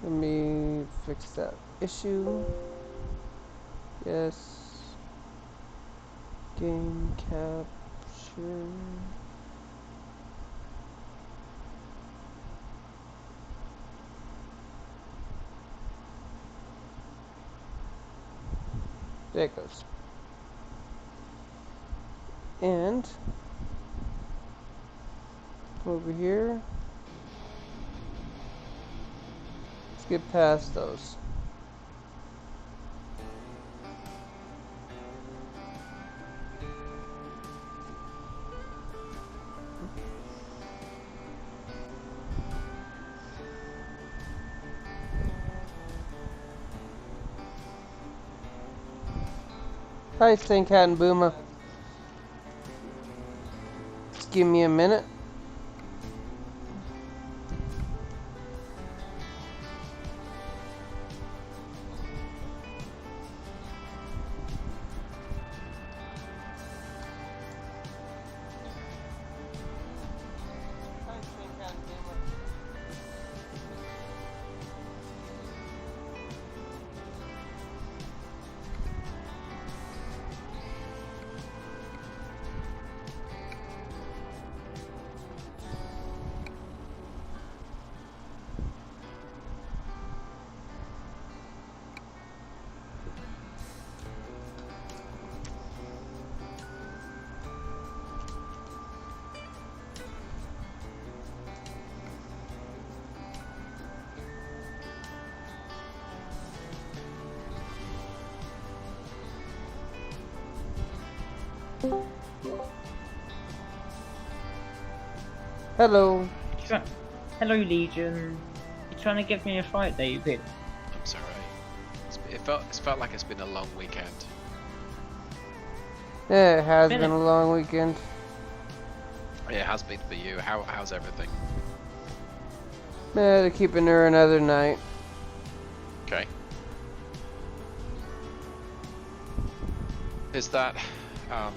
Let me fix that issue. Yes. Game capture. There it goes. And over here, let's get past those. Hi, Stank Cat and Booma. Just give me a minute. Hello. Hello, Legion. You're trying to give me a fight, David. I'm sorry. It's felt like it's been a long weekend. Yeah, it has been a long weekend. Yeah, it has been for you. How's everything? Yeah, they're keeping her another night. Okay. Is that, I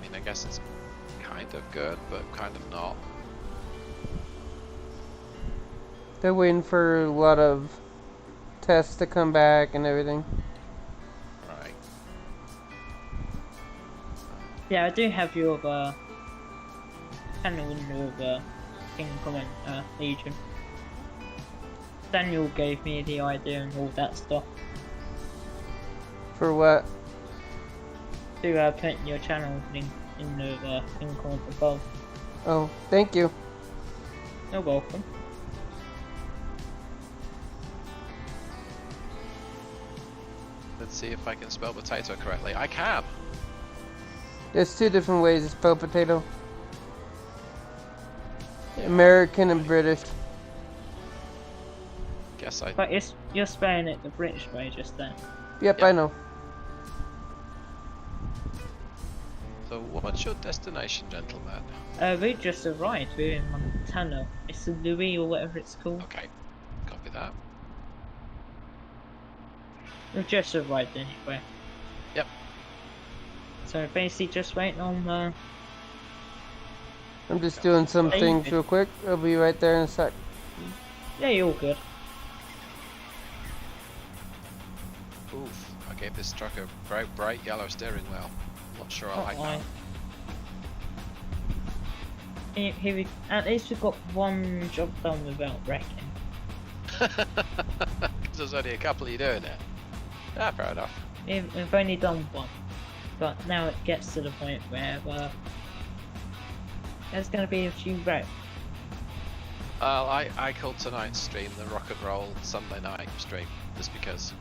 mean, I guess it's kind of good, but kind of not. They're waiting for a lot of tests to come back and everything. Right. Yeah, I do have your channel in your thing comment, Legion. Daniel gave me the idea and all that stuff. For what? To put in your channel link in the thing comment above. Oh, thank you. You're welcome. Let's see if I can spell potato correctly. I can! There's two different ways to spell potato. American and British. Guess I... But you're spelling it the British way just then. Yep, I know. So what's your destination, gentlemen? We just arrived. We're in Montana. It's Louis or whatever it's called. Okay, copy that. We just arrived anyway. Yep. So basically just waiting on I'm just doing some things real quick. I'll be right there in a sec. Yeah, you're all good. Oof, I gave this truck a very bright yellow steering wheel. Not sure I like that. At least we got one job done without wrecking. Because there's only a couple of you doing it. Ah, fair enough. We've only done one, but now it gets to the point where there's going to be a few wrecks. I called tonight's stream the Rock and Roll Sunday night stream, just because.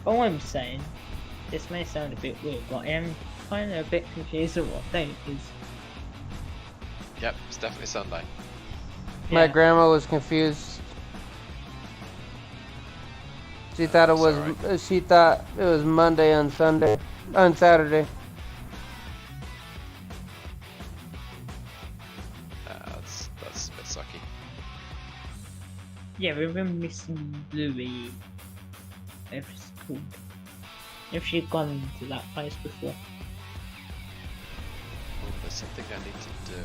All I'm saying, this may sound a bit weird, but I am kind of a bit confused at what date it is. Yep, it's definitely Sunday. My Yeah. grandma was confused. She thought it was. Alright. She thought it was Monday on Sunday, on Saturday. That's a bit sucky. Yeah, we've been missing Louis. Whatever it's called. If she'd gone to that place before. Oh, there's something I need to do.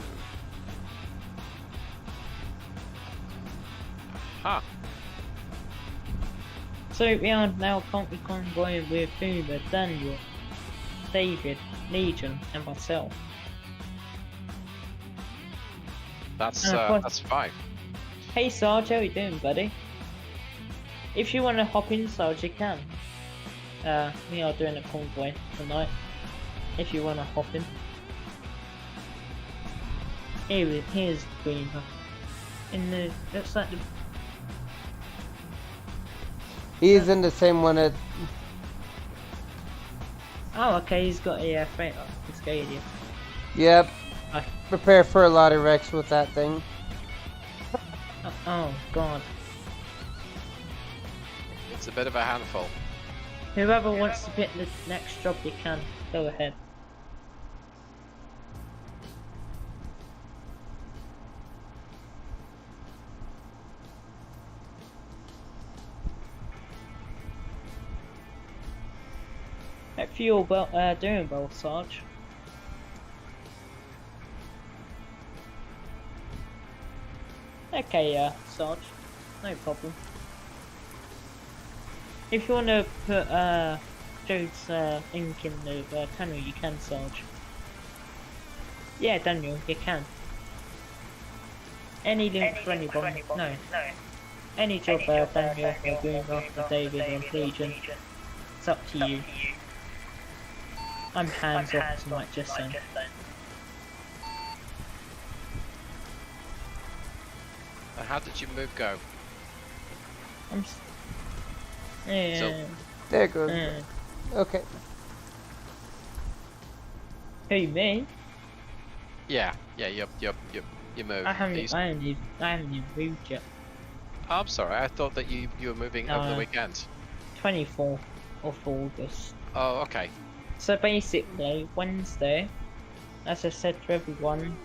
Aha. So we are now currently convoying with Beaver, Daniel, David, Legion, and myself. That's And of course- that's 5. Hey Sarge, how you doing, buddy? If you want to hop in, Sarge, you can. We are doing a convoy tonight. If you want to hop in. Here's Beaver. Looks like the... He's in the same one at. Oh, okay, he's got a freight up, Cascadia. Yep. Hi. Prepare for a lot of wrecks with that thing. Oh, God. It's a bit of a handful. Whoever wants to pick the next job, you can. Go ahead. Hope you're doing well, Sarge. Okay, Sarge. No problem. If you want to put Joe's ink in the tunnel, you can, Sarge. Yeah, Daniel, you can. Any link for anyone? No. Any job, Daniel, or Beaver, or David, or Legion. It's up to you. I'm hands off tonight, just saying. And how did your move go? Yeah. So- There it goes. Okay. Who, me? Yeah, you moved. I haven't even moved yet. Oh, I'm sorry, I thought that you were moving over the No. weekend. 24th of August. Oh, okay. So basically, Wednesday, as I said to everyone,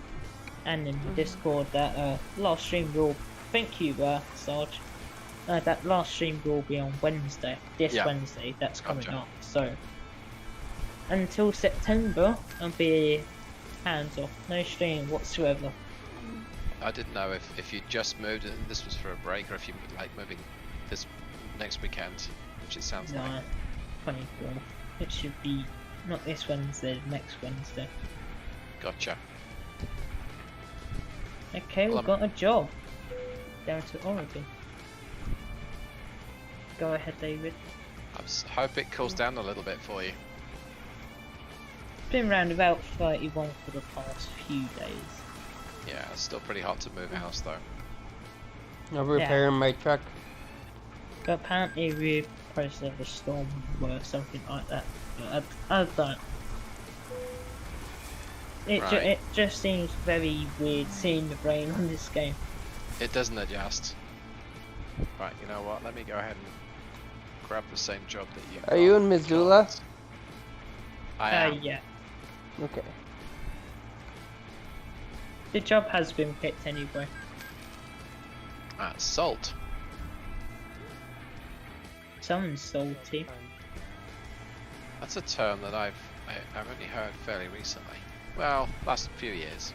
and in the Discord, that last stream will, thank you, Sarge, that last stream will be on Wednesday, this Yeah. Wednesday, that's coming Gotcha. up, so, until September, I'll be hands off, no stream whatsoever. I didn't know if you just moved and this was for a break, or if you like moving this next weekend, which it sounds like. No, 24th, it should be, not this Wednesday, next Wednesday. Gotcha. Okay, Well, we've got a job. Down to Oregon. Go ahead, David. I hope it cools down a little bit for you. It's been around about 31 for the past few days. Yeah, it's still pretty hot to move house though. I'm repairing my truck. But apparently we're supposed to have a storm or something like that. But I don't. Right. It just seems very weird seeing the rain on this game. It doesn't adjust. Right, you know what? Let me go ahead and grab the same job that you. Are you in Missoula? I am. Yeah. Okay. The job has been picked anyway. Salt. Someone's salty. That's a term that I've only heard fairly recently. Well, last few years.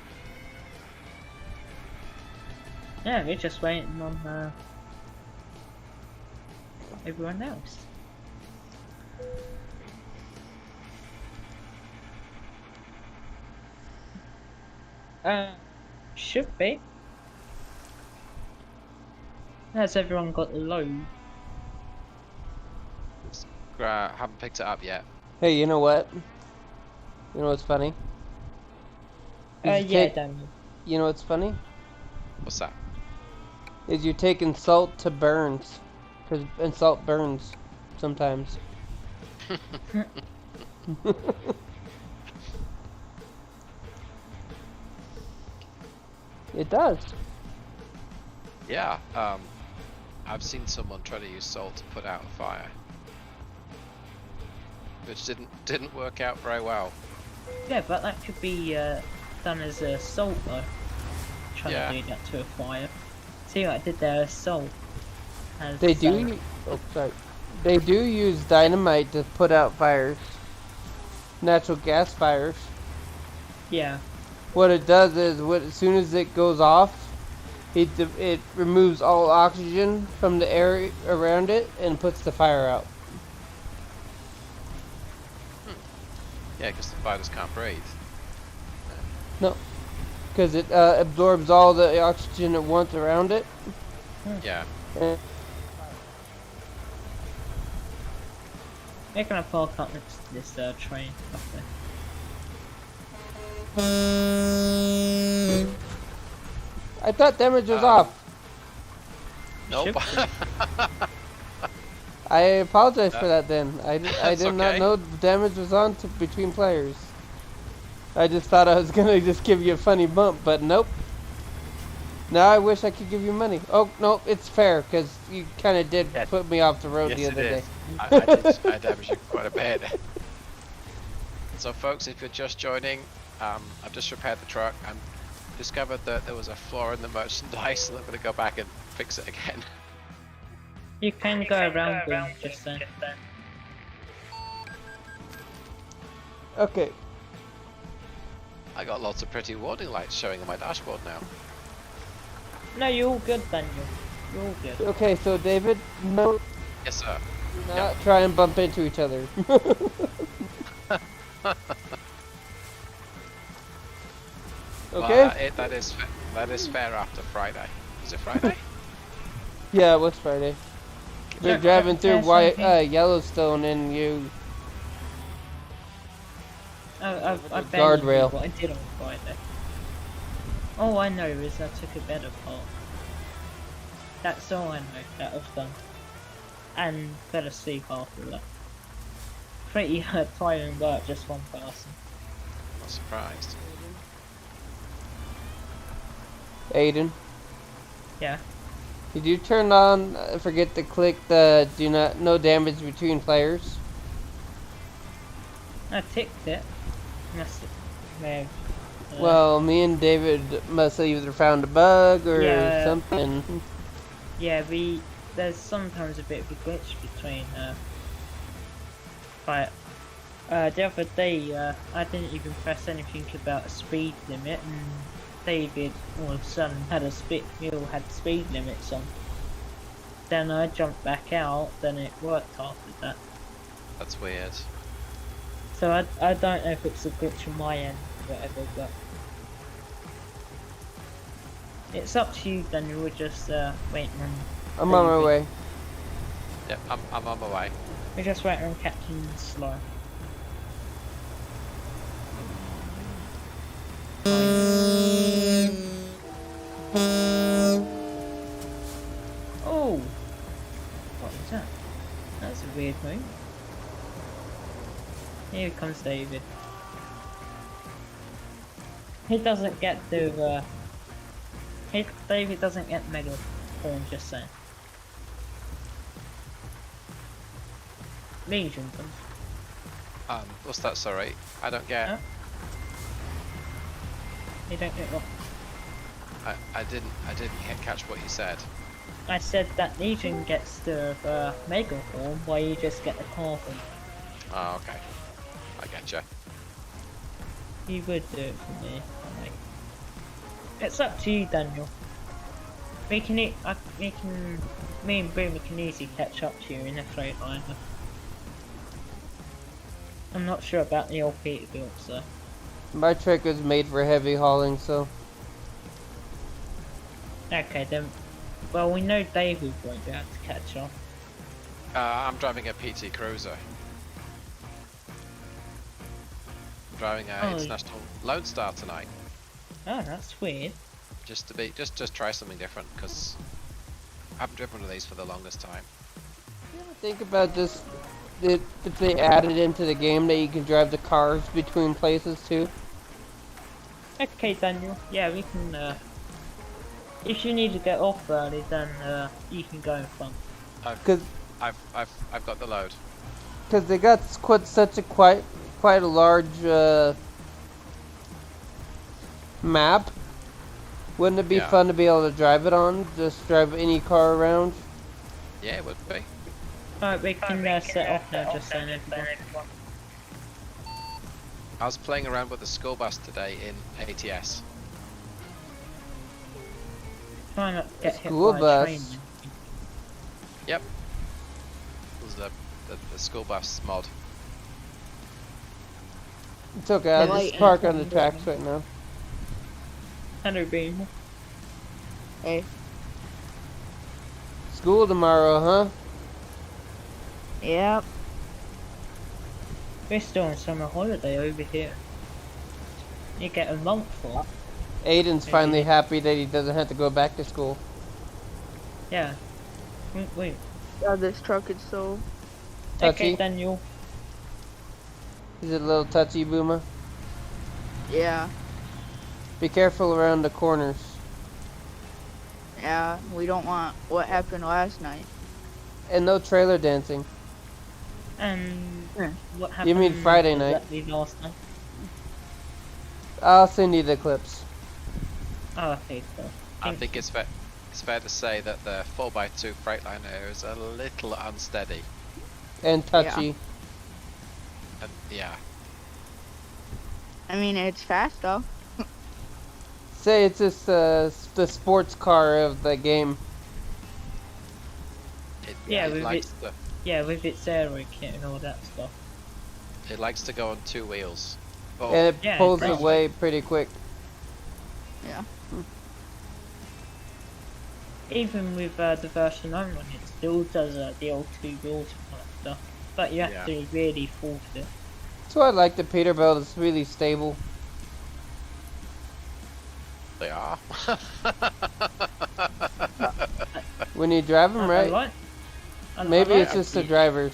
Yeah, we're just waiting on everyone else. Should be. Has everyone got the load? Haven't picked it up yet. Hey, you know what? You know what's funny? Yeah, take- Daniel. You know what's funny? What's that? Is you're taking salt to burns. And salt burns sometimes. It does. Yeah. I've seen someone try to use salt to put out a fire, which didn't work out very well. Yeah, but that could be done as a salt though. Trying Yeah. to do that to a fire. See what I did there? Salt. As, They do. Oh, sorry. They do use dynamite to put out fires. Natural gas fires. Yeah. What it does is, as soon as it goes off, It removes all oxygen from the air around it and puts the fire out. Yeah, because the spiders can't breathe. No, because it absorbs all the oxygen it wants around it. Yeah. And We're gonna park up next to this train up there. I thought damage was Um, off. Nope. I apologize for that then. I That's did not okay. know damage was on between players. I just thought I was gonna just give you a funny bump, but nope. Now I wish I could give you money. Oh, no, it's fair, because you kind of did Yeah. put me off the road Yes, the it other day. is. I damaged you quite a bit. So, folks, if you're just joining, I've just repaired the truck and discovered that there was a flaw in the merchandise, and I'm going to go back and fix it again. You can go around them just then. Okay, I got lots of pretty warning lights showing on my dashboard now. No, you're all good, Daniel. You're all good. okay, so David, no, Yes, sir. not try and bump into each other. Okay? Well, that is fair after Friday. Is it Friday? Yeah, it was Friday. We're Yeah, driving through something. Yellowstone and you... I Guardrail. barely knew what I did on Friday. All I know is I took a bed apart. That's all I know that I've done. And fell asleep after that. Pretty tiring work, just one person. Not surprised. Aidon, Yeah. did you turn on, forget to click the no damage between players? I ticked it. Must have. Well, me and David must have either found a bug or Yeah. something. Yeah, there's sometimes a bit of a glitch between but the other day I didn't even press anything about a speed limit, and David all of a sudden had we all had speed limits on. Then I jumped back out, then it worked after that. That's weird. So I don't know if it's a glitch on my end or whatever, but it's up to you. Then we're just waiting on. I'm on my David. way. Yep, I'm on my way. We're just waiting on Captain Slow. Oh! What is that? That's a weird move. Here comes David. He doesn't get to, David doesn't get mega horn, just saying. Legion comes. What's that? Sorry, I don't get. Huh? You don't get what? I didn't catch what you said. I said that Legion gets the mega horn, while you just get the carbon. Oh, okay. I getcha. You would do it for me. Like, it's up to you, Daniel. Me and Boomer can easily catch up to you in a straight line. I'm not sure about the old Peterbilt, so. My truck was made for heavy hauling, so... Okay then. Well, we know David won't be able to catch up. I'm driving a PT Cruiser. I'm driving a International Lone Star tonight. Oh, that's weird. Just try something different, because I haven't driven one of these for the longest time. You ever think about this, if they added into the game that you can drive the cars between places too? Okay, Daniel. Yeah, we can. If you need to get off early, then you can go in front. I've got the load. Because they got quite a large map. Wouldn't it be Yeah. fun to be able to drive it on? Just drive any car around? Yeah, it would be. Alright, we can set off now, just saying everyone. I was playing around with the school bus today in ATS. Try not to get hit School by bus. a train. Yep. This is the school bus mod. It's okay, I'll Yeah, just like, park on the tracks right now. Hello, Beaver. Hey. School tomorrow, huh? Yep. We're still on summer holiday over here. You get a month for. Aidon's finally happy that he doesn't have to go back to school. Yeah. Wait. Yeah, this truck is so. Okay, Touchy? Daniel. Is it a little touchy, Booma? Yeah. Be careful around the corners. Yeah. We don't want what happened last night. And no trailer dancing. And Yeah. what happened? You mean Friday night? exactly last night? I'll send you the clips. Oh, okay, cool. I think it's fair to say that the 4x2 Freightliner is a little unsteady. And touchy. And yeah, I mean, it's fast though. Say it's just the sports car of the game. Yeah, it with likes with its aero kit and all that stuff. it likes to go on 2 wheels. Oh, And it Yeah, pulls exactly. away pretty quick. Yeah. Even with the version I'm on, it still does the old 2 wheels and that stuff. But you have Yeah. to really force it. That's why I like the Peterbilt. It's really stable. they are. When you drive them I right. like. Maybe I it's like just the it. drivers.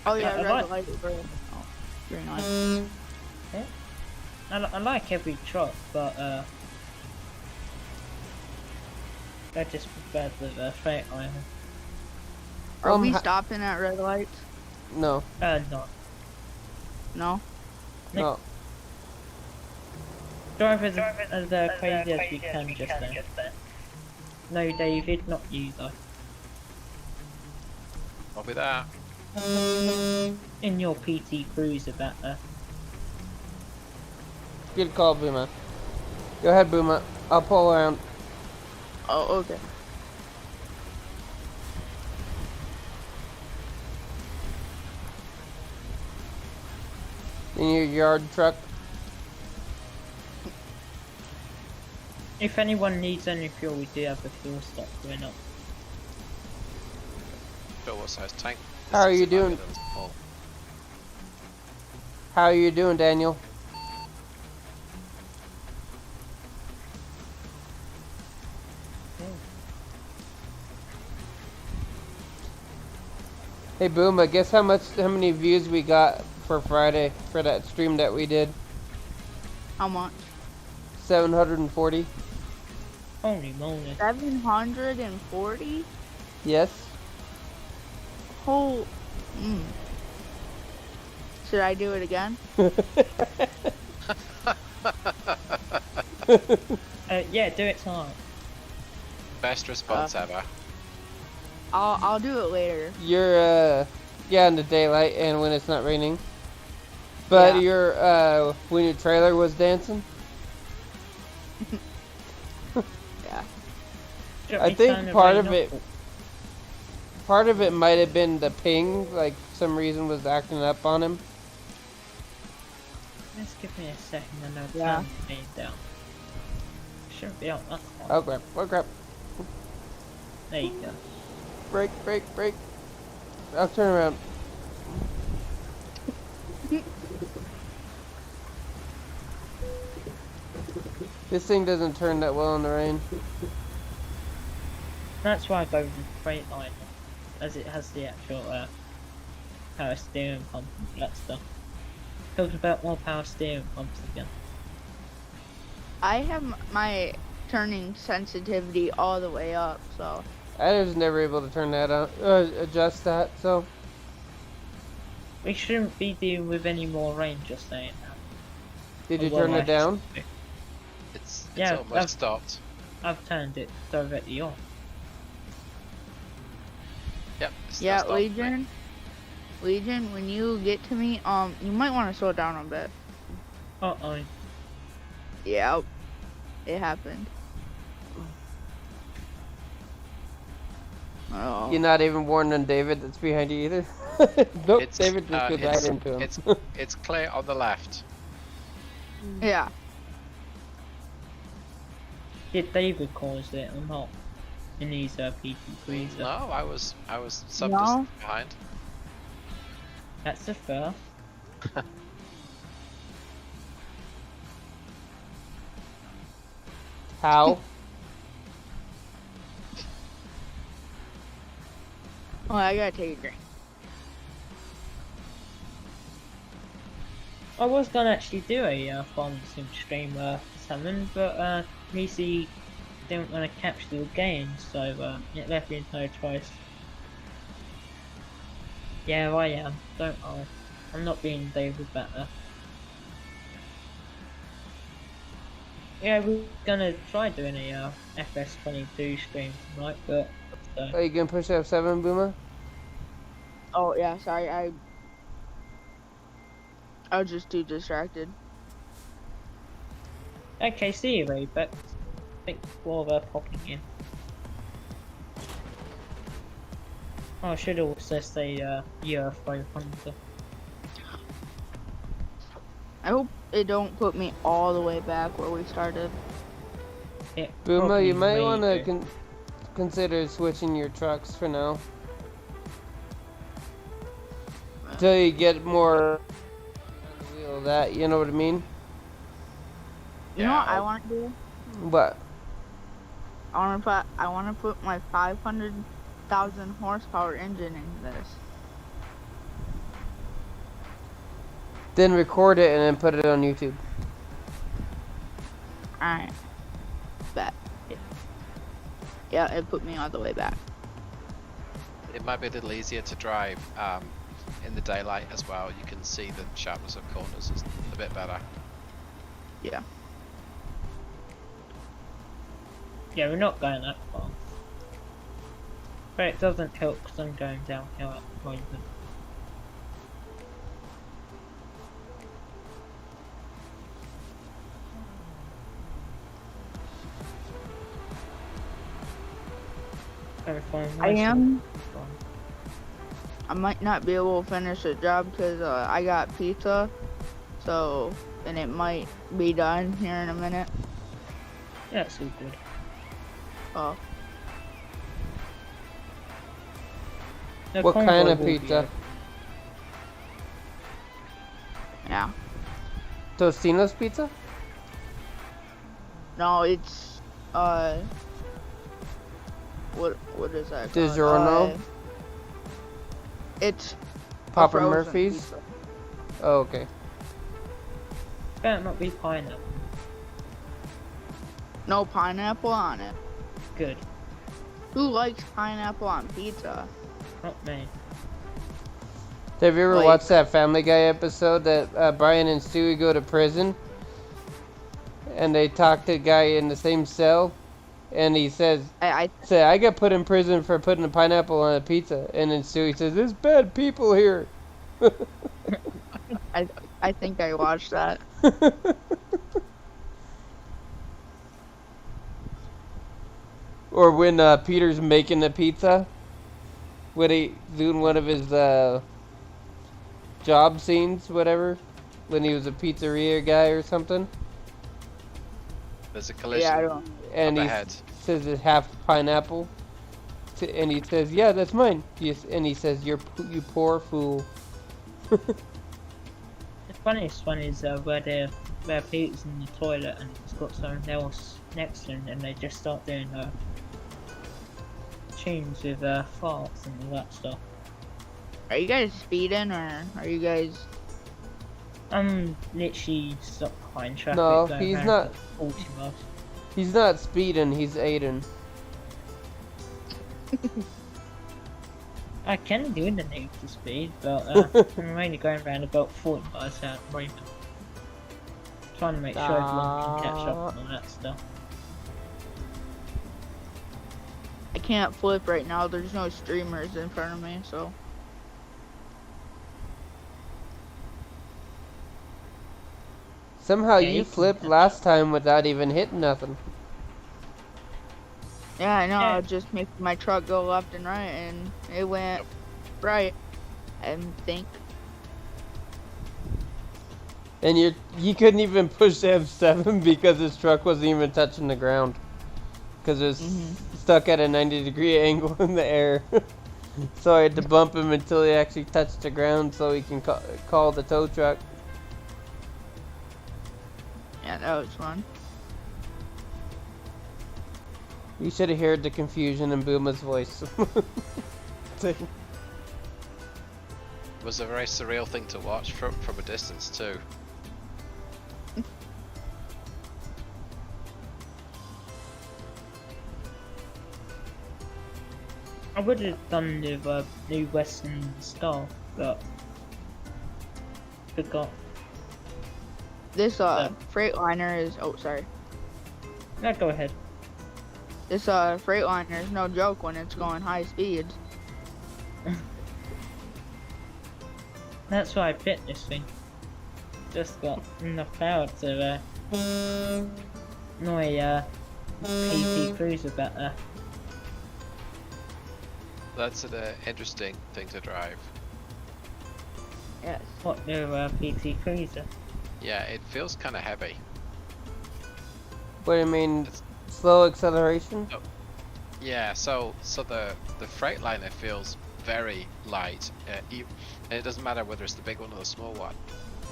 Oh yeah, I red like- light is red. Oh, green light. I like every truck, but I just prefer the Freightliner. Are we ha- stopping at red lights? No, No. No. no. Drive as crazy as we can just then. No, David, not you though. Copy that. In your PT Cruiser back there. Good call, Booma. Go ahead, Booma. I'll pull around. Oh, okay. In your yard truck. If anyone needs any fuel, we do have the fuel stock going up. But what size tank? How are This you is larger doing? than small. How are you doing, Daniel? Hey, Booma, guess how many views we got for Friday for that stream that we did? How much? 740. Holy moly. 740? Yes. Whole. Should I do it again? Yeah, do it tonight. Best response ever. I'll do it later. You're yeah, in the daylight and when it's not raining. But Yeah. you're when your trailer was dancing. Yeah. I think part of it might have been the ping, like some reason was acting up on him. Just give me a second and I'll Yeah. turn the main down. Shouldn't be out that far. Oh crap, oh crap. There you go. Brake, brake, brake. I'll turn around. This thing doesn't turn that well in the rain. That's why I go with the Freightliner, as it has the actual power steering pump and that stuff. Talking about more power steering pumps again. I have my turning sensitivity all the way up, so. I was never able to turn that on, adjust that, so. We shouldn't be dealing with any more rain, just saying that. Did you Well, turn I it down? should be. It's Yeah, almost stopped. I've turned it directly on. Yep. It's still Yeah, stopped. Legion, when you get to me, you might want to slow down a bit. Uh-oh. Yeah, it happened. Oh. You're not even warning David that's behind you either. Nope, It's, David just goes right into him. It's clear on the left. Yeah. Did David cause it or not? In these PvPs? No, I was some No. distance behind. That's a fair. How? Oh, I gotta take a drink. I was gonna actually do a farm sim stream salmon, but Nisi didn't want to capture the game, so it left me no choice. Yeah, I am. Don't worry. I'm not being David better. Yeah, we're gonna try doing a FS22 stream tonight, but Are you gonna push F7, Boomer? Oh yeah, sorry. I was just too distracted. okay, see you, Ray, but thanks for popping in. Oh, I should also say UFO Hunter. I hope it don't put me all the way back where we started. It Boomer, probably you might may want to do. consider switching your trucks for now. Until you get more on the wheel of that, you know what I mean? You know what I I'll- want to do? But I want to put my 500,000 horsepower engine in this. then record it and then put it on YouTube. Alright. Bet. Yeah, it put me all the way back. It might be a little easier to drive in the daylight as well. You can see the sharpness of corners is a bit better. Yeah. Yeah, we're not going that far. But it doesn't help because I'm going downhill at the moment. I am. I might not be able to finish the job because I got pizza. So, and it might be done here in a minute. Yeah, it's all good. Oh, The What convoy kind of will be pizza? open. yeah. Tostino's pizza? No, it's what is that called? DiGiorno? It's a Papa frozen Murphy's? pizza. Oh, okay. Better not be pineapple. No pineapple on it. Good. Who likes pineapple on pizza? Not me. Have you ever Like- watched that Family Guy episode that Brian and Stewie go to prison? And they talk to a guy in the same cell? And he says, I I got put in prison for putting a pineapple on a pizza. And then Stewie says, there's bad people here. I think I watched that. Or when Peter's making the pizza, when he doing one of his job scenes, whatever, when he was a pizzeria guy or something, There's a collision Yeah, I don't. and up he ahead. says it's half pineapple, and he says, "Yeah, that's mine." Yes, and he says, you poor fool." The funniest one is where Peter's in the toilet and he's got someone else next to him and they just start doing tunes with farts and all that stuff. Are you guys speeding or are you guys? I'm literally stuck behind traffic. No, going he's around not. at 40 miles. He's not speeding. He's Aidon. I can do the negative speed, but I'm only going around about 40 miles out at the moment. Trying to make sure everyone can catch up on all that stuff. I can't flip right now. There's no streamers in front of me, so. Somehow Yeah, you you can flipped catch last time without even hitting nothing. Yeah, I know. Yeah. I was just making my truck go left and right, and it went Yep. right. I think. And you couldn't even push F7 because his truck wasn't even touching the ground. Because it was stuck at a 90-degree angle in the air. So I had to bump him until he actually touched the ground so he can call the tow truck. Yeah, that was fun. You should have heard the confusion in Booma's voice. It was a very surreal thing to watch from a distance too. I would have done with New Western Star, but forgot. This Freightliner is. Oh, sorry. No, go ahead. This Freightliner is no joke when it's going high speeds. That's why I picked this thing. Just got enough power to annoy PT Cruiser better. That's an interesting thing to drive. Yes. What new PT Cruiser? Yeah, it feels kind of heavy. What do you mean? It's- Slow acceleration? Yeah, so the Freightliner feels very light, and it doesn't matter whether it's the big one or the small one.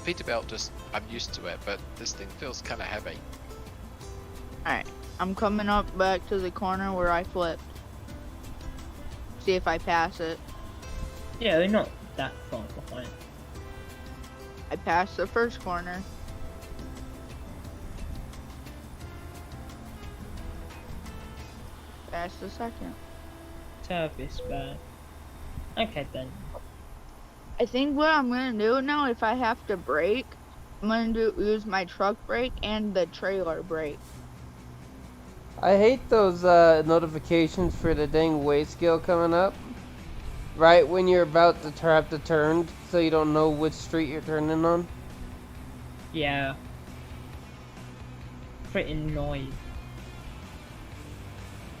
Peterbilt I'm used to it, but this thing feels kind of heavy. Alright. I'm coming up back to the corner where I flipped. See if I pass it. Yeah, we're not that far behind. I passed the first corner. Passed the second. Service bad. Okay then. I think what I'm gonna do now, if I have to brake, I'm gonna use my truck brake and the trailer brake. I hate those notifications for the dang weigh scale coming up. Right when you're about to have to turn, so you don't know which street you're turning on. Yeah. Pretty annoying.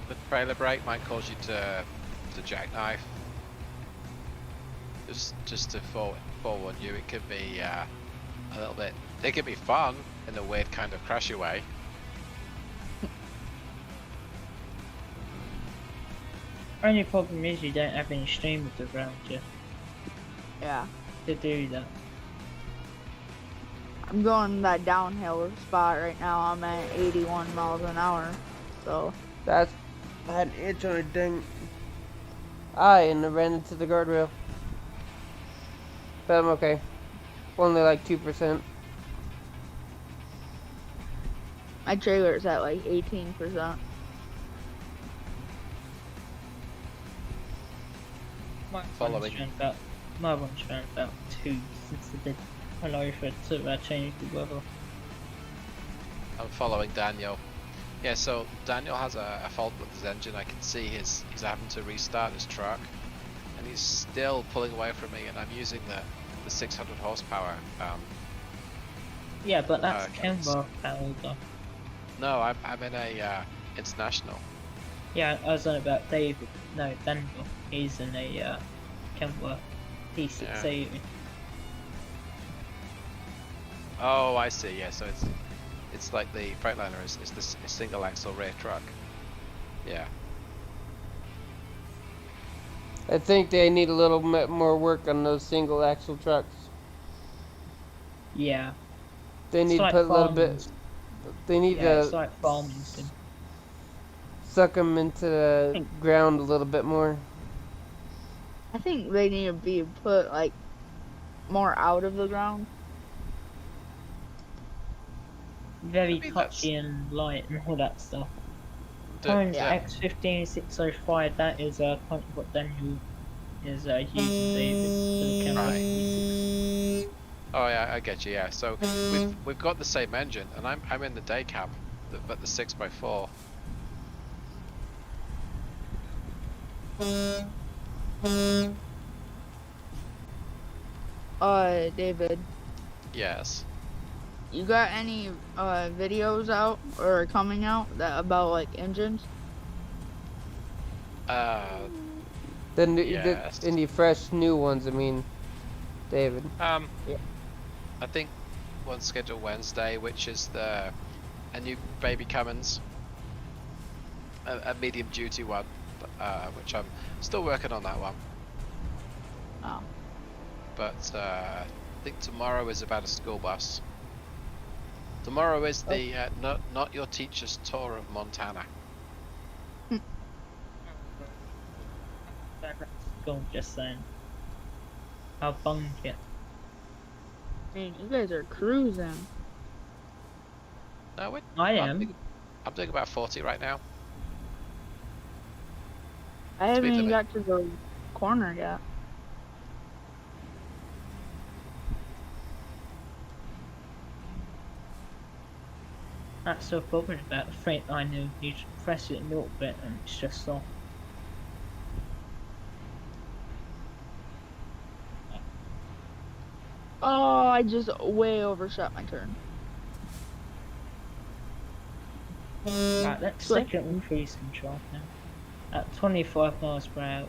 The trailer brake might cause you to jackknife. Just to forewarn you, it could be a little bit. It could be fun in a weird kind of crashy way. Only problem is you don't have any streamers around you Yeah. to do that. I'm going that downhill spot right now. I'm at 81 miles an hour. So, That's I had an itch on a dang eye and I ran into the guardrail. But I'm okay. Only like 2%. my trailer's at like 18%. Following. My one's around about 2 since the did hello for to change the weather. I'm following Daniel. Yeah, so Daniel has a fault with his engine. I can see he's having to restart his truck, and he's still pulling away from me. And I'm using the 600 horsepower. Yeah, but that's Okay. Canberra power though. No, I'm in a international. Yeah, I was on about David. No, Daniel. He's in a Canberra P680. Oh, I see. Yeah, so it's like the Freightliner is this single axle rear truck. Yeah. I think they need a little bit more work on those single axle trucks. Yeah. They It's need like to put a little bit. farmers. They need Yeah, it's to like farmington. suck them into the ground a little bit more. I think they need to be put like more out of the ground. Very Maybe that's- touchy and light and all that stuff. The- Current yeah. X15605, that is kind of what Daniel is using, David, for the Canberra Right. P6. Oh yeah, I get you. Yeah, so we've got the same engine, and I'm in the day cab, but the 6x4. David, Yes. you got any videos out or coming out that about like engines? Uh, yes. Any fresh new ones? I mean, David. Um, Yeah. I think one's scheduled Wednesday, which is a new Baby Cummins, a medium duty one, which I'm still working on that one. Oh. But I think tomorrow is about a school bus. Tomorrow is the not your teacher's tour of Montana. Go just saying. How bunged it. Man, you guys are cruising. No, I am. I'm doing about 40 right now. I haven't Speed even limit. got to the corner yet. That's so problem about the freight I know. You just press it a little bit and it's just off. Oh, I just way overshot my turn. Right, let's Sure. take it on cruise control now. At 25 miles per hour.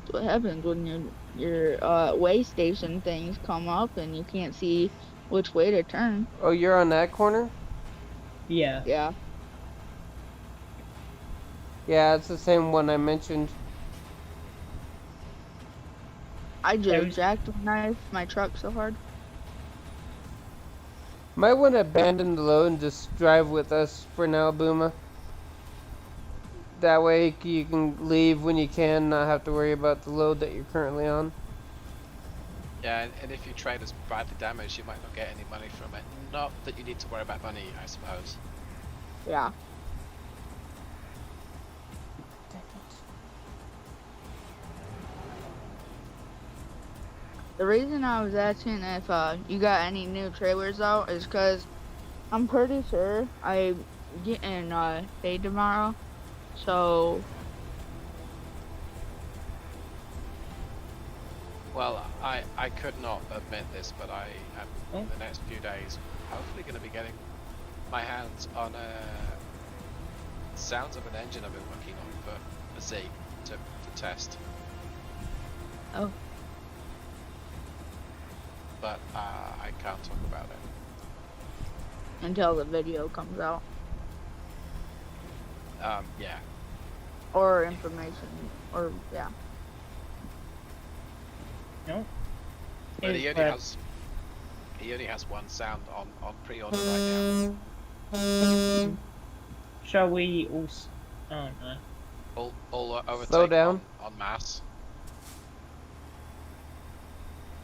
That's what happens when your way station things come up and you can't see which way to turn. Oh, you're on that corner? Yeah. Yeah. Yeah, it's the same one I mentioned. I just There's- jackknifed my truck so hard. Might want to abandon the load and just drive with us for now, Booma. That way you can leave when you can, not have to worry about the load that you're currently on. Yeah, and if your trade is badly damaged, you might not get any money from it. Not that you need to worry about money, I suppose. Yeah. The reason I was asking if you got any new trailers out is because I'm pretty sure I'm getting paid tomorrow. So, Well, I could not admit this, but I am in the next few days hopefully going to be getting my hands on sounds of an engine I've been working on for a Z to test. oh, But I can't talk about it. until the video comes out. Yeah. Or information. Or, yeah. No. But he only has one sound on pre-order right now. Shall we also... Oh no. All overtake Slow down. on mass.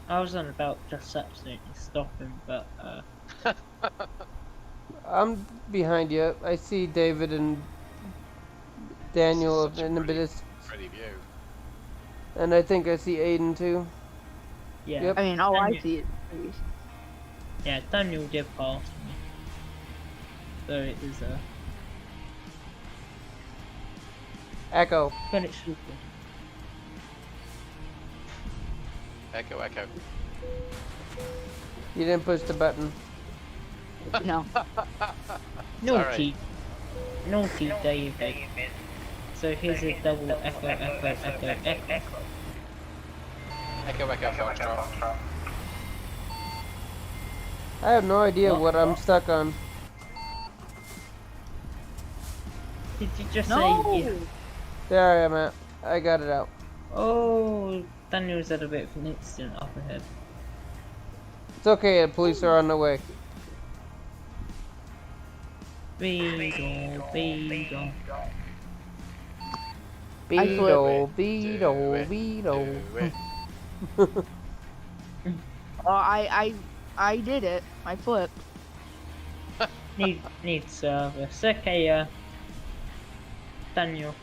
I was on about just absolutely stopping, but I'm behind you. I see David and Daniel Such a in a bit of, Pretty view. and I think I see Aiden too. yeah. Yep. I mean, all I Daniel- see is trees. Yeah, Daniel did pass me. So it is Echo. but it should be. Echo, echo. You didn't push the button. No. Naughty. Naughty David. So here's a double echo, echo, echo, echo. Echo, echo, Foxtrot. I have no idea What? what I'm stuck on. Did you just No! say yeah? There I am at. I got it out. Oh, Daniel's had a bit of an instant up ahead. It's okay, the police are on the way. Beagle, Beagle. Beetle, Do beetle, it, beetle. do it. Oh, I did it. I flipped. Need service. Okay, Daniel.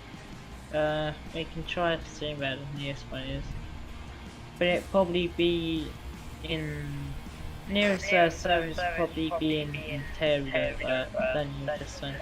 We can try to see where the nearest one is. But it'd probably be in nearest service would probably be in Ontario, Daniel just went.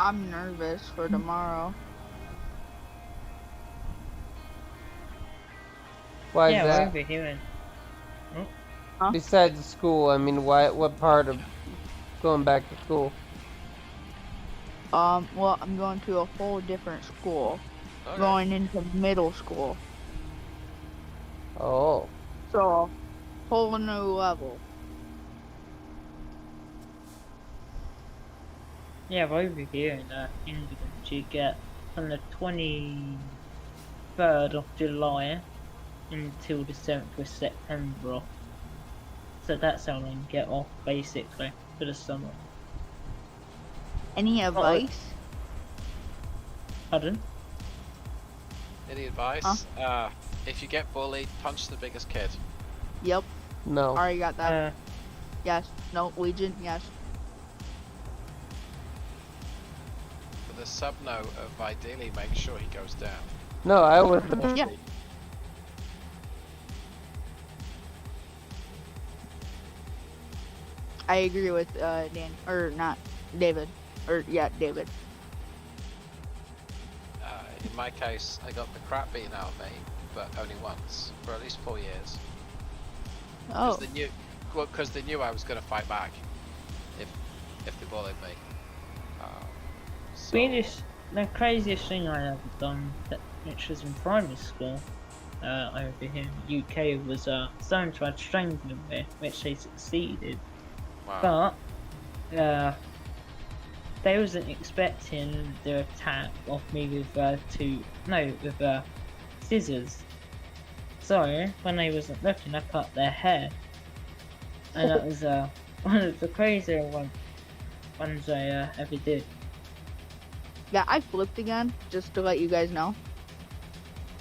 I'm nervous for tomorrow. Why is Yeah, we're that? over here. Besides the school, I mean, why? What part of going back to school? Well, I'm going to a whole different school. Okay. Going into middle school. Oh, So, whole new level. Yeah, we're over here in England. You get from the 23rd of July until the 7th of September off. So that's how long you get off, basically, for the summer. Any advice? Pardon? Any advice? If you get bullied, punch the biggest kid. Yep, no. already got that. Yes. No, Legion, yes. For the sub-note of ideally make sure he goes down. No, I was. Yeah. I agree with Dan, or not, David. Or, yeah, David. In my case, I got the crap beaten out of me, but only once, for at least 4 years. Oh, Because they knew I was going to fight back if they bullied me. So, The craziest thing I ever done, which was in primary school, over here in the UK, was someone tried to strangle me, which they succeeded. wow. But they wasn't expecting the attack of me with scissors. So when they wasn't looking, I cut their hair, and that was one of the crazier ones I ever did. yeah, I flipped again, just to let you guys know.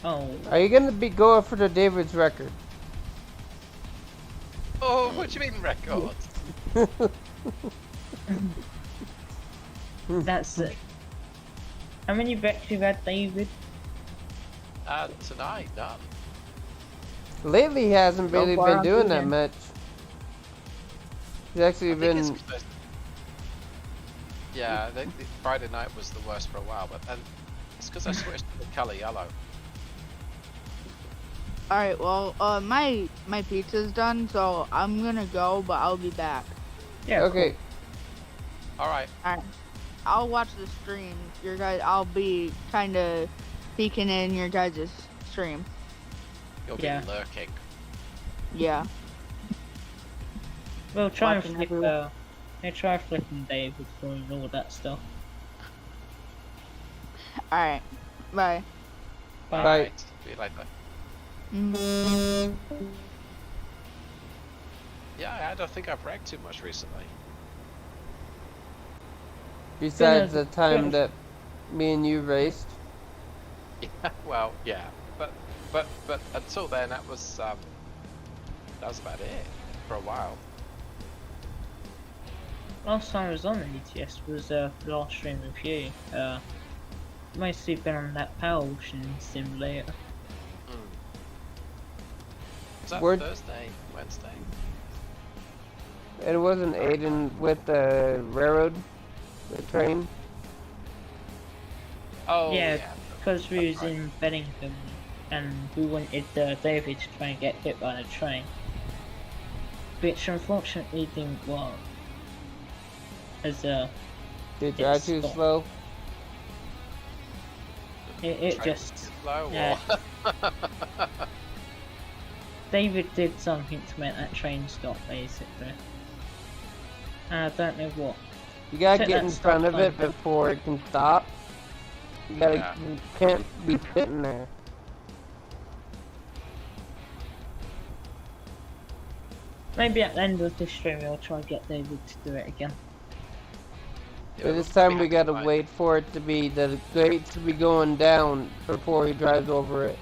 Oh, Are you gonna be going for the David's record? Oh, what do you mean record? that's it. How many bets you had, David? Tonight, none. Lately, he hasn't So really far been on doing that season. much. He's actually I think it's been. 'cause yeah, I think the Friday night was the worst for a while, but then it's because I switched to the colour yellow. Alright, well, my pizza's done, so I'm gonna go, but I'll be back. Yeah. Okay. Alright, Alright. I'll watch the stream. I'll be kinda peeking in your guys' stream. you'll Yeah. be lurking. Yeah. We'll try and Watching flip. everyone. We'll try flipping David for and all that stuff. Alright. Bye. Bye. Alright, see you later. Mm. Yeah, I don't think I've wrecked too much recently. Besides the Good. time that me and you raced. Yeah, well, yeah, but until then, that was about it for a while. Last time I was on ATS was last stream with you. Mostly been on that power washing simulator. Was that Word- Thursday, Wednesday? It wasn't Aidon with the railroad, the train. Oh, Yeah. yeah. Because we was Right. in Bellingham and we wanted David to try and get hit by the train. Which unfortunately didn't work. As Did you drive too Stop. slow? it Train just was too slow, yeah. or- David did something to make that train stop basically. And I don't know what. You gotta Check get that in stop front of it sign. before it can stop. You gotta, Yeah. you can't be sitting there. Maybe at the end of this stream I'll try and get David to do it again. Yeah, But we'll this time we have to gotta fight. wait for it to be, the gate to be going down before he drives over it.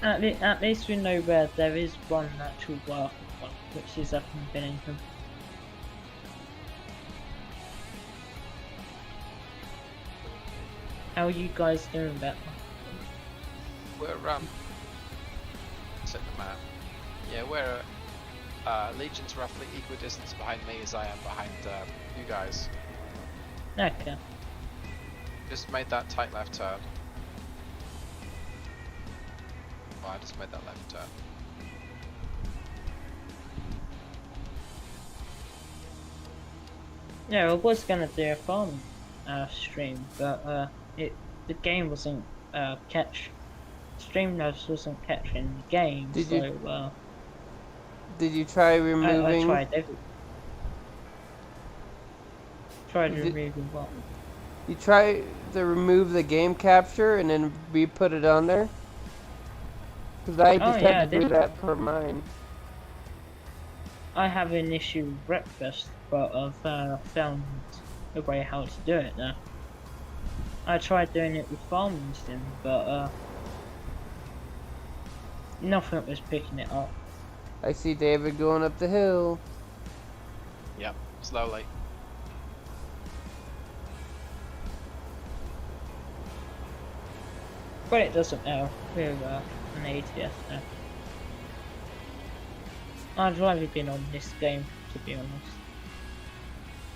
At least we know where there is one actual working one, which is up in Bellingham. How are you guys doing that one? We're set the map. Yeah, we're Legion's roughly equidistant behind me as I am behind you guys. Okay. Just made that tight left turn. Oh, I just made that left turn. Yeah, I was gonna do a farm stream, but the game wasn't Streamlabs wasn't catching the game, Did so you Did you try I removing? tried tried Did- removing what? You try to remove the game capture and then re-put it on there? Because I just yeah, I had to do did. that for mine. I have an issue with breakfast, but I've found a way how to do it now. I tried doing it with farming sim, but nothing was picking it up. I see David going up the hill. Yep, slowly. But it doesn't matter. We're an ATS now. I'd rather been on this game, to be honest.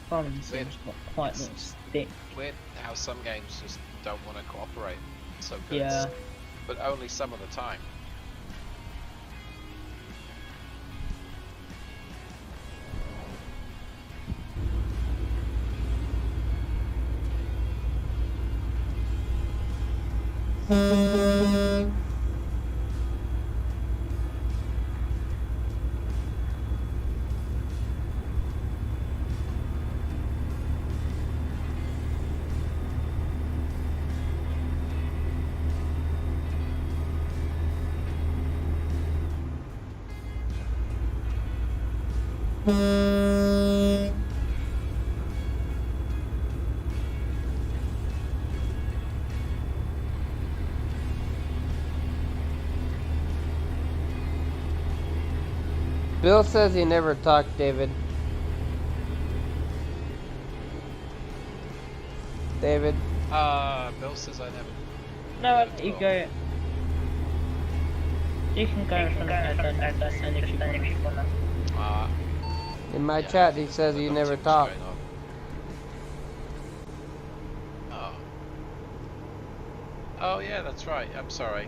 Farming sim's got quite a lot of stick. Weird how some games just don't want to cooperate. So good. Yeah. But only some of the time. Bill says he never talked, David. David. Bill says I never. No, you go. You can go in front of her then if you wanna. In my Yeah, chat, he says I've he got never too much talked. going on. Oh. Oh yeah, that's right. I'm sorry.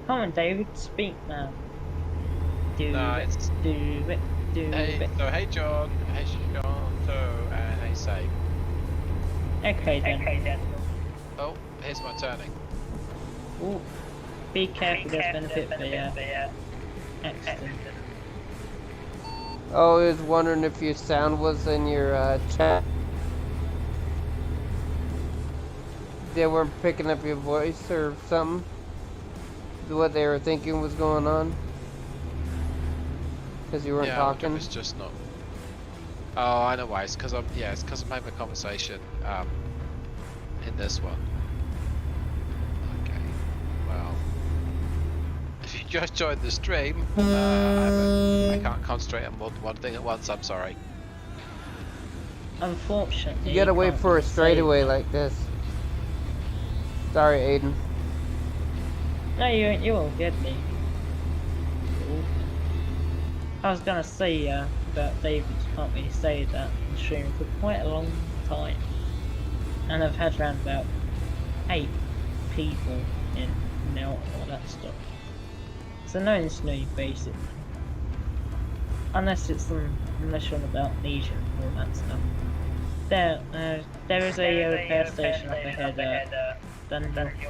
Come on, David, speak now. Do No, it, it's. do it, do Hey, it. so hey John, hey Sean, and hey Say. Okay then. Oh, here's my turning. Ooh. Be careful, there's benefit for accident. Oh, I was wondering if your sound was in your chat. They weren't picking up your voice or something. What they were thinking was going on. Because you weren't Yeah, I wonder talking. if it's just not. Oh, I know why. It's because I'm having a conversation in this one. Okay. Well, if you just joined the stream, I can't concentrate on more than one thing at once. I'm sorry. Unfortunately, You gotta wait can't for a say straightaway that. like this. Sorry, Aiden. No, you won't get me. I was gonna say that David can't really say that in stream for quite a long time, and I've had around about 8 people in now all that stuff. So no one's new basically, unless you're on about Legion and all that stuff. There is a repair station up ahead. Dundee.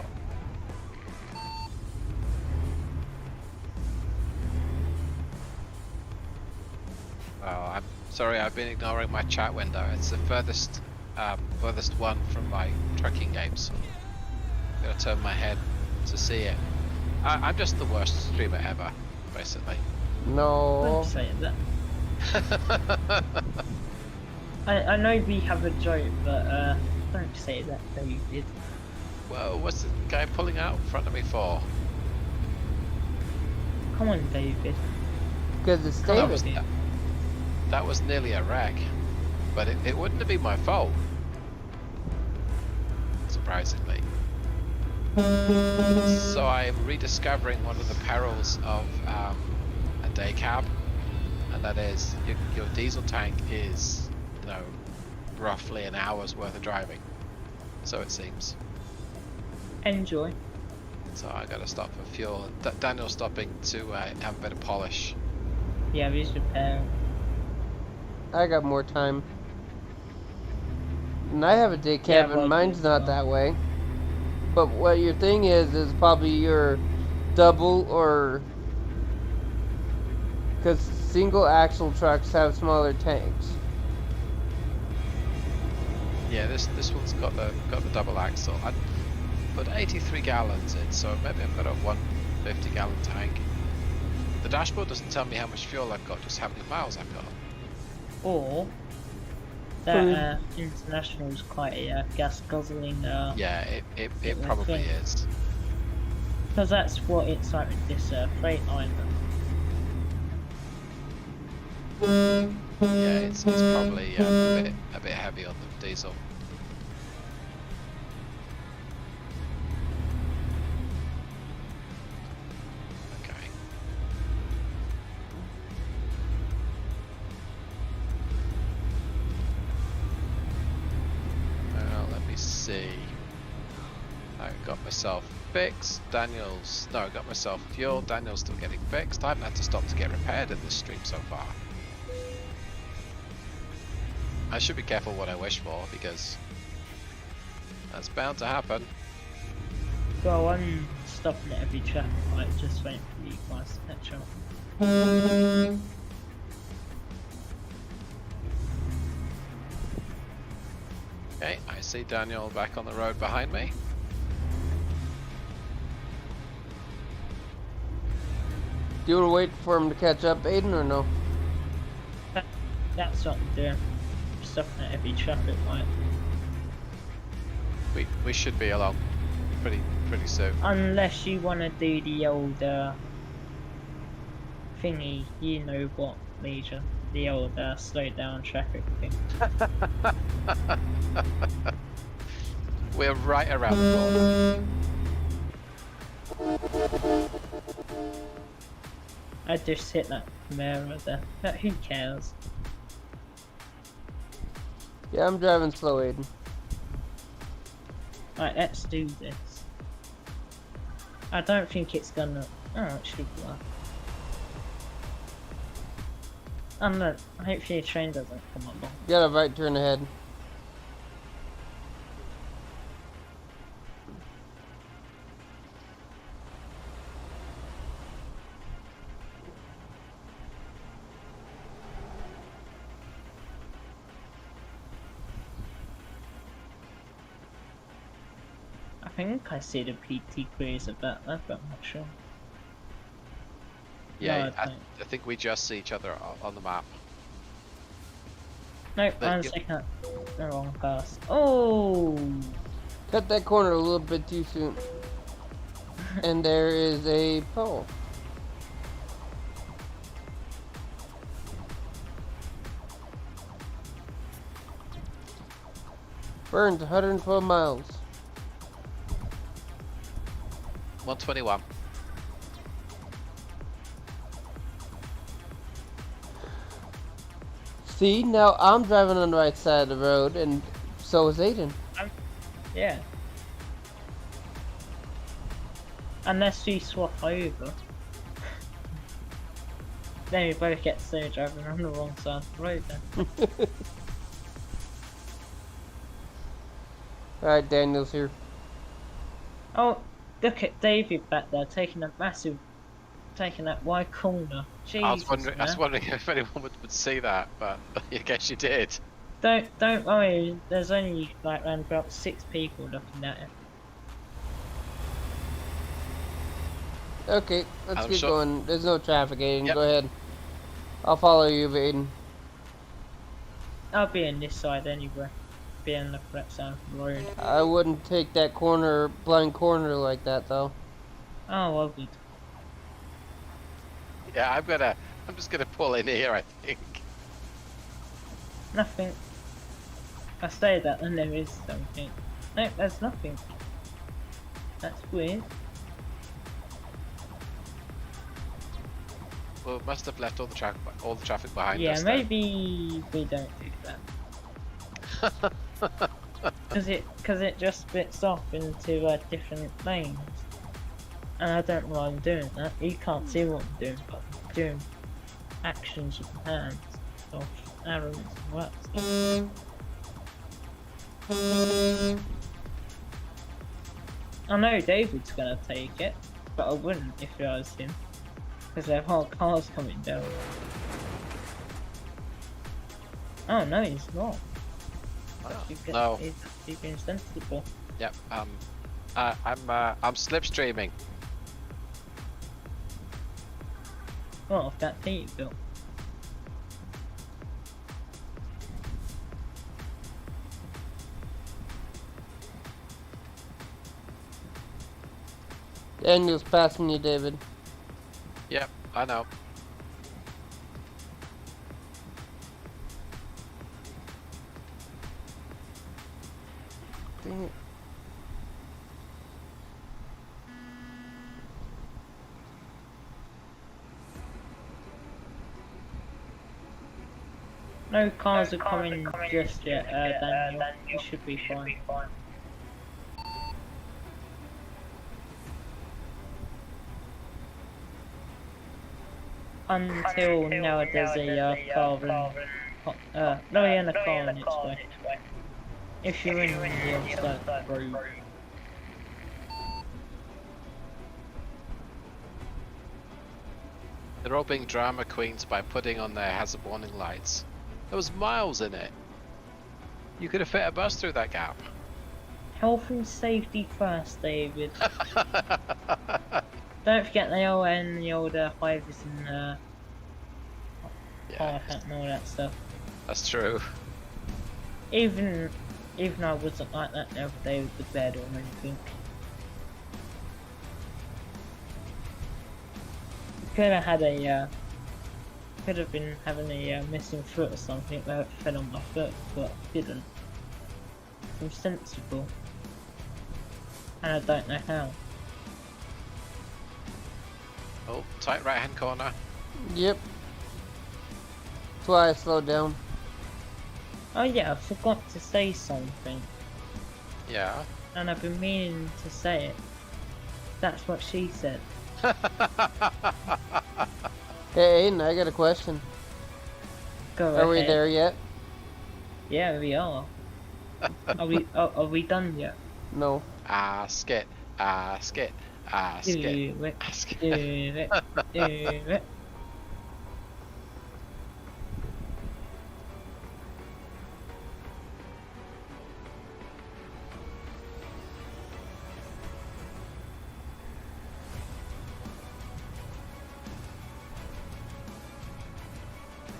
Well, I'm sorry. I've been ignoring my chat window. It's the furthest one from my trucking games. I'm gonna turn my head to see it. I'm just the worst streamer ever, basically. No. Don't say that. I know we have a joke, but don't say that, David. Well, what's the guy pulling out in front of me for? Come on, David. Because it's Come on, David. That was nearly a wreck, but it wouldn't have been my fault. Surprisingly. So I'm rediscovering one of the perils of a day cab, and that is your diesel tank is, roughly an hour's worth of driving. So it seems. Enjoy. So I gotta stop for fuel. Daniel's stopping to have a bit of polish. Yeah, he's repairing. I got more time. And I have a day Yeah, cabin. well, Mine's you- not that way. But what your thing is probably your double or... Because single axle trucks have smaller tanks. Yeah, this one's got the double axle. I put 83 gallons in, so maybe I've got a 150 gallon tank. The dashboard doesn't tell me how much fuel I've got, just how many miles I've got. Or that International is quite a gas guzzling. Yeah, it would probably think. is. Because that's what it's like with this freight liner. Yeah, it's probably a bit heavy on the diesel. Okay. Let me see. I got myself fixed. Got myself fuel. Daniel's still getting fixed. I haven't had to stop to get repaired in this stream so far. I should be careful what I wish for, because that's bound to happen. Well, I'm stopping at every traffic light, just waiting for you guys to catch up. Okay, I see Daniel back on the road behind me. Do you want to wait for him to catch up, Aiden, or no? That's what I'm doing. Stopping at every traffic light. We should be along pretty soon. Unless you want to do the old thingy, you know what, Major. The old slow down traffic thing. We're right around the corner. I just hit that mirror there. But who cares? Yeah, I'm driving slow, Aiden. Right, let's do this. I don't think it's gonna... Oh, it should work. And look, hopefully the train doesn't come along. Got a right turn ahead. I think I see the PT Cruiser back there, but I'm not sure. Yeah, No, I think we just see each other on the map. Nope, But I'm you- taking up the wrong pass. Oh! Cut that corner a little bit too soon. And there is a pole. Burned 112 miles. 121. See, now I'm driving on the right side of the road, and so is Aiden. Yeah. Unless we swap over. Then we both get slow driving on the wrong side of the road then. Alright, Daniel's here. Oh, look at David back there taking that wide corner. Jesus, I was man. wondering if anyone would see that, but I guess you did. Don't worry, there's only like around about 6 people looking at it. Okay, let's I'm get sure- going. There's no traffic, Aiden. Yep. Go ahead. I'll follow you, Aiden. I'll be in this side anyway. Be on the correct side of the road. I wouldn't take that blind corner like that, though. Oh, well, good. Yeah, I'm just gonna pull in here, I think. Nothing. I say that and there is something. No, there's nothing. That's weird. Well, we must have left all the traffic behind Yeah, us. then. maybe we don't do that. Because it just splits off into different lanes. And I don't know why I'm doing that. You can't see what I'm doing, but I'm doing actions with my hands. Of arrows and what stuff. I know David's gonna take it, but I wouldn't if I was him. Because there are cars coming down. Oh no, he's not. No. He's been sensible. Yep. I'm slipstreaming. What of that thing you built? Daniel's passing you, David. Yep, I know. Dang it. No cars are coming just yet, Daniel. You should be fine. Until now there's a car in... no, in a car on its way. If you're in the outside road. They're all being drama queens by putting on their hazard warning lights. There was miles in it. You could have fit a bus through that gap. Health and safety first, David. Don't forget the old and the old hivers and fire hat and all that stuff. That's true. Even I wasn't like that the other day with the bed or anything. Could have had a could have been having a missing foot or something that fell on my foot, but didn't. I'm sensible, and I don't know how. Oh, tight right hand corner. Yep. That's why I slowed down. Oh yeah, I forgot to say something, Yeah. and I've been meaning to say it. That's what she said. Hey, Aiden, I got a question. Go Are we ahead. there yet? Yeah, we are. Are we done yet? No. Ask it. Ask it. Ask it. Do it. Ask Do it. it. Do it.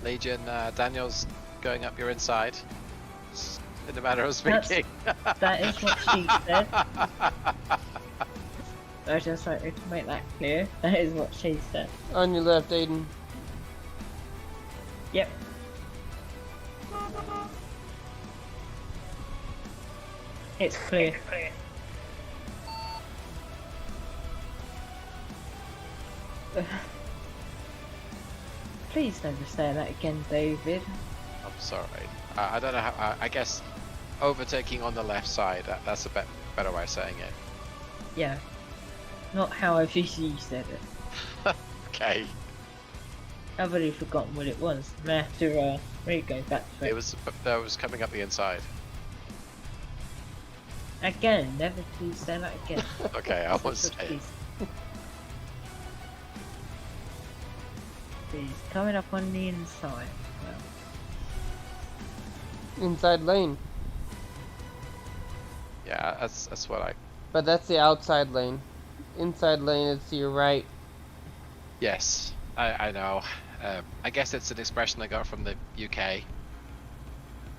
Legion, Daniel's going up your inside. In a matter of speaking. That is what she said. I just wanted to make that clear. That is what she said. On your left, Aiden. Yep. It's clear. Please never say that again, David. I'm sorry. I don't know how. I guess overtaking on the left side. That's a better way of saying it. Yeah. Not however you said it. Okay. I've already forgotten what it was. I'm gonna have to re-go back to it. It was coming up the inside. Again, never please say that again. Okay, I won't say it. Please. Please, coming up on the inside. Well, Inside lane. Yeah, that's what I. But that's the outside lane. Inside lane is to your right. Yes, I know. I guess it's an expression I got from the UK.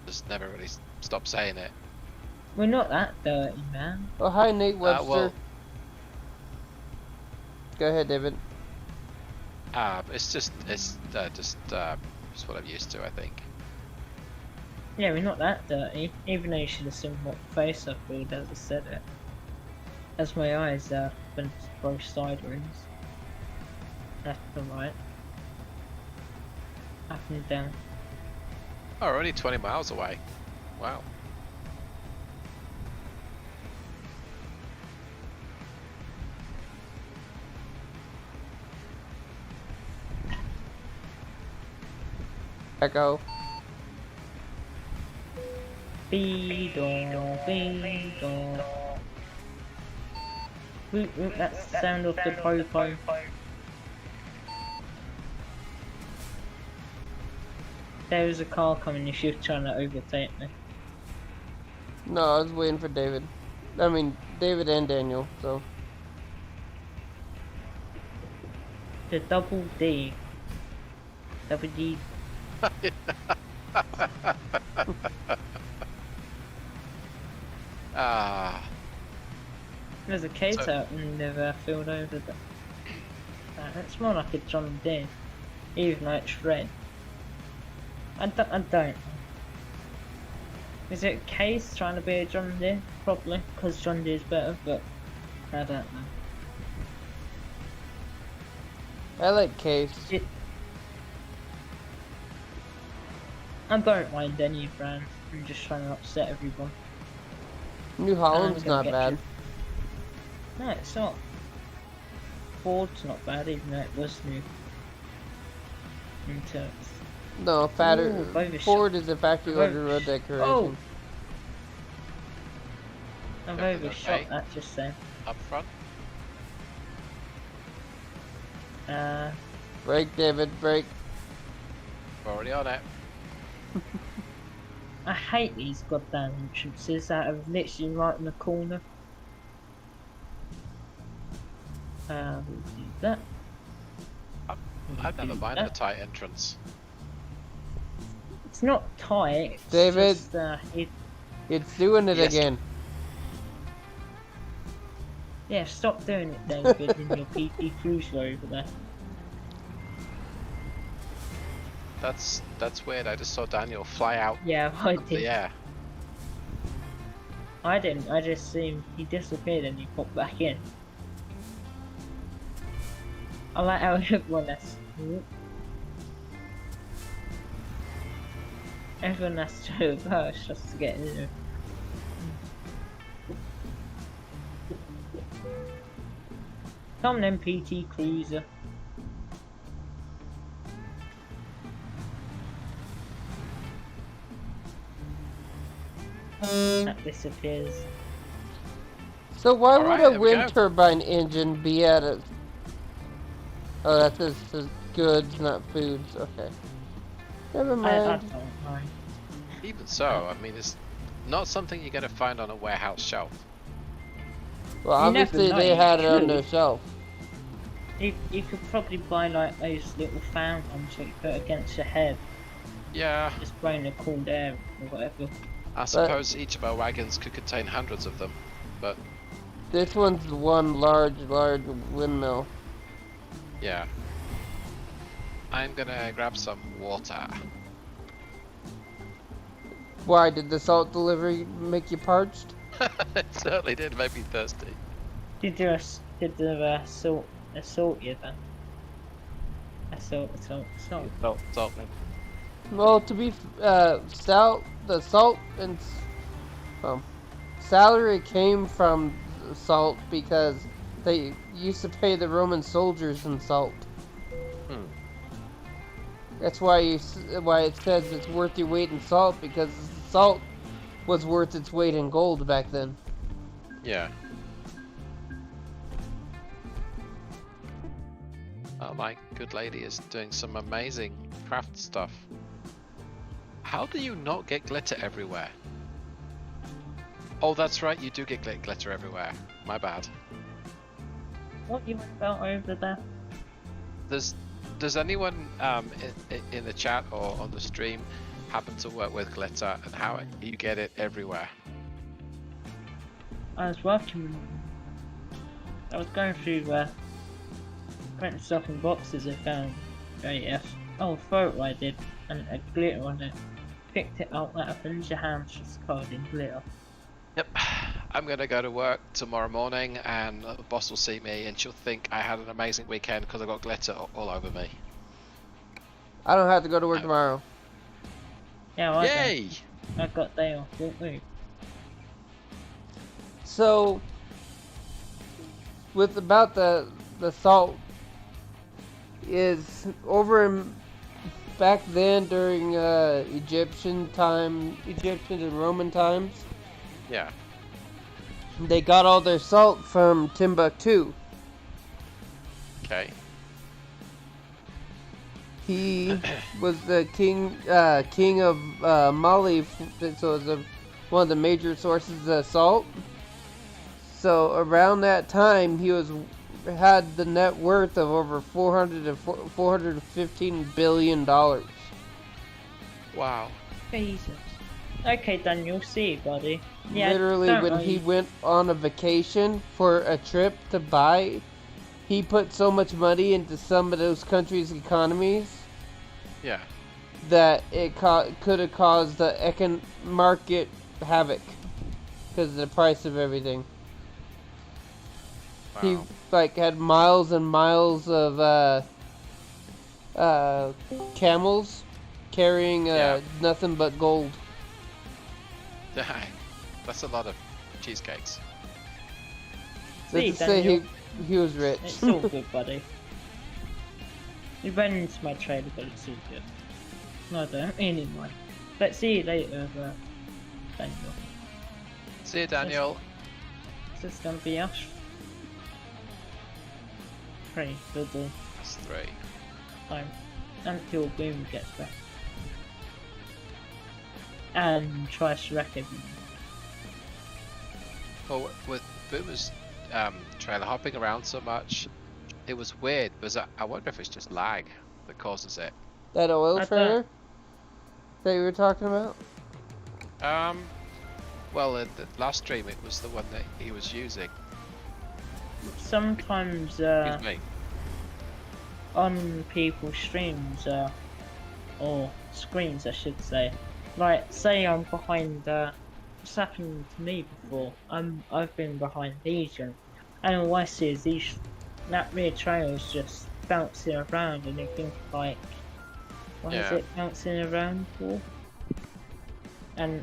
Just never really stopped saying it. we're not that dirty, man. Oh, hi, Nate Webster. Well, Go ahead, David. it's just what I'm used to, I think. Yeah, we're not that dirty. Even though you should have seen what face I pulled as I said it. As my eyes went both sideways. Left and right. Up and down. Oh, we're only 20 miles away. Wow. Echo. Beedle, beedle. Whoop, whoop, that's the sound of the popo. There was a car coming if you're trying to overtake me. No, I was waiting for David. I mean, David and Daniel, so. The double D. Double D. Ah. There's a case So- out in the field over there. That's more like a John Deere, even though it's red. I don't. Is it a case trying to be a John Deere? Probably, because John Deere's better, but I don't know. I like Case. I don't mind any brand. I'm just trying to upset everyone. New Holland's I'm gonna not get bad. you. No, it's not. Ford's not bad, even though it was new. Until it's... No, fatter. Ooh, Beaver Ford is a factory order road decoration. Oh! I've Everything overshot okay? that just then. Up front. Brake, David, brake. We're already on it. I hate these goddamn entrances that are literally right in the corner. We'll do that. I've never do minded a that. tight entrance. It's not tight. It's David. Just, It's doing it Yes. again. yeah, stop doing it, David, in your PT Cruiser over there. That's weird. I just saw Daniel fly out Yeah, I of the did. air. I didn't. I just seen he disappeared and he popped back in. I like how everyone has. Everyone has to reverse just to get in there. Come then, PT Cruiser. That disappears. So why Alright, would a there we wind go. turbine engine be at a... Oh, that says goods, not foods. Okay. Never I mind. don't know. Even so, I mean, it's not something you're going to find on a warehouse shelf. Well, You never obviously know, they you had it on could. their shelf. You could probably buy like those little fan ones that you put against your head, Yeah, just blowing the cold air or whatever. I suppose each of our wagons could contain hundreds of them, but This one's one large windmill. yeah. I'm gonna grab some water. Why, did the salt delivery make you parched? It certainly did make me thirsty. Did the assault you then? Assault. Salt. Well, to be, the salt and, salary came from salt because they used to pay the Roman soldiers in salt. Hmm. That's why why it says it's worth your weight in salt, because salt was worth its weight in gold back then. Yeah. Oh, my good lady is doing some amazing craft stuff. How do you not get glitter everywhere? Oh, that's right, you do get glitter everywhere. My bad. What you about over there? Does anyone in the chat or on the stream happen to work with glitter, and how you get it everywhere? I was going through putting stuff in boxes and found a photo I did and a glitter on it. Picked it up, that happens, your hands just covered in glitter. Yep. I'm gonna go to work tomorrow morning, and the boss will see me, and she'll think I had an amazing weekend because I got glitter all over me. I don't have to go to work tomorrow. Yeah, I Yay! I got day off, don't we? So, with about the salt, is over in, back then during Egyptian and Roman times, Yeah. they got all their salt from Timbuktu. Okay. He was the king of Mali, so it was one of the major sources of salt. So around that time, he had the net worth of over $415 billion. Wow. Jesus. Okay, Daniel, see you, buddy. Yeah, Literally, don't when worry. he went on a vacation for a trip to buy, he put so much money into some of those countries' economies Yeah. that it could have caused the market havoc because of the price of everything. Wow. He had miles and miles of camels carrying nothing but gold. That's a lot of cheesecakes. See, Let's just say Daniel. he was rich. It's all good, buddy. You ran into my trailer, but it's all good. No, I don't really mind. But see you later, Daniel. See you, Daniel. This is gonna be us. 3 for the That's 3. time until Beaver gets back. And tries to wreck everything. Well, with Boomer's trailer hopping around so much, it was weird. I wonder if it's just lag that causes it. That oil I trailer that you were talking about? Well, in the last stream, it was the one that he was using. Sometimes Excuse me. on people's streams or screens, I should say. Like, say I'm behind. It's happened to me before. I've been behind these, and all I see is that rear trailer's just bouncing around, and you think like, what is it bouncing around for? And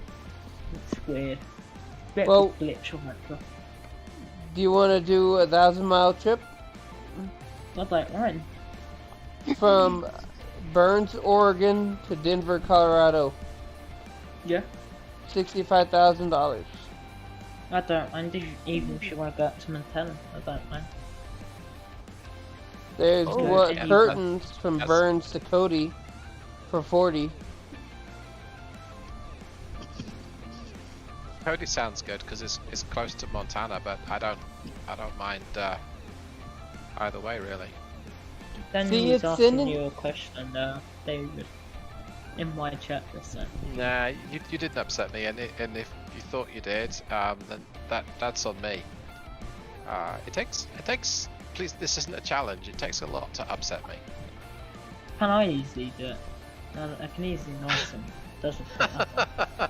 it's weird. Bit Well- of a glitch on that stuff. Do you want to do a 1,000-mile trip I don't mind. from Burns, Oregon to Denver, Colorado? Yeah. $65,000. I don't mind, even if you want to go up to Montana, I don't mind. There's Oh, yeah. curtains from That's- Burns to Cody for 40. Cody sounds good because it's close to Montana, but I don't mind either way really. Daniel was it's asking in- you a question, David, in my chat this time. Nah, you didn't upset me, and if you thought you did, then that's on me. It takes. Please, this isn't a challenge. It takes a lot to upset me. Can I easily do it? I can easily notice him. Doesn't matter.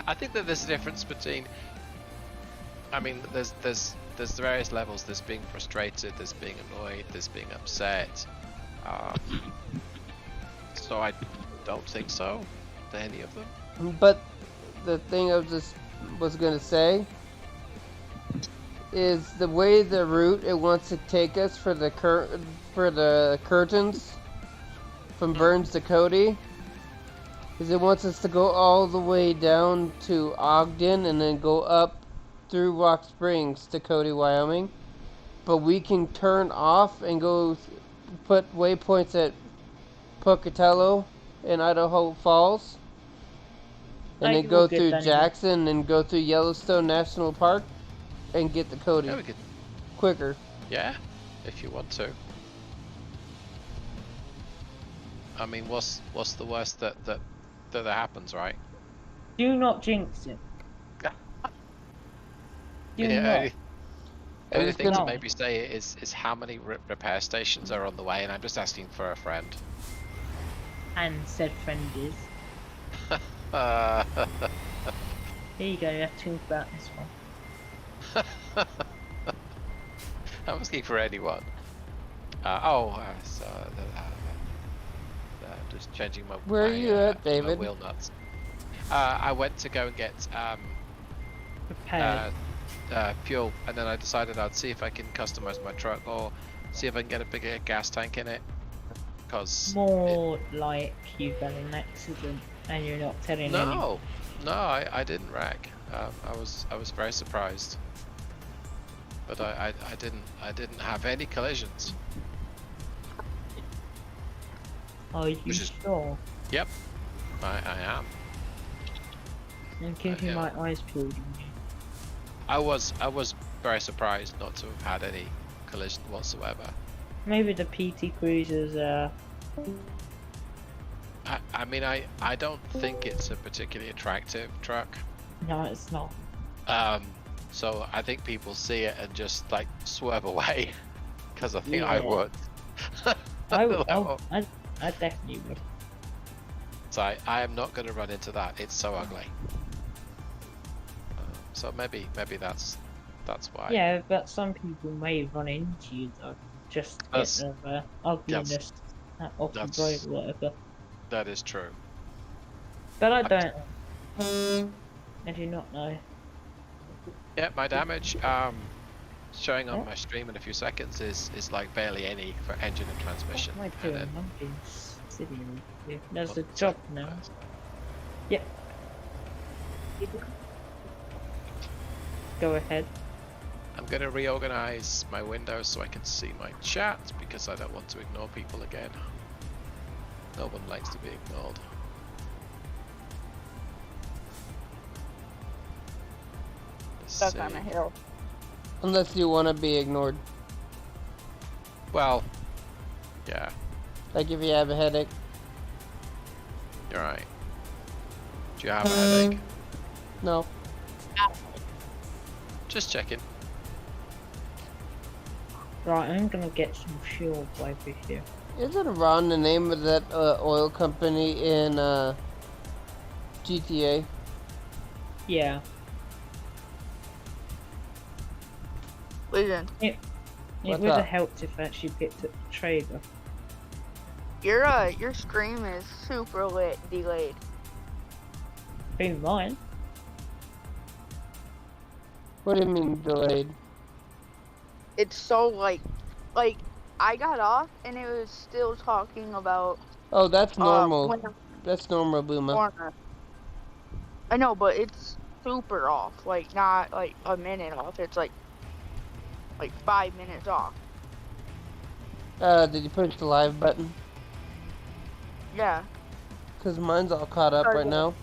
I think that there's a difference between. I mean, there's the various levels. There's being frustrated. There's being annoyed. There's being upset. So I don't think so to any of them. But the thing I was gonna say is the way the route it wants to take us for the curtains from Burns to Cody is it wants us to go all the way down to Ogden and then go up through Rock Springs to Cody, Wyoming. But we can turn off and go put waypoints at Pocatello and Idaho Falls. And then go through Jackson and go through Yellowstone National Park and get the Cody Yeah, we could. quicker. Yeah, if you want to. I mean, what's the worst that happens, right? Do not jinx it. Do Yeah, not. only thing to gonna- maybe say is how many repair stations are on the way, and I'm just asking for a friend. And said friend is. Uh, Here you go, you have to think about this one. I'm asking for anyone. Just changing my. Where are my, you at, my David? wheel nuts. I went to go and get Prepared. fuel, and then I decided I'd see if I can customize my truck or see if I can get a bigger gas tank in it. Because More like you've had an accident and you're not telling anyone. no, I didn't wreck. I was very surprised, but I didn't have any collisions. Are you Which is- sure? Yep, I am. And keeping yeah. my eyes peeled on you. I was very surprised not to have had any collision whatsoever. Maybe the PT Cruisers I mean, I don't think it's a particularly attractive truck. no, it's not. So I think people see it and just like swerve away, because I think I Yeah. would. I definitely would. So I am not going to run into that. It's so ugly. So maybe that's why. Yeah, but some people may run into you though. Just That's- get of ugliness off the that's- road or whatever. That is true. But I don't. I do not know. Yeah, my damage showing on my stream in a few seconds is like barely any for engine and transmission. What am I And doing? then- I'm being silly. Here. There's the What- job now. Yep. Go ahead. I'm going to reorganize my windows so I can see my chat, because I don't want to ignore people again. No one likes to be ignored. Let's Stuck on see. a hill. Unless you want to be ignored. Well, yeah, Like if you have a headache. you're right. Do you have a headache? No. Just checking. Right, I'm gonna get some fuel over here. Isn't Ron the name of that oil company in GTA? Yeah. Listen, It What's would have up? helped if I actually picked up the trailer. your stream is super delayed. Been mine. What do you mean delayed? It's so like I got off and it was still talking about Oh, that's normal. when the That's normal, Booma. corner. I know, but it's super off. Like not like a minute off. It's like 5 minutes off. Did you push the live button? Yeah, Cause mine's all caught up right now.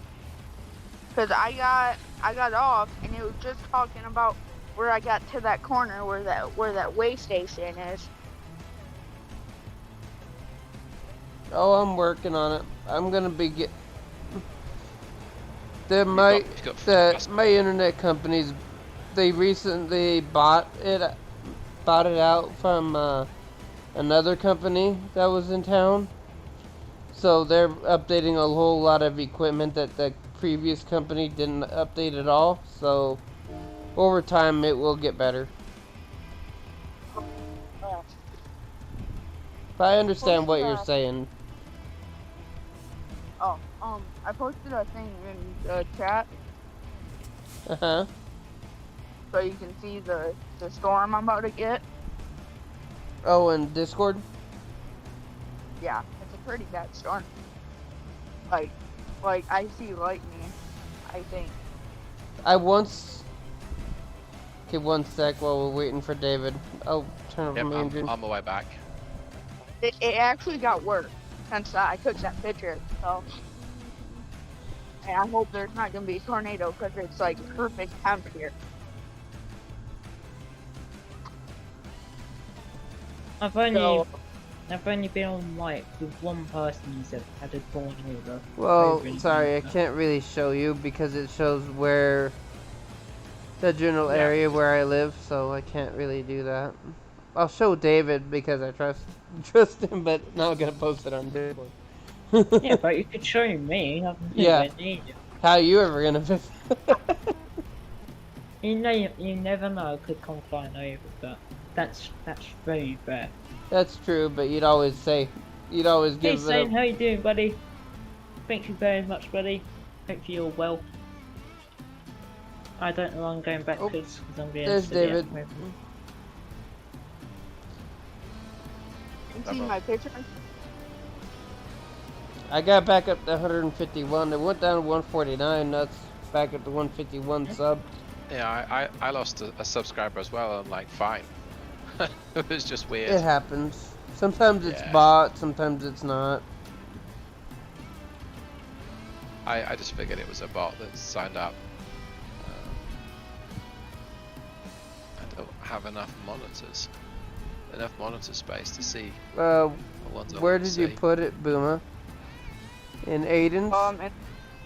because I got off and it was just talking about where I got to that corner where that way station is. Oh, I'm working on it. I'm gonna be my You've got my internet companies, they recently bought it out from another company that was in town. So they're updating a whole lot of equipment that the previous company didn't update at all. So over time it will get better. But I understand what you're saying. Oh, I posted a thing in the chat Uh-huh. so you can see the storm I'm about to get. Oh, and Discord? Yeah, it's a pretty bad storm. Like I see lightning, I think. I once... Okay, one sec while we're waiting for David. I'll turn off Yep, my engine. I'm on my way back. It actually got worse since I took that picture, so. And I hope there's not gonna be a tornado because it's like perfect temp here. I've only been on mic with one person who's had a tornado. Well, over in sorry, I Beaver. can't really show you because it shows where... the general Yeah. area where I live, so I can't really do that. I'll show David because I trust him, but not gonna post it on Discord. Yeah, but you could show me. I've Yeah. never needed. How you ever gonna fix You never know. It could come flying over, but that's very bad. That's true, but you'd always Hey, give Shane, it how you doing, buddy? Thank you very much, buddy. Hope you're well. I don't know. I'm going backwards because I'm being There's silly. David. You see my picture? I got back up to 151. It went down to 149. That's back up to 151 sub. Yeah, I lost a subscriber as well. I'm like, fine. It was just weird. It happens. Sometimes it's Yeah. bot, sometimes it's not. I just figured it was a bot that signed up. I don't have enough monitors. Enough monitor space to see the ones I Where want to did you see. put it, Booma? In Aidon's? And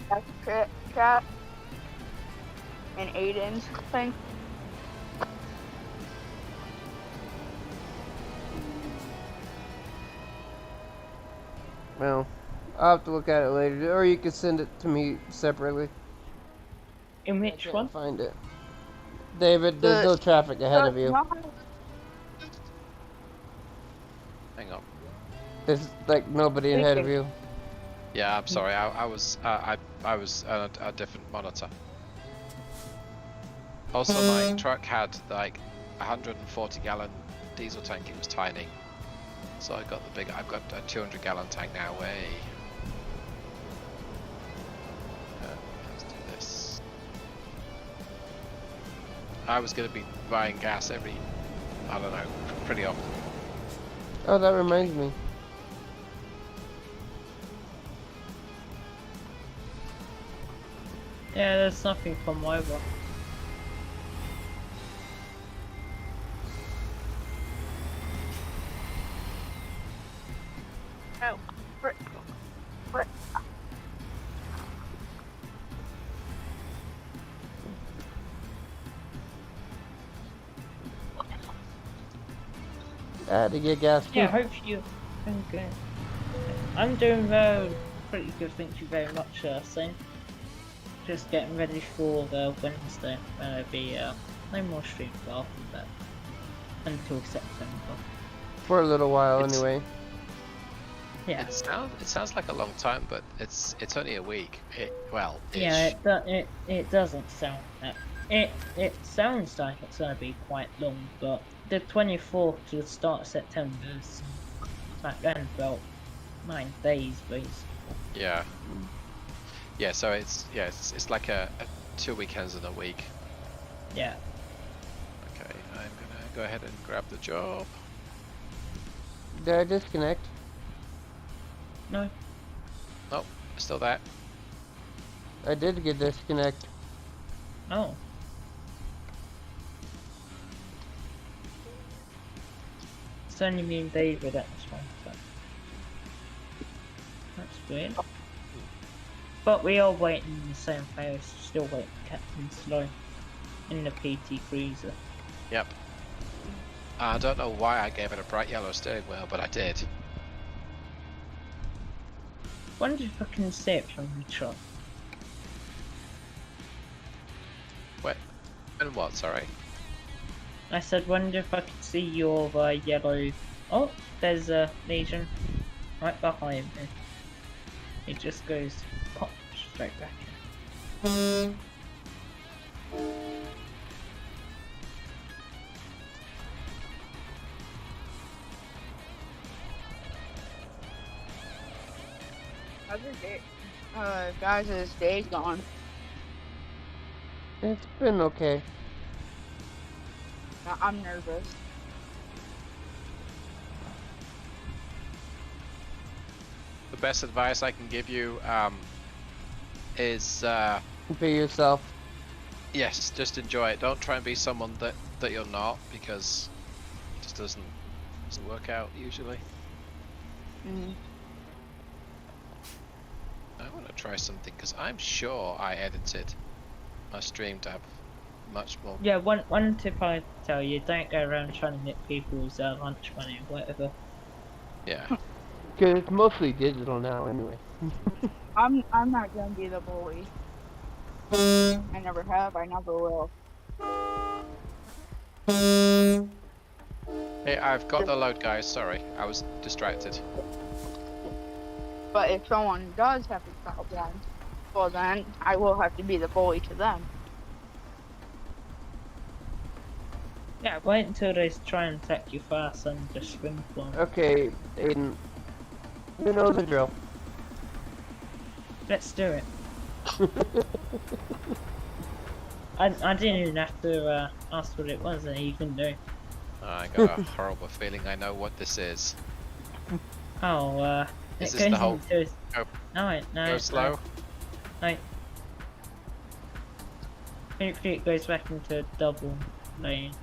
that's chat. And Aidon's thing. Well, I'll have to look at it later, or you can send it to me separately. In I which can't one? find it. David, there's no traffic ahead of you. Hang on. There's like nobody ahead of you. Yeah, I'm sorry. I was on a different monitor. Also, my truck had like 140 gallon diesel tank. It was tiny, so I got the big. I've got a 200 gallon tank now. Let's do this. I was going to be buying gas every, I don't know, pretty often. Oh, that reminds me. Yeah, there's nothing from over. Oh, frick. Frick. I had to get gas too. Yeah, hope you. Okay. I'm doing pretty good. Thank you very much, Sam. Just getting ready for the Wednesday. There'll be no more streams after that until September. For a little while, It's- anyway. Yeah. It sounds like a long time, but it's only a week. Yeah, it doesn't sound that. It sounds like it's gonna be quite long, but the 24th to the start of September is like around about 9 days, basically. Yeah. Yeah, so it's like a 2 weekends in a week. Yeah. Okay, I'm gonna go ahead and grab the job. Did I disconnect? No. Nope, still there. I did get disconnect. Oh. It's only me and David at this one, so that's weird. But we are waiting in the same place, still waiting for Captain Slow in the PT Cruiser. Yep. I don't know why I gave it a bright yellow steering wheel, but I did. Wonder if I can see it from the truck. Wait, and what? Sorry. I said, wonder if I could see your yellow. Oh, there's a Legion right behind me. It just goes pop straight back in. How's your day? Guys, this day's gone. It's been okay. I'm nervous. The best advice I can give you is Be yourself. yes, just enjoy it. Don't try and be someone that you're not, because it just doesn't work out usually. Mm. I want to try something because I'm sure I edited my stream to have much more. Yeah, one tip I tell you: don't go around trying to nick people's lunch money or whatever. Yeah. Because it's mostly digital now, anyway. I'm not gonna be the bully. I never have. I never will. Hey, I've got the load, guys. Sorry, I was distracted. But if someone does have a problem, Well then, I will have to be the bully to them. Yeah, wait until they try and attack you first and just swing for 'em. Okay, Aiden. You know the drill. Let's do it. I didn't even have to ask what it was, and you can do. I got a horrible feeling I know what this is. Oh, Is it this the goes whole- into. go- No, no. Go slow. No. Hopefully it goes back into a double lane.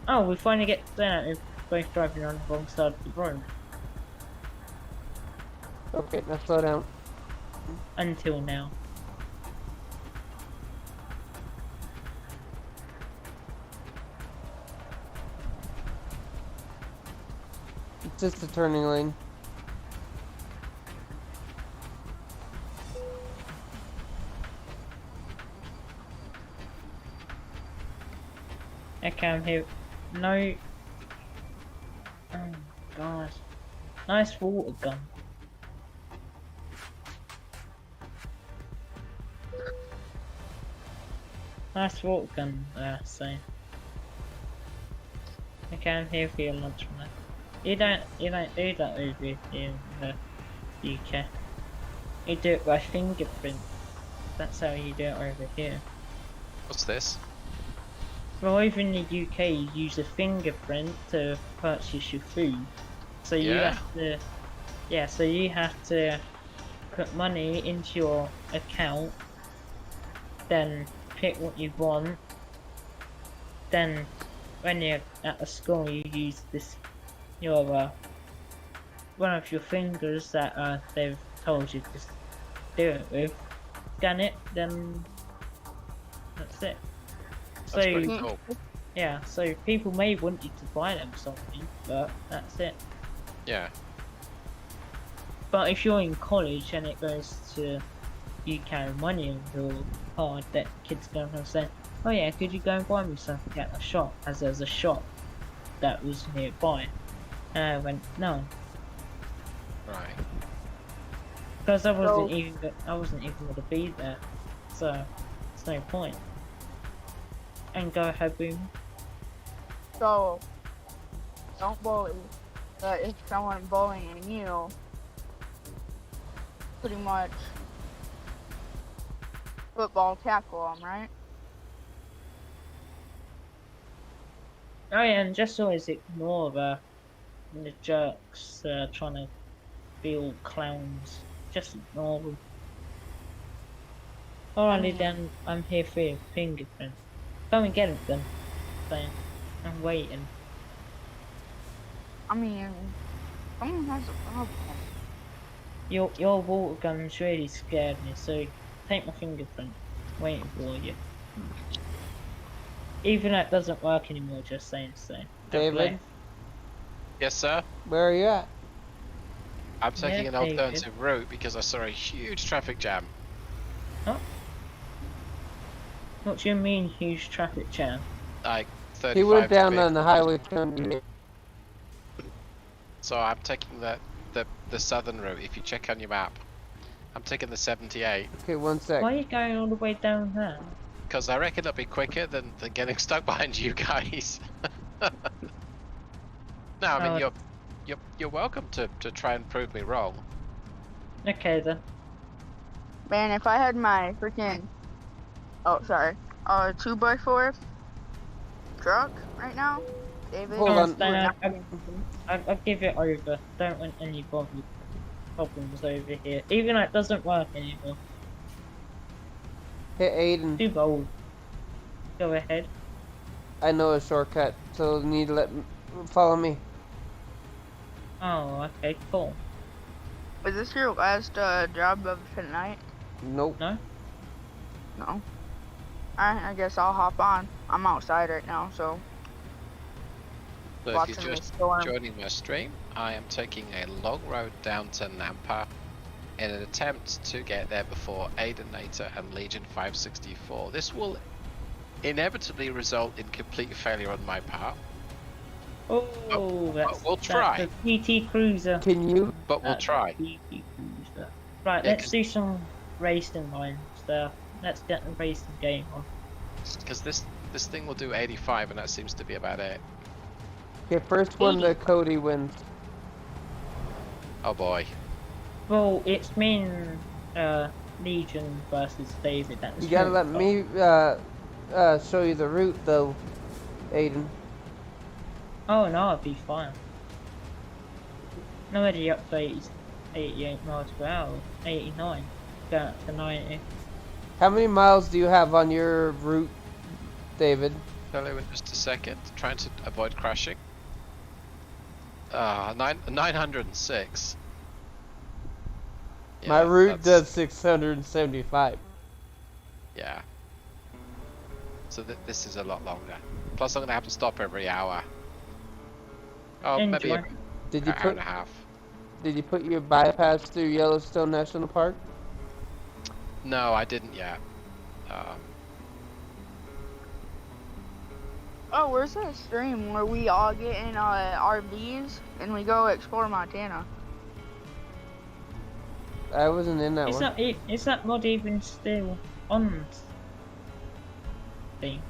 Oh, we finally get there. We're both driving on the wrong side of the road. Okay, now slow down. Until now. It's just a turning lane. Okay, I'm here. No. Oh gosh. Nice water gun. Nice water gun there, so. Okay, I'm here for your lunch, man. You don't do that over here in the UK. You do it by fingerprint. That's how you do it over here. What's this? Well, over in the UK, you use a fingerprint to purchase your food. So you Yeah. have to, yeah. So you have to put money into your account, then pick what you want. Then, when you're at the school, you use this your one of your fingers that they've told you to do it with. Scan it, then that's it. That's So pretty cool. yeah, so people may want you to buy them something, but that's it. Yeah. But if you're in college and it goes to you carry money on your card, that kids go and say, "Oh yeah, could you go and buy me something at the shop?" As there's a shop that was nearby, and I went, "No," Right. because I wasn't So- even going to be there, so it's no point. And go ahead, boom. So, don't bully. But if someone bullying you, pretty much football tackle them, right? Oh yeah, and just always ignore the jerks trying to be all clowns. Just ignore them. Alrighty then, I'm here for your fingerprint. Come and get it then. Then I'm waiting. I mean, someone has a problem. Your water gun's really scared me, so take my fingerprint. Waiting for you. Even though it doesn't work anymore, just saying so. David, Yes, sir. where are you at? I'm taking an Yeah, David. alternative route because I saw a huge traffic jam. What do you mean huge traffic jam? Like 35 He went down speed. on the highway 78. So I'm taking the southern route. If you check on your map, I'm taking the 78 Okay, one sec. Why are you going all the way down there? because I reckon it'll be quicker than getting stuck behind you guys. No, I mean Oh. you're welcome to try and prove me wrong. Okay then. Man, if I had my freaking, 2x4 truck right now, David. Hold Come on. Stoney, I'll give it over. Don't want any problems over here. Even though it doesn't work anymore. Hey, Aiden, Too bold. Go ahead. I know a shortcut, so you need to follow me. Oh, okay, cool. Was this your last job of the night? Nope. No? No. Alright, I guess I'll hop on. I'm outside right now, so So if watching you're the just storm. joining my stream, I am taking a long road down to Nampa in an attempt to get there before Aidonator and Legion 564. This will inevitably result in complete failure on my part, Oh, that's, we'll try. That's the PT Cruiser. Can you? but we'll That's try. the PT Cruiser. Right, Yeah, let's do some racing lines there. Let's get the racing game on. because this thing will do 85, and that seems to be about it. Okay, first one to Cody wins. Oh boy. Well, it's mean Legion versus David. That's You gotta let true. me show you the route though, Aiden. Oh no, I'll be fine. I'm already up to 88 miles per hour. 89. Go up to 90. How many miles do you have on your route, David? Tell you in just a second. Trying to avoid crashing. 906. My Yeah, route that's- does 675. Yeah. So this is a lot longer. Plus, I'm gonna have to stop every hour. Oh, maybe Enjoy. Did an you hour put and a half. Did you put your bypass through Yellowstone National Park? No, I didn't yet. Oh, where's that stream where we all get in RVs and we go explore Montana? I wasn't in that one. Is that mod even still on thing?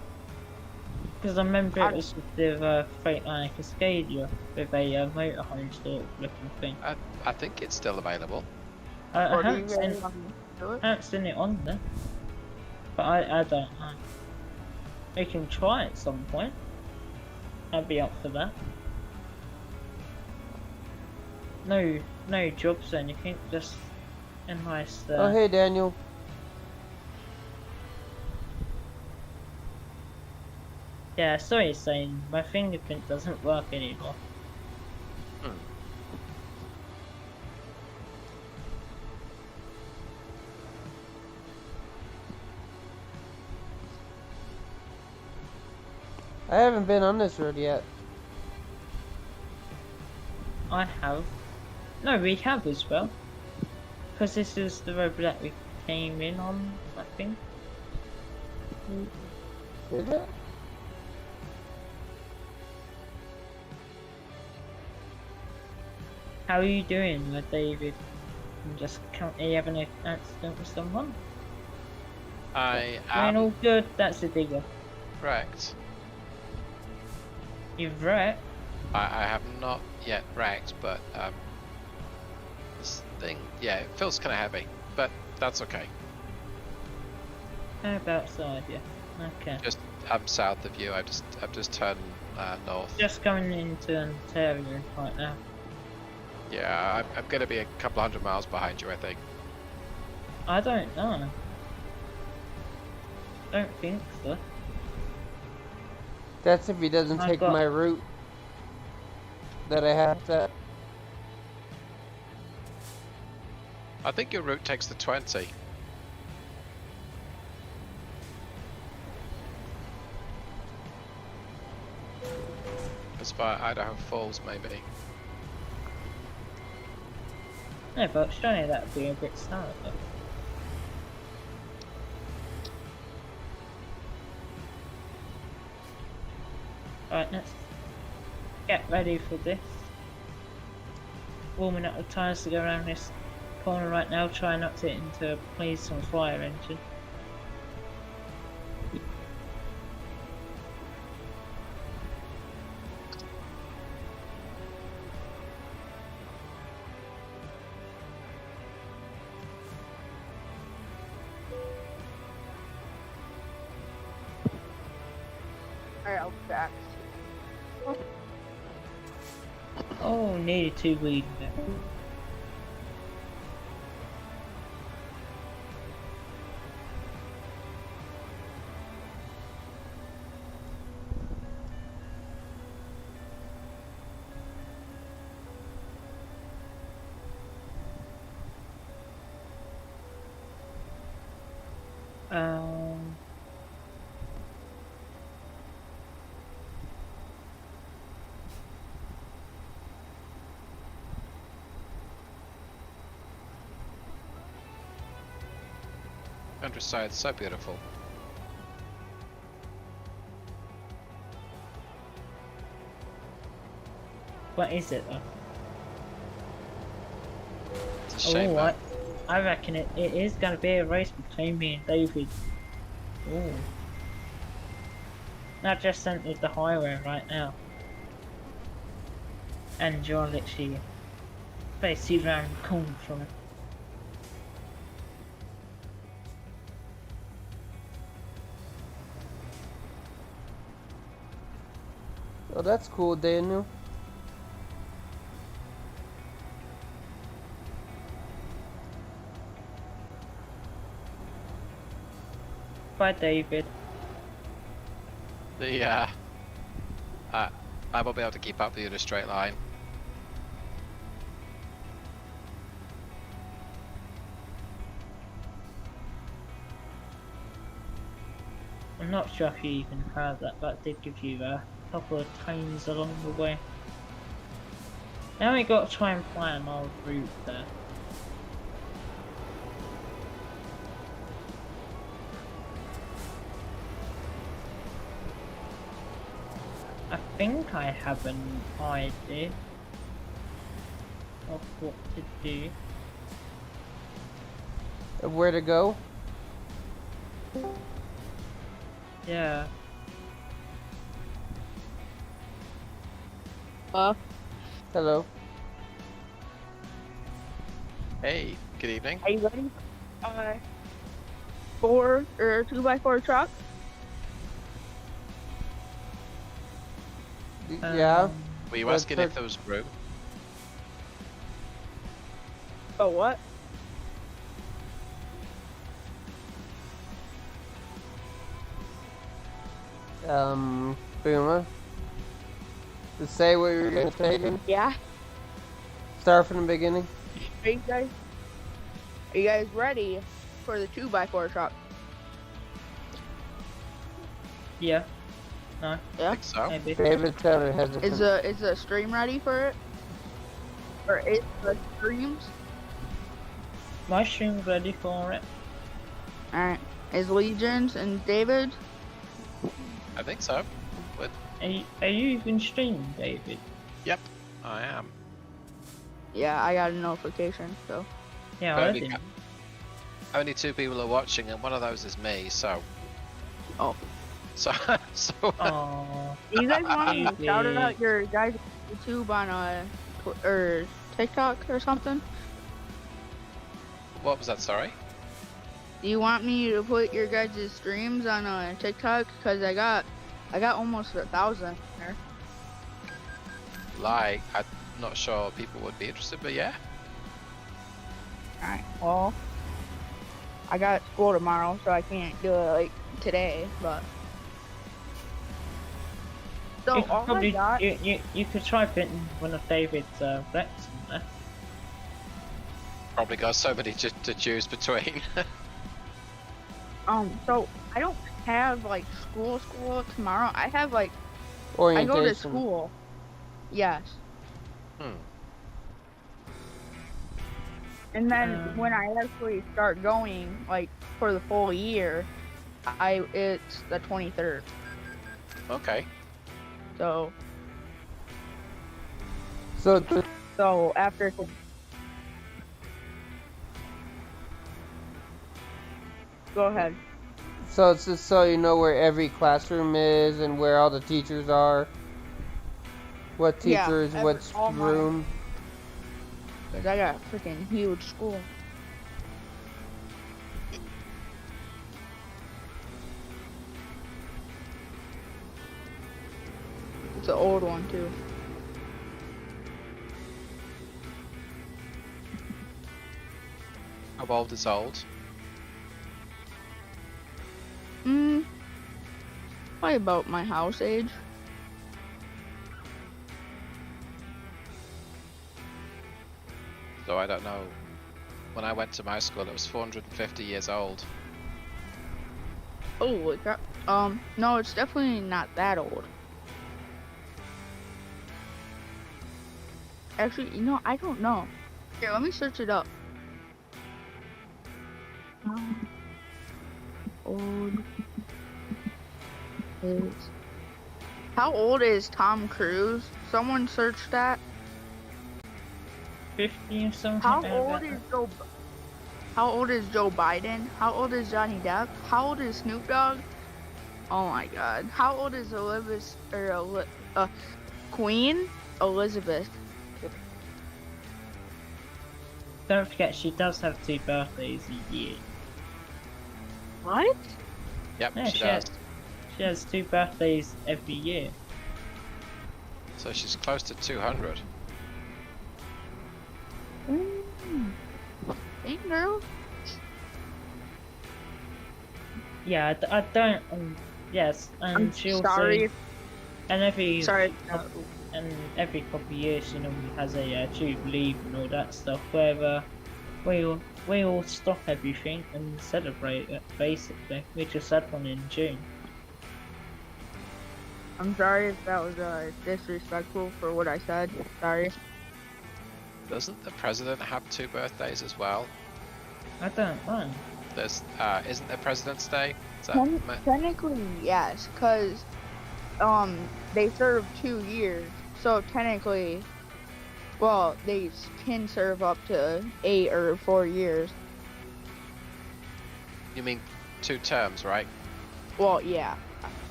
Because I remember it was with the Freightliner Cascadia with a motorhome sort of looking thing. I think it's still available. I Or do you haven't guys seen, want me to do it? I haven't seen it on there. But I don't know. We can try at some point. I'd be up for that. No jobs or anything, just a nice Oh, hey, Daniel. yeah, sorry saying my fingerprint doesn't work anymore. I haven't been on this road yet. I have. No, we have as well. Because this is the road that we came in on, I think. Is it? How are you doing, David? I'm just currently having an accident with someone. I Ain't am all good, that's a digger. wrecked. You've wrecked? I have not yet wrecked, but this thing, yeah, it feels kind of heavy, but that's okay. How about side, yeah. Okay. Just I'm south of you. I've just turned north. Just going into Ontario right now. Yeah, I'm gonna be a couple hundred miles behind you, I think. I don't know. Don't think so. That's if he doesn't I take got- my route that I have set. I think your route takes the 20. As far Idaho Falls, maybe. Yeah, but surely that would be a bit sad. Though. Right, let's get ready for this. Warming up the tyres to go around this corner right now, try not to hit into a police on fire engine. Alright, I'll be back. Oh, nearly two bleeding there. Um, Countryside, so beautiful. what is it though? It's a shame, Oh, man. I reckon it is going to be a race between me and David. Ooh. I just entered the highway right now. And you're literally basically around the corner from it. Oh, that's cool, Daniel. Bye, David. I won't be able to keep up with you in a straight line. I'm not sure if you even heard that, but I did give you a couple of times along the way. Now we got to try and plan our route there. I think I have an idea of what to do. Where to go? Yeah. Hello. Hey, good evening. Are you ready? 4 or 2x4 truck? Yeah. Were you That's asking if there was room? Oh, what? Boomer. Just say what you were gonna say again. Yeah. Start from the beginning. Are you guys ready for the 2x4 truck? Yeah. No, I Yeah. think so. maybe. David Taylor has a. Is the stream ready for it? Or is the streams? My stream's ready for it. Alright. Is Legions and David? I think so. But Are you even streaming, David? yep, I am. Yeah, I got a notification, so. Yeah, But I only, didn't. only 2 people are watching, and one of those is me. So. Oh. So. Aww. You guys want me to David. shout out your guys' YouTube on or TikTok or something? What was that? Sorry. Do you want me to put your guys' streams on TikTok? Cause I got almost 1,000 there. Like, I'm not sure people would be interested, but yeah. Alright, well, I got school tomorrow, so I can't do it like today, but. So You could all I probably got, you could try putting one of David's reps in there. Probably got so many to choose between. so I don't have like school tomorrow. I have like, I Orientation. go to school. Yes. And then when I actually start going, like for the full year, it's the 23rd. Okay. So after. Go ahead. So it's just so you know where every classroom is and where all the teachers are. What Yeah, teachers, what all mine. room. Cause I got a freaking huge school. It's an old one too. How old is old? Probably about my house age. So I don't know. When I went to my school, it was 450 years old. Holy crap. No, it's definitely not that old. Actually, you know, I don't know. Here, let me search it up. Old is... How old is Tom Cruise? Someone searched that. 50 or something. How like old that. is Joe? How old is Joe Biden? How old is Johnny Depp? How old is Snoop Dogg? Oh my God. How old is Queen Elizabeth? Don't forget, she does have 2 birthdays a year. What? Yep, Yeah, she does. She has 2 birthdays every year. So she's close to 200. Hey, girl. Yeah, I don't. Yes, and I'm she also. sorry. And every Sorry. and every couple of years, she normally has a jubilee and all that stuff, where we all stop everything and celebrate it. Basically, we just had one in June. I'm sorry if that was disrespectful for what I said. Sorry. Doesn't the president have 2 birthdays as well? I don't know. There's isn't there President's Day? Is that Technically, yes, because they serve 2 years, so technically, well, they can serve up to 8 or 4 years. You mean 2 terms, right? Well, yeah,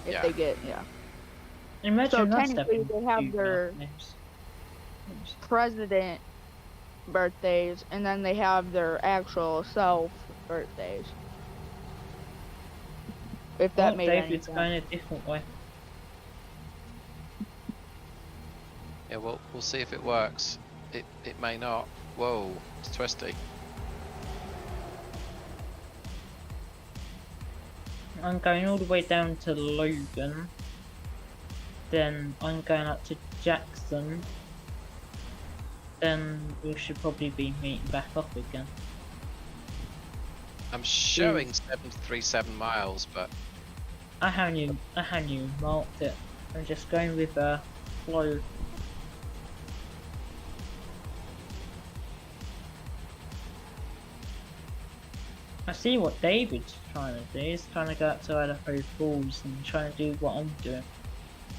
if Yeah. they get, yeah. Imagine So us technically, having they have 2 their birthdays. president birthdays, and then they have their actual self birthdays. If that made any David's sense. going a different way. Yeah, we'll see if it works. It may not. Whoa, it's twisty. I'm going all the way down to Logan. Then I'm going up to Jackson. Then we should probably be meeting back up again. I'm showing 737 miles, but I haven't even marked it. I'm just going with flow. I see what David's trying to do. He's trying to go up to Idaho Falls and trying to do what I'm doing.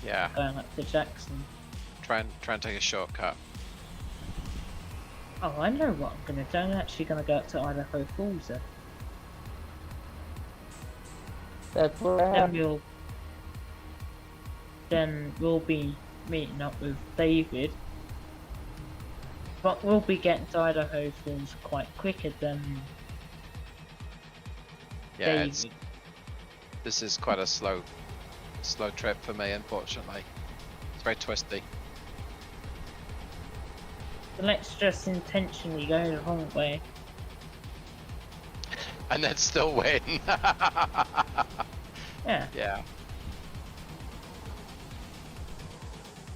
yeah, Going up to Jackson. try and take a shortcut. Oh, I know what I'm gonna do. I'm actually gonna go up to Idaho Falls then. That's where I am. Then we'll be meeting up with David. But we'll be getting to Idaho Falls quite quicker than Yeah, David. this is quite a slow trip for me, unfortunately. It's very twisty. So let's just intentionally go the wrong way. And then still win. Yeah. Yeah.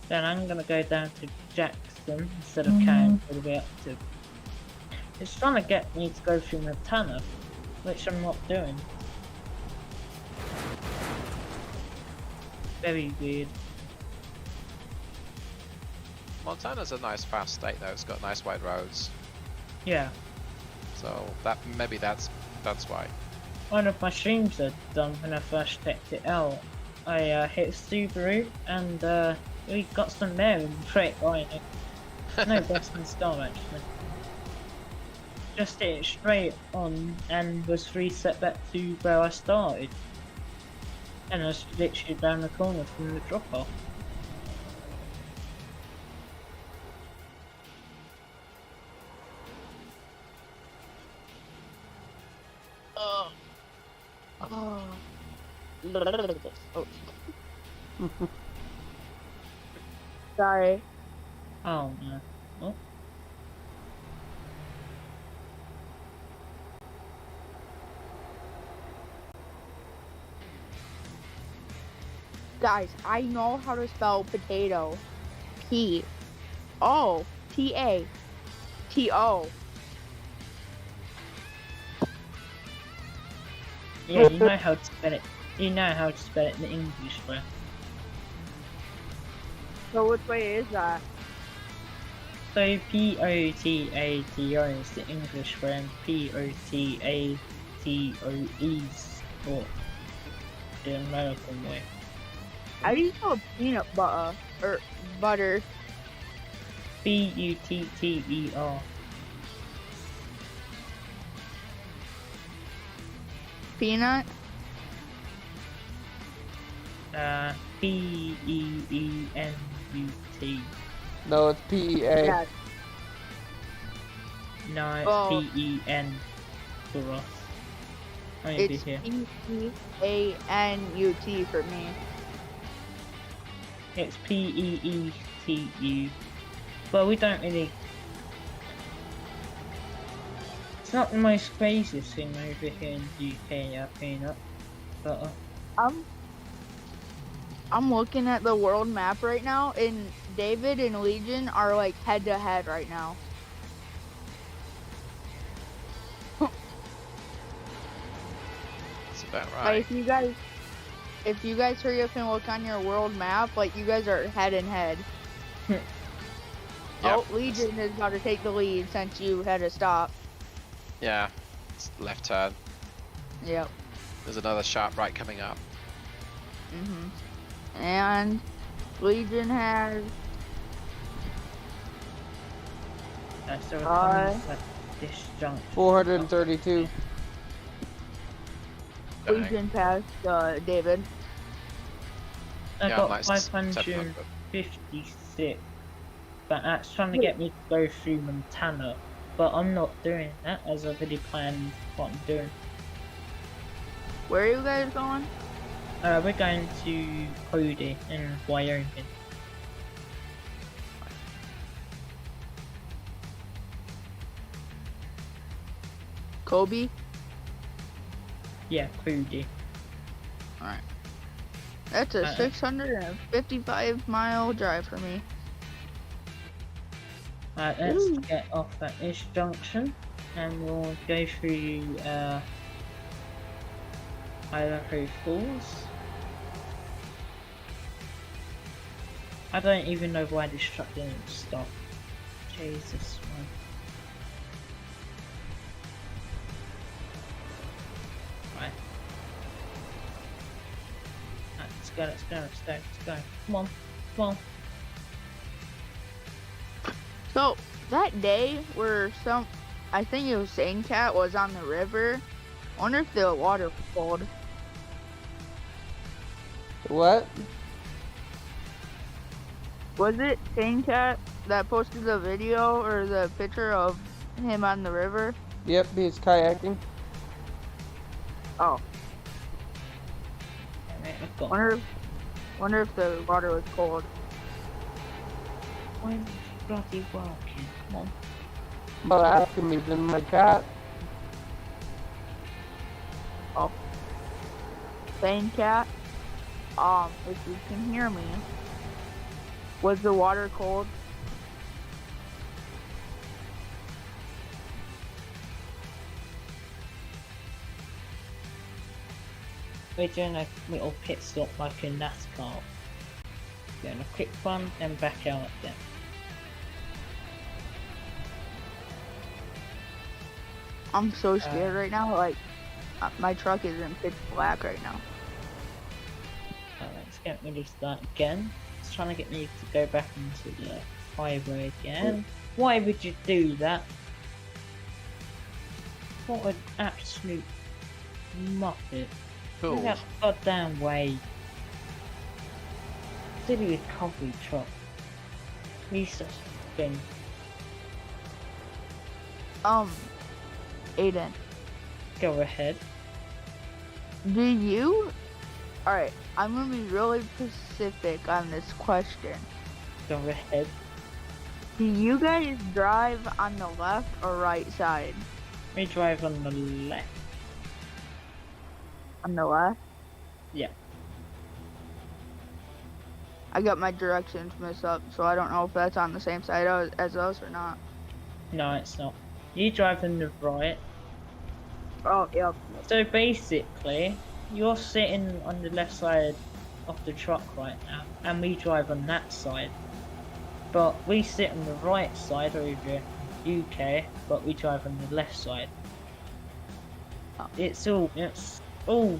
Then I'm gonna go down to Jackson instead of carrying all the way up to. It's trying to get me to go through Montana, which I'm not doing. Very weird. Montana's a nice fast state though. It's got nice wide roads. Yeah. So maybe that's why. One of my streams I'd done when I first checked it out, I hit Subaru and we got some mail in straight line. No, Western Star actually. Just hit it straight on and was reset back to where I started. And I was literally down the corner from the drop off. Sorry. Oh no. Oh. Guys, I know how to spell potato. P-O-T-A-T-O. Yeah, you know how to spell it. You know how to spell it in the English way. So which way is that? So P-O-T-A-T-O is the English way and P-O-T-A-T-O is for the American way. How do you spell peanut butter? Or butter? B-U-T-T-E-R. Peanut? P-E-E-N-U-T. No, it's PEA. Yeah. No, it's Well, P-E-N for us. Maybe It's here. Peanut for me. It's P-E-E-T-U. Well, we don't really... It's not the most craziest thing over here in the UK, Peanut. But, I'm looking at the world map right now, and David and Legion are like head to head right now. That's about Like, right. if you guys hurry up and look on your world map, like you guys are head and head. Yep. Oh, Legion is about to take the lead since you had to stop. Yeah. It's left turn. Yep. There's another sharp right coming up. And Legion has so it comes at this junction. 432. Dang. Legion passed David. I Yeah, got mine's 556, but that's trying to get me to go through Montana. But I'm not doing that as I've already planned what I'm doing. Where are you guys going? We're going to Cody in Wyoming. Kobe? Yeah, Cody. Alright. That's a 655 mile drive for me. Let's Ooh. get off at this junction and we'll go through Idaho Falls. I don't even know why this truck didn't stop. Jesus, man. Right. Let's go, let's go, let's go, let's go. Come on, come on. So, that day where I think it was Cat was on the river, I wonder if the water was cold. What? Was it Cat that posted the video or the picture of him on the river? Yep, he's kayaking. Oh, Alright, I've got wonder if the water was cold. When's bloody working? Come on. But asking me in my chat. Cat, if you can hear me, was the water cold? We're doing a little pit stop like in NASCAR. Doing a quick one and back out again. I'm so scared right now. Like, my truck is in pitch black right now. Let's get rid of that again. It's trying to get me to go back into the highway again. Why would you do that? What an absolute muppet. Cool. Look at that goddamn way. Silly recovery truck. Piece of thing. Aidon, Go ahead. do you? Alright, I'm gonna be really specific on this question. Go ahead. Do you guys drive on the left or right side? We drive on the left. On the left? Yeah. I got my directions mixed up, so I don't know if that's on the same side as us or not. No, it's not. You drive on the right. Oh, yep. So basically, you're sitting on the left side of the truck right now, and we drive on that side. But we sit on the right side over UK, but we drive on the left side. Oh. It's all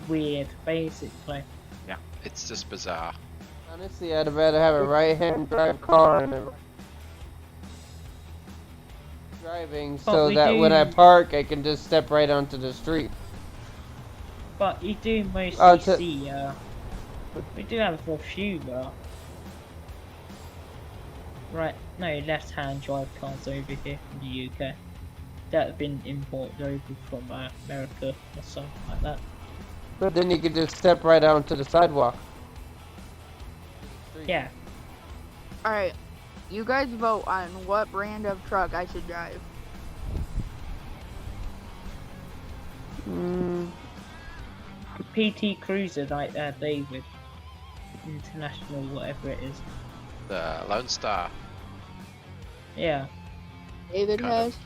weird, basically. Yeah, it's just bizarre. Honestly, I'd rather have a right-hand drive car and a driving But so we that when I do- park, I can just step right onto the street. But you do mostly Oh, to- see, we do have a few, right, no, left-hand drive cars over here in the UK that have been imported over from America or something like that. But then you could just step right out onto the sidewalk. Yeah. Alright, you guys vote on what brand of truck I should drive. Mm, PT Cruiser like David. International, whatever it is. The Lone Star. Yeah. David Kind of. has.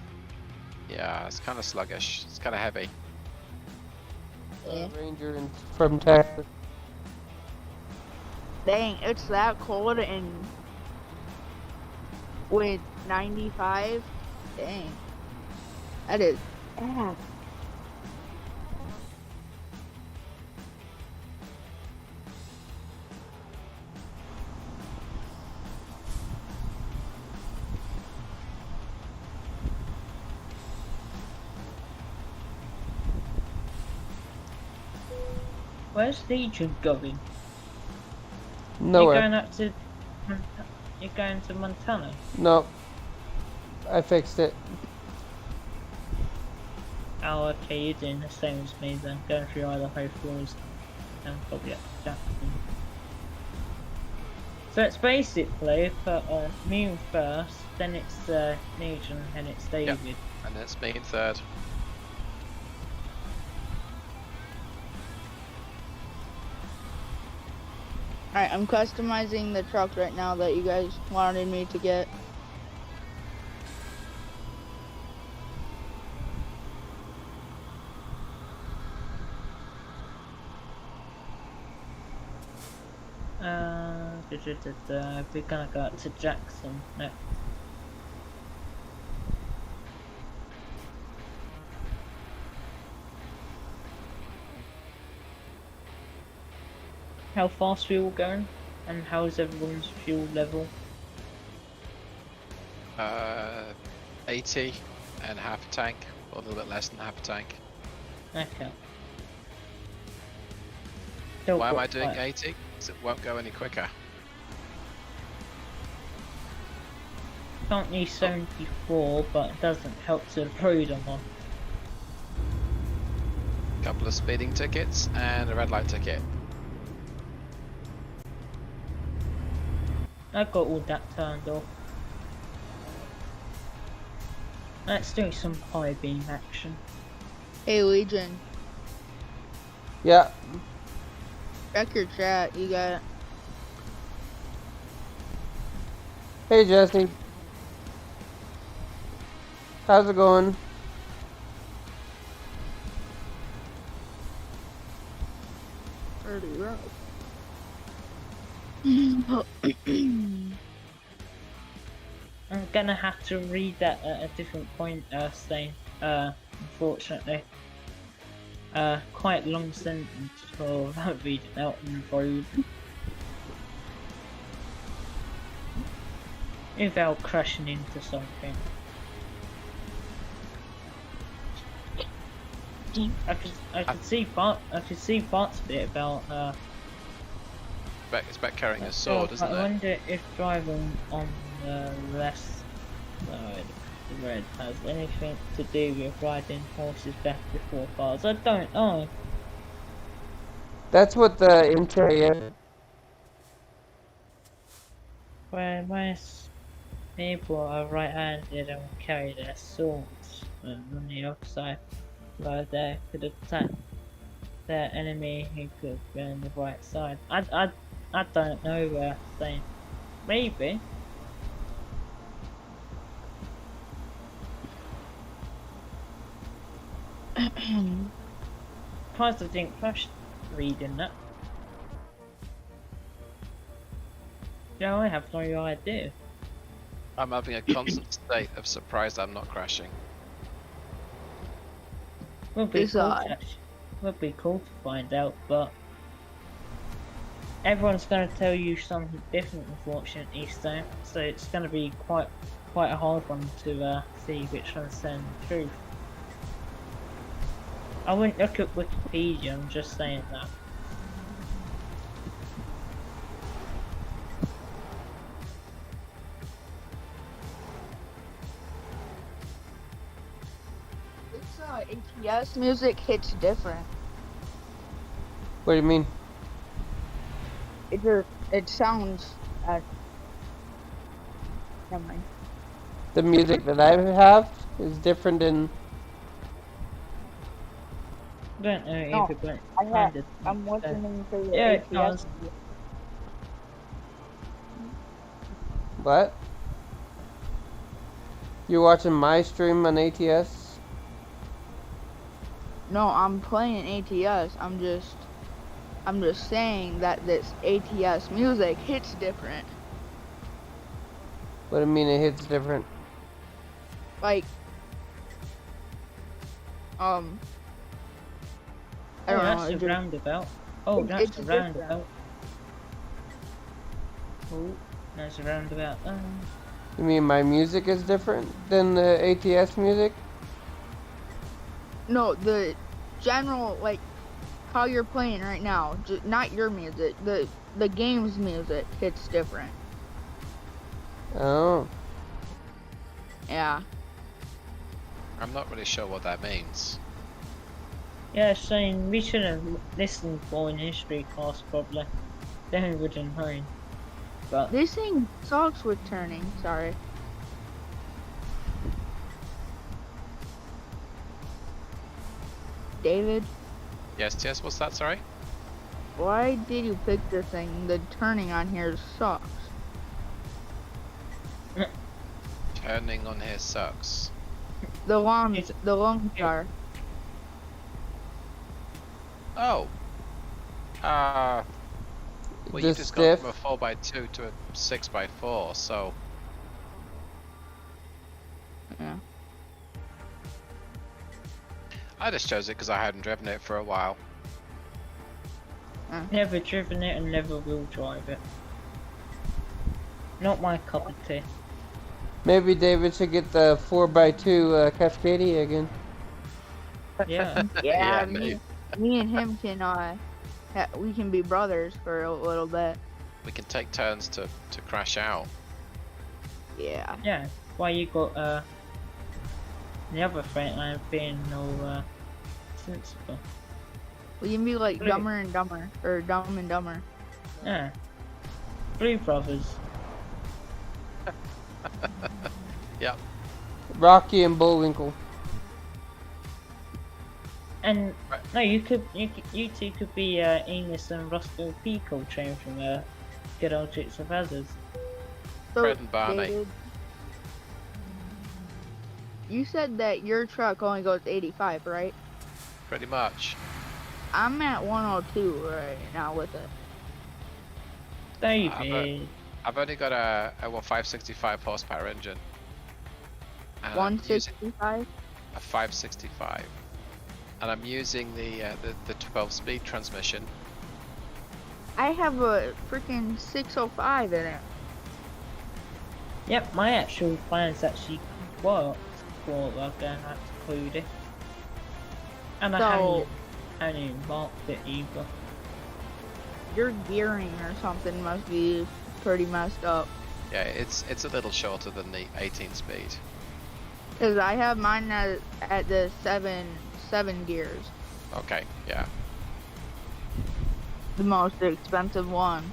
Yeah, it's kind of sluggish. It's kind of heavy. Yeah. Ranger from Texas. Dang, it's that cold and with 95. Dang. That is bad. Where's Legion going? Nowhere. You're going up to... You're going to Montana? No. I fixed it. Oh, okay, you're doing the same as me then. Going through Idaho Falls and probably up to Jackson. So it's basically for me first, then it's Legion, and it's David. Yep. And it's me in third. Alright, I'm customizing the truck right now that you guys wanted me to get. We're gonna go up to Jackson next. How fast we all going? And how is everyone's fuel level? 80 and half a tank, or a little bit less than half a tank. Okay. Why am I doing 80? Because it won't go any quicker. Currently 74, but it doesn't help to the road I'm on. Couple of speeding tickets and a red light ticket. I got all that turned off. Let's do some high beam action. Hey Legion, Yeah. check your chat. You got Hey Jesse. How's it going? pretty rough. I'm gonna have to read that at a different point, Stain. Unfortunately. Quite long sentence for reading out on the road. Without crashing into something. I could see parts of it about It's about carrying a sword, isn't I it? wonder if driving on the left side of the road has anything to do with riding horses back before cars. I don't know. That's what the intro is. Where most people are right-handed and will carry their swords, and on the other side, right there could attack their enemy who could be on the right side. I don't know where saying. Maybe. Surprised I didn't crash reading that. Yeah, I have no idea. I'm having a constant state of surprise I'm not crashing. Would be It's cool. odd. Would be cool to find out, but everyone's going to tell you something different, unfortunately. So it's going to be quite a hard one to see which one's telling the truth. I wouldn't look at Wikipedia, I'm just saying that. This ATS music hits different. What do you mean? It sounds. Never mind. The music that I have is different than. I don't know No, either, but I'm listening to the yeah, ATS. it does. What? You're watching my stream on ATS? No, I'm playing ATS. I'm just saying that this ATS music hits different. What do you mean it hits different? Like, I Oh, don't know. that's it a just- roundabout. Oh, It's that's a different. roundabout. Oh, that's a roundabout. You mean my music is different than the ATS music? No, the general, like, how you're playing right now, not your music. The game's music hits different. Oh. Yeah. I'm not really sure what that means. Yeah, saying we should have listened for in history class probably. Then we would have known. But This thing sucks with turning. Sorry. David, Yes, what's that, sorry? why did you pick this thing? The turning on here sucks. Turning on here sucks. The long It's- car. Oh. Well, you Just just gone stiff. from a 4x2 to a 6x4, so Yeah. I just chose it because I hadn't driven it for a while. never driven it and never will drive it. Not my cup of tea. Maybe David should get the 4x2 Cascadia again. Yeah. Yeah, maybe. me and him can we can be brothers for a little bit. We can take turns to crash out. Yeah. Yeah. Why you got the other friend line being no sensible. We can be like Really? Dumber and Dumber or Dumb and Dumber. Yeah. Blue Brothers. Yep. Rocky and Bullwinkle. And Right. no, you two could be Enos and Russell P. Coltrane from Good Old Tricks of Others. So, Fred and Barney. David, you said that your truck only goes 85, right? Pretty much. I'm at 102 right now with it. David. I've only got a 565 horsepower engine. And I'm using 165? a 565. And I'm using the 12-speed transmission. I have a freaking 605 in it. Yep, my actual plans actually worked for like going out to Cody. And I So- haven't even marked it either. Your gearing or something must be pretty messed up. Yeah, it's a little shorter than the 18 speed. Cause I have mine at the seven gears, Okay, yeah. the most expensive one.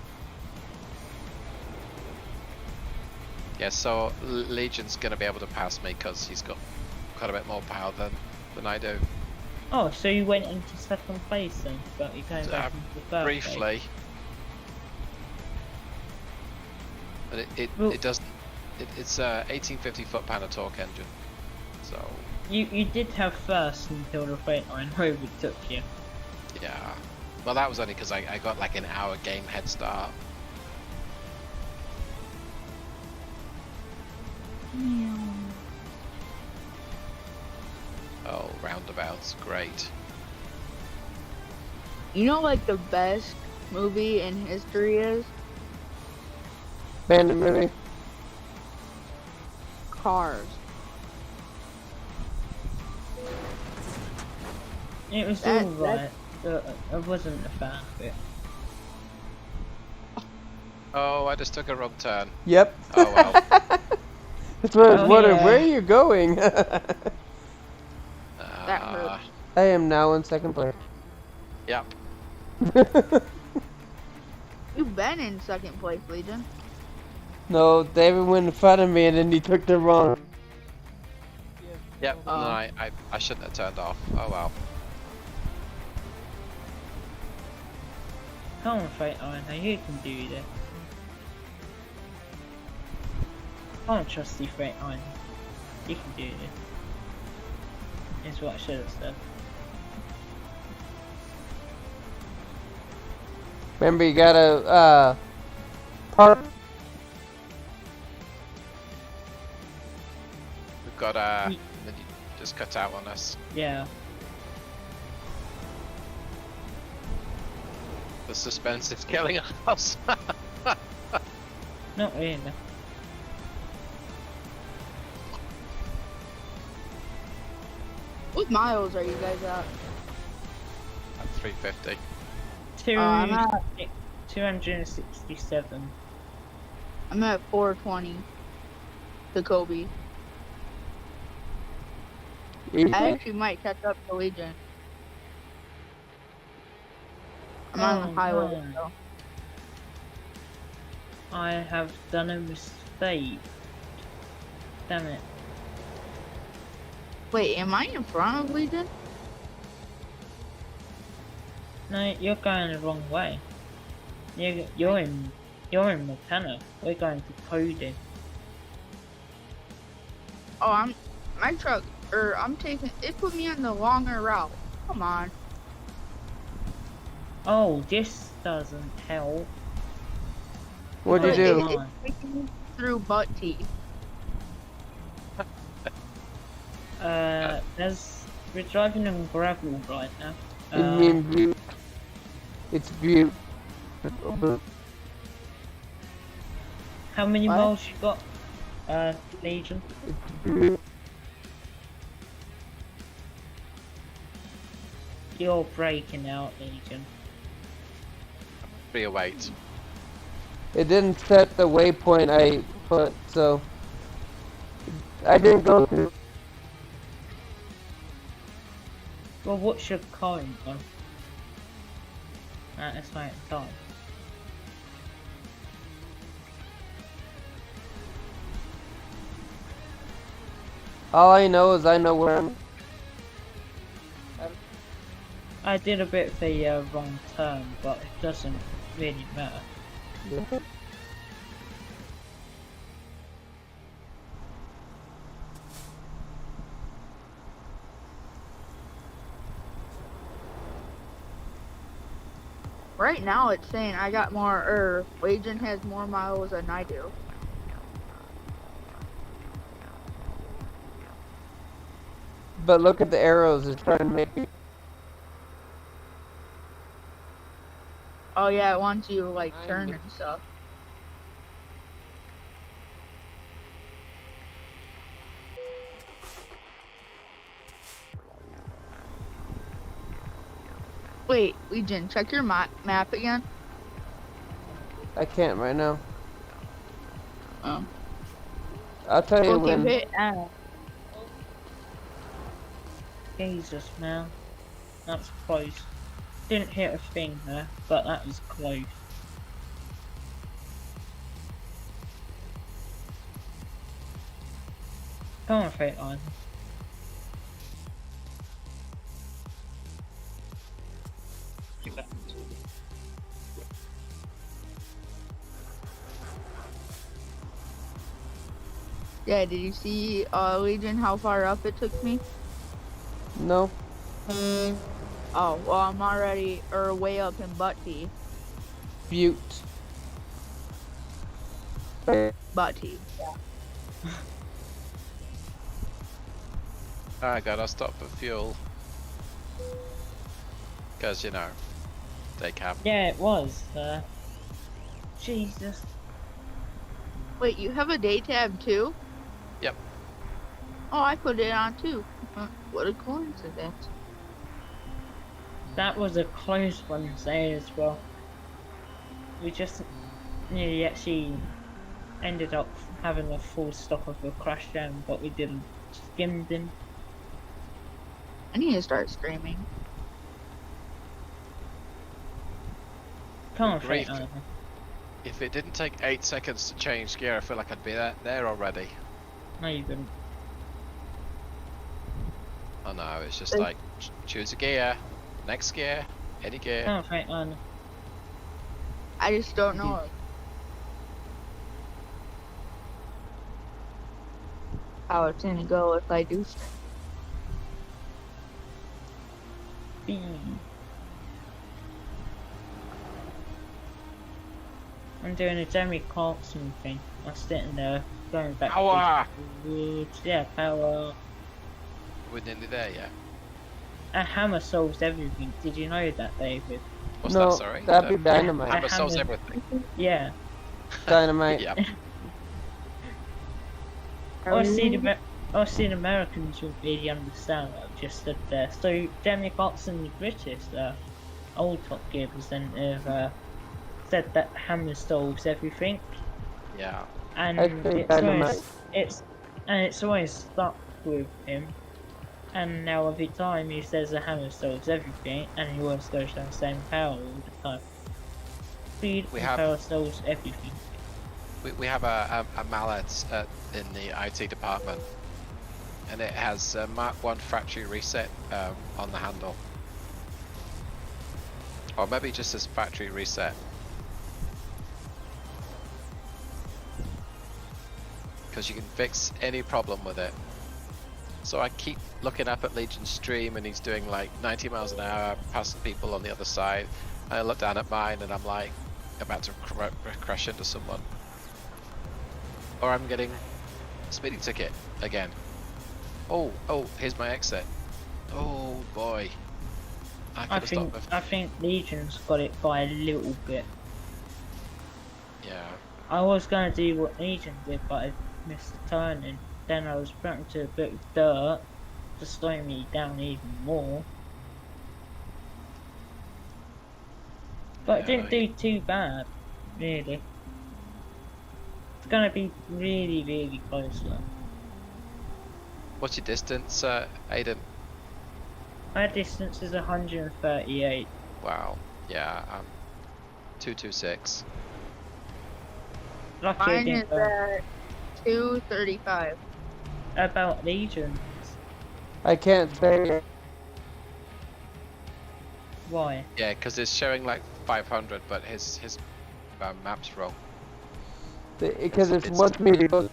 Yeah, so Legion's gonna be able to pass me because he's got quite a bit more power than I do. Oh, so you went into second place then, but you're going back into third place. Briefly. But Well- it doesn't. It's a 1850 foot-pound of torque engine. So You did have first until the freight line overtook you. yeah. Well, that was only because I got like an hour game head start. Oh, roundabouts, great. You know, like the best movie in history is Bandit movie. Cars. It was That- alright, but I wasn't a fan of it. Oh, I just took a wrong turn. Yep. Oh well. That's what I was Oh, wondering. yeah. Where are you going? That hurt. I am now in second place. Yep. You've been in second place, Legion. No, David went in front of me and then he took the wrong. Yep. Oh. No, I shouldn't have turned off. Oh well. Come on, Freight Iron, you can do this. Come on, trusty Freight Iron. You can do this. Is what I should have said. Remember, you gotta park. We've got then you just cut out on us. Yeah. The suspense is killing us. Not really. What miles are you guys at? At 350. I'm at 267. I'm at 420. The Kobe. I actually might catch up to Legion. I'm on the Oh, highway, no. so. I have done a mistake. Damn it. Wait, am I in front of Legion? No, you're going the wrong way. You're in Montana. We're going to Cody. Oh, my truck, I'm taking, it put me on the longer route. Come on. Oh, this doesn't help. What'd you Come do? on. It's taking me through butt teeth. We're driving on gravel right now. You mean Butte? It's Butte. How many What? miles you got, Legion? It's Butte. You're breaking out, Legion. 308. It didn't set the waypoint I put, so I didn't go through. Well, what's your current one? That's my time. All I know is I know where I'm. I did a bit of a wrong turn, but it doesn't really matter. Right now it's saying I got more, Legion has more miles than I do. But look at the arrows. It's trying to make you. Oh yeah, it wants you like turn and stuff. Wait, Legion, check your map again. I can't right now. Oh. I'll tell you Okay, when. hit Jesus, man. That's close. Didn't hit a thing there, but that was close. Come on, Freight Line. Yeah, did you see, Legion, how far up it took me? No. Oh, well, I'm already, way up in Butte. Butte. Butte. I gotta stop for fuel. Because, you know, they can. Yeah, it was. Jesus. Wait, you have a day tab too? Yep. Oh, I put it on too. What a coincidence. That was a close one there as well. We just nearly actually ended up having a full stop of a crash jam, but we didn't. Skimmed him. I need to start streaming. Come on, Good grief. Frank. If it didn't take 8 seconds to change gear, I feel like I'd be there already. No, you didn't. Oh no, it's just like, choose a gear, next gear, any gear. Come on, Frank. I just don't know how it's gonna go if I do stream. B. I'm doing a Jamie Clarkson thing. I'm sitting there going back. Power! Yeah, power. We're nearly there yet. A hammer solves everything. Did you know that, David? What's no, that, sorry? that'd be The dynamite. hammer solves hammer. everything. Yeah. Dynamite. Yeah. I see the Americans wouldn't really understand what I've just said there. So, Jamie Clarkson, the British, old Top Gear presenter, said that hammer solves everything. Yeah. And I think dynamite. it's always stuck with him. And now every time he says a hammer solves everything, and he always goes down the same power all the time. Speed We and have- power solves everything. We have a mallet in the IT department, and it has Mark 1 factory reset on the handle. Or maybe just as factory reset. Because you can fix any problem with it. So I keep looking up at Legion's stream and he's doing like 90 miles an hour, passing people on the other side. And I look down at mine and I'm like about to crash into someone. Or I'm getting a speeding ticket again. Oh, here's my exit. Oh boy. I could have stopped with... I think Legion's got it by a little bit. Yeah. I was going to do what Legion did, but I missed the turning. Then I was put into a bit of dirt to slow me down even more. But it didn't do too bad, really. It's going to be really, really close though. What's your distance, Aidon? My distance is 138. Wow. Yeah, 226. Lucky I Mine is didn't go at 235. about Legions. I can't say. Why? Yeah, because it's showing like 500, but his map's wrong. Because it It's- wants me to go.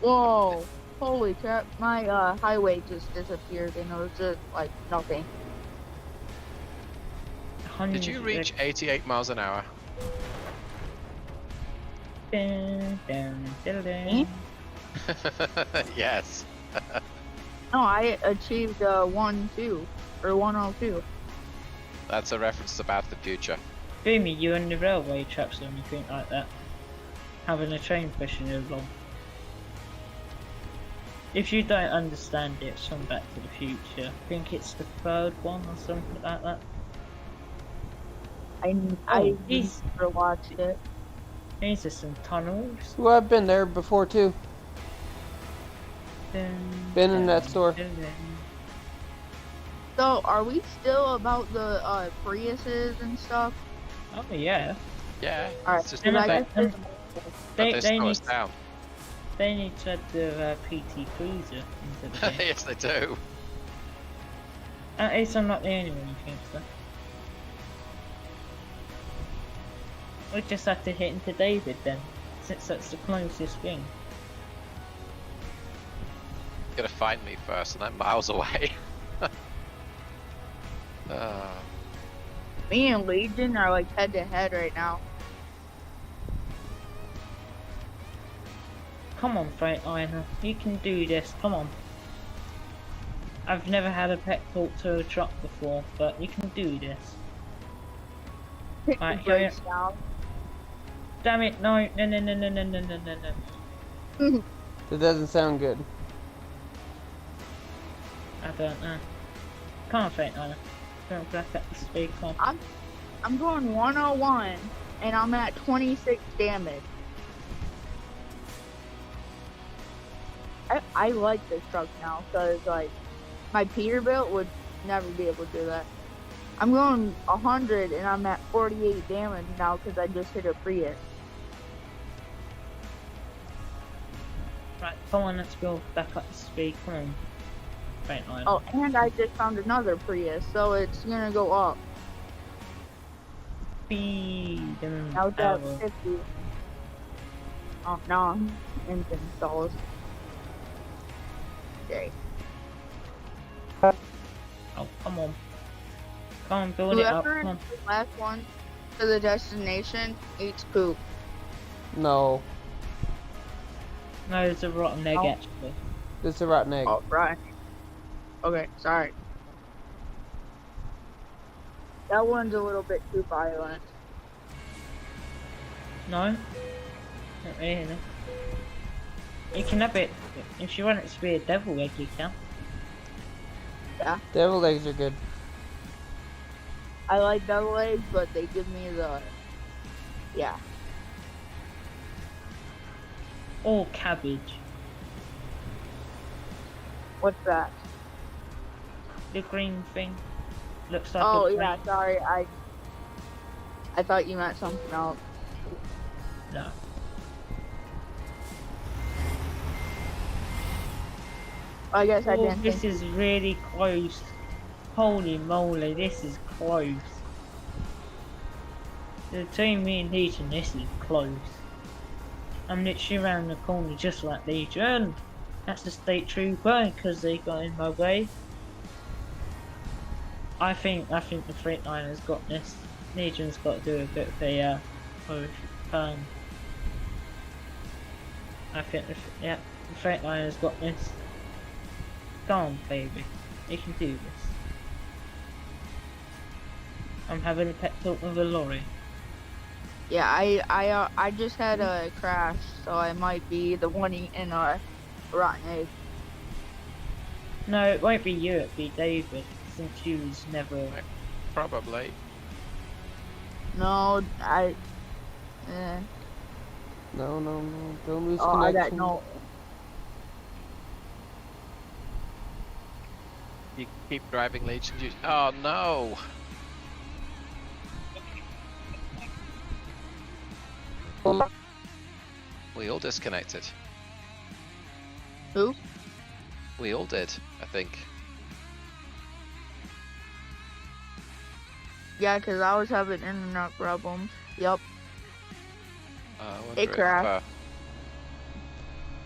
Whoa! Holy crap! My highway just disappeared, and it was just like nothing. Did you reach 88 miles an hour? Me? Yes. No, I achieved 1-2 or 102. That's a reference to Back to the Future. Boomy, you on the railway tracks or anything like that? Having a train pushing you along. If you don't understand it, it's from Back to the Future. I think it's the third one or something like that. I these- never watched it. These are some tunnels. Well, I've been there before too. Been in that store. So, are we still about the Priuses and stuff? Oh yeah. Yeah. Alright, It's just And I they, guess this- they slow need us down. they need to add the PT Cruiser into the game. Yes, they do. At least I'm not the only one who thinks that. We just have to hit into David then, since that's the closest thing. You gotta find me first, and I'm miles away. Me and Legion are like head to head right now. Come on, Freightliner, you can do this, come on. I've never had a pet talk to a truck before, but you can do this. Pick Right, the here we brakes down. Damn it, no. It doesn't sound good. I don't know. Can't think on it. Don't back up the speed car. I'm going 101 and I'm at 26 damage. I like this truck now because like my Peterbilt would never be able to do that. I'm going 100 and I'm at 48 damage now because I just hit a Prius. Right, come on, let's go back up the speed. Come on. Faint line. Oh, and I just found another Prius, so it's gonna go up. Speed and Now it's at power. 50. Oh, no, engine stalls. Okay. Oh, come on. Come on, build it up. Whoever Come on. is the last one to the destination eats poop. No, No, it's a rotten egg, Oh. actually. this is a rotten egg. Oh, right. Okay, sorry. That one's a little bit too violent. No? Not really. You can have it. If you want it to be a devil egg, you can. Devil eggs are good. I like double eggs, but they give me the... Yeah. Or cabbage. What's that? The green thing. Looks like Oh, a yeah, brain. sorry. I thought you meant something else. No. I guess I Oh, didn't this think... is really close. Holy moly, this is close. Between me and Legion, this is close. I'm literally around the corner just like Legion. That's the state trooper because they got in my way. I think the Freightliner got this. Legion's got to do a bit of a push. I think the Freightliner's got this. Go on, baby. You can do this. I'm having a pet talk with a lorry. Yeah, I just had a crash, so I might be the one eating a rotten egg. No, it won't be you, it'll be David, since you was never... Probably. No, No, don't lose Oh, I connection. got no... You keep driving Legion. Oh no! We all disconnected. Who? We all did, I think. Yeah, because I was having internet problems. Yup. I wonder It if, crashed.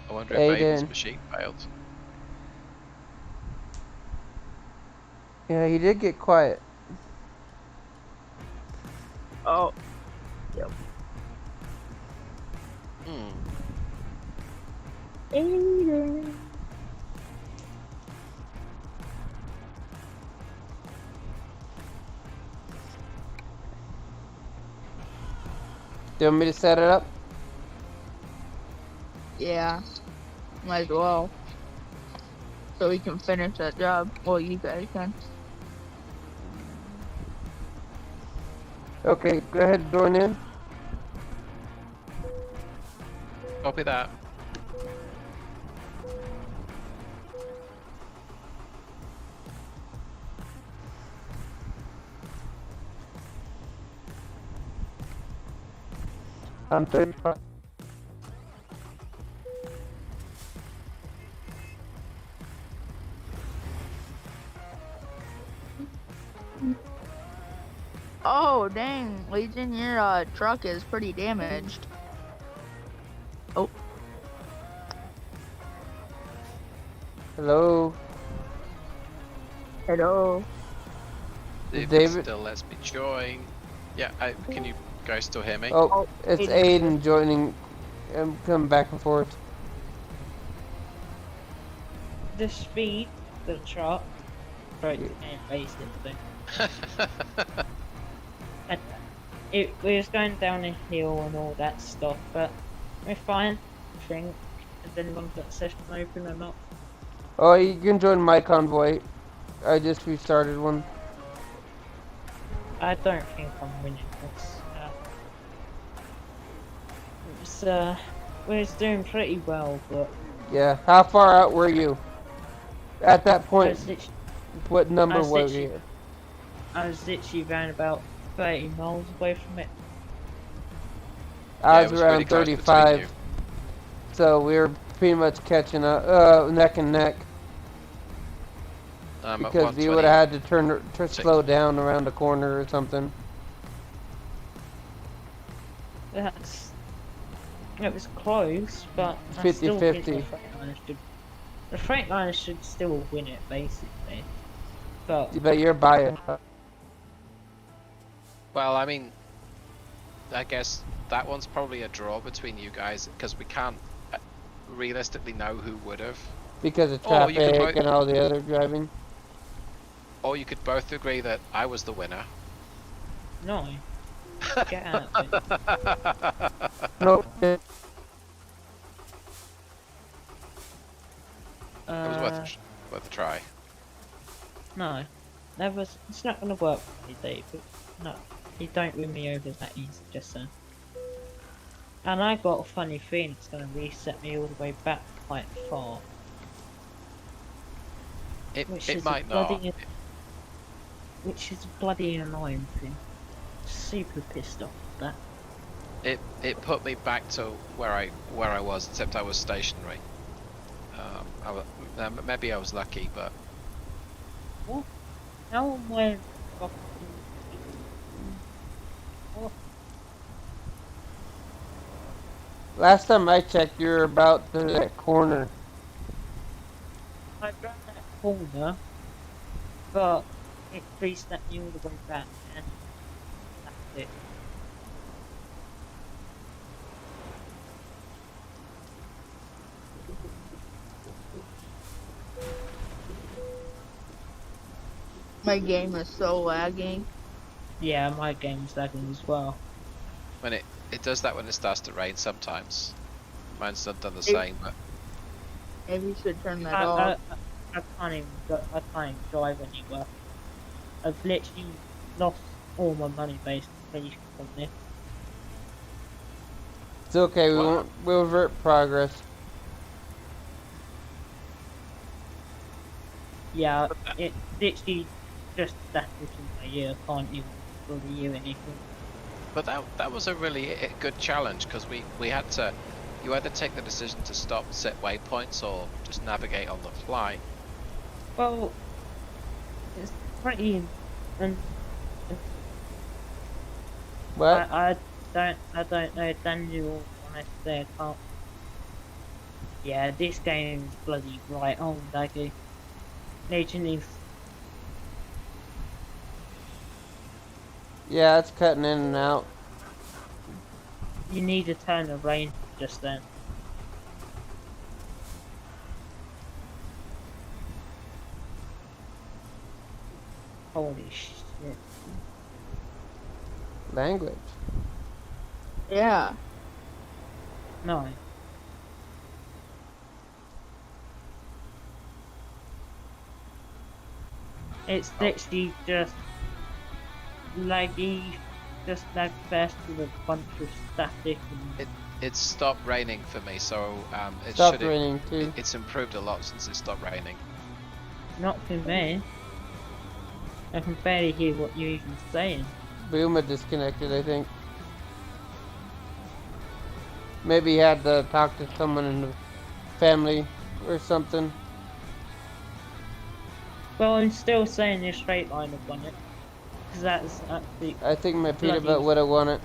I wonder if Aiden's Aidon. machine failed. Yeah, he did get quiet. Oh, Hmm. Aidon. Do you want me to set it up? Yeah, might as well. So we can finish that job. Well, you guys can. Okay, go ahead, join in. Copy that. I'm 35. Oh, dang, Legion, your truck is pretty damaged. Oh, Hello. hello. If David- it still lets me join. Yeah, can you guys still hear me? Oh, Oh, it's Aidon. Aiden joining. I'm coming back and forth. The speed, the truck, right, and basically. And we was going down a hill and all that stuff, but we're fine, I think. And then once that session open or not. Oh, you can join my convoy. I just restarted one. I don't think I'm winning this. We're doing pretty well, but Yeah. How far out were you? At that I point, was literally, what I number was were literally, you? I was literally around about 30 miles away from it. I Yeah, it was was really around close between 35. you. So we were pretty much catching up, neck and neck. I'm at Because you would have had to 120. slow down around the corner or something. That's It was close, but I 50-50. still think the Freightliner should still win it basically. But But you're biased. Well, I mean, I guess that one's probably a draw between you guys because we can't realistically know who would have. Because of Or you could traffic both- and all the other driving. Or you could both agree that I was the winner. no, get out of it. No. It was worth a try. No, never. It's not gonna work for me, David. No, you don't win me over that easy, just so. And I got a funny feeling it's gonna reset me all the way back quite far. It might not. Which is a bloody annoying thing. Super pissed off at that. It put me back to where I was, except I was stationary. Maybe I was lucky, but What? How am I fucking... Oh, Last time I checked, you were about to that corner. I ran that corner, but it reset me all the way back, and that's it. My game is so lagging. Yeah, my game's lagging as well. when it does that when it starts to rain sometimes. Mine's not done the same, but Maybe you should turn that I off. can't even drive anywhere. I've literally lost all my money basically from this. It's okay, we'll revert progress. Yeah, it literally just that in my ear. I can't even really hear anything. but that was a really good challenge because we had to. You had to take the decision to stop, set waypoints, or just navigate on the fly. Well, it's pretty, and What? I don't know, Daniel. Honestly, I can't. Yeah, this game's bloody right on, laggy. Literally, Yeah, it's cutting in and out. you need to turn the range just then. Holy shit. Language. Yeah. No. It's literally just laggy, just lag fest with a bunch of static and It stopped raining for me, so it Stopped should. raining too. It's improved a lot since it stopped raining. not for me. I can barely hear what you're even saying. Boomer disconnected, I think. Maybe he had to talk to someone in the family or something. Well, I'm still saying this straight line have won it. Because that's actually... I think my peanut Bloody- butter would have won it.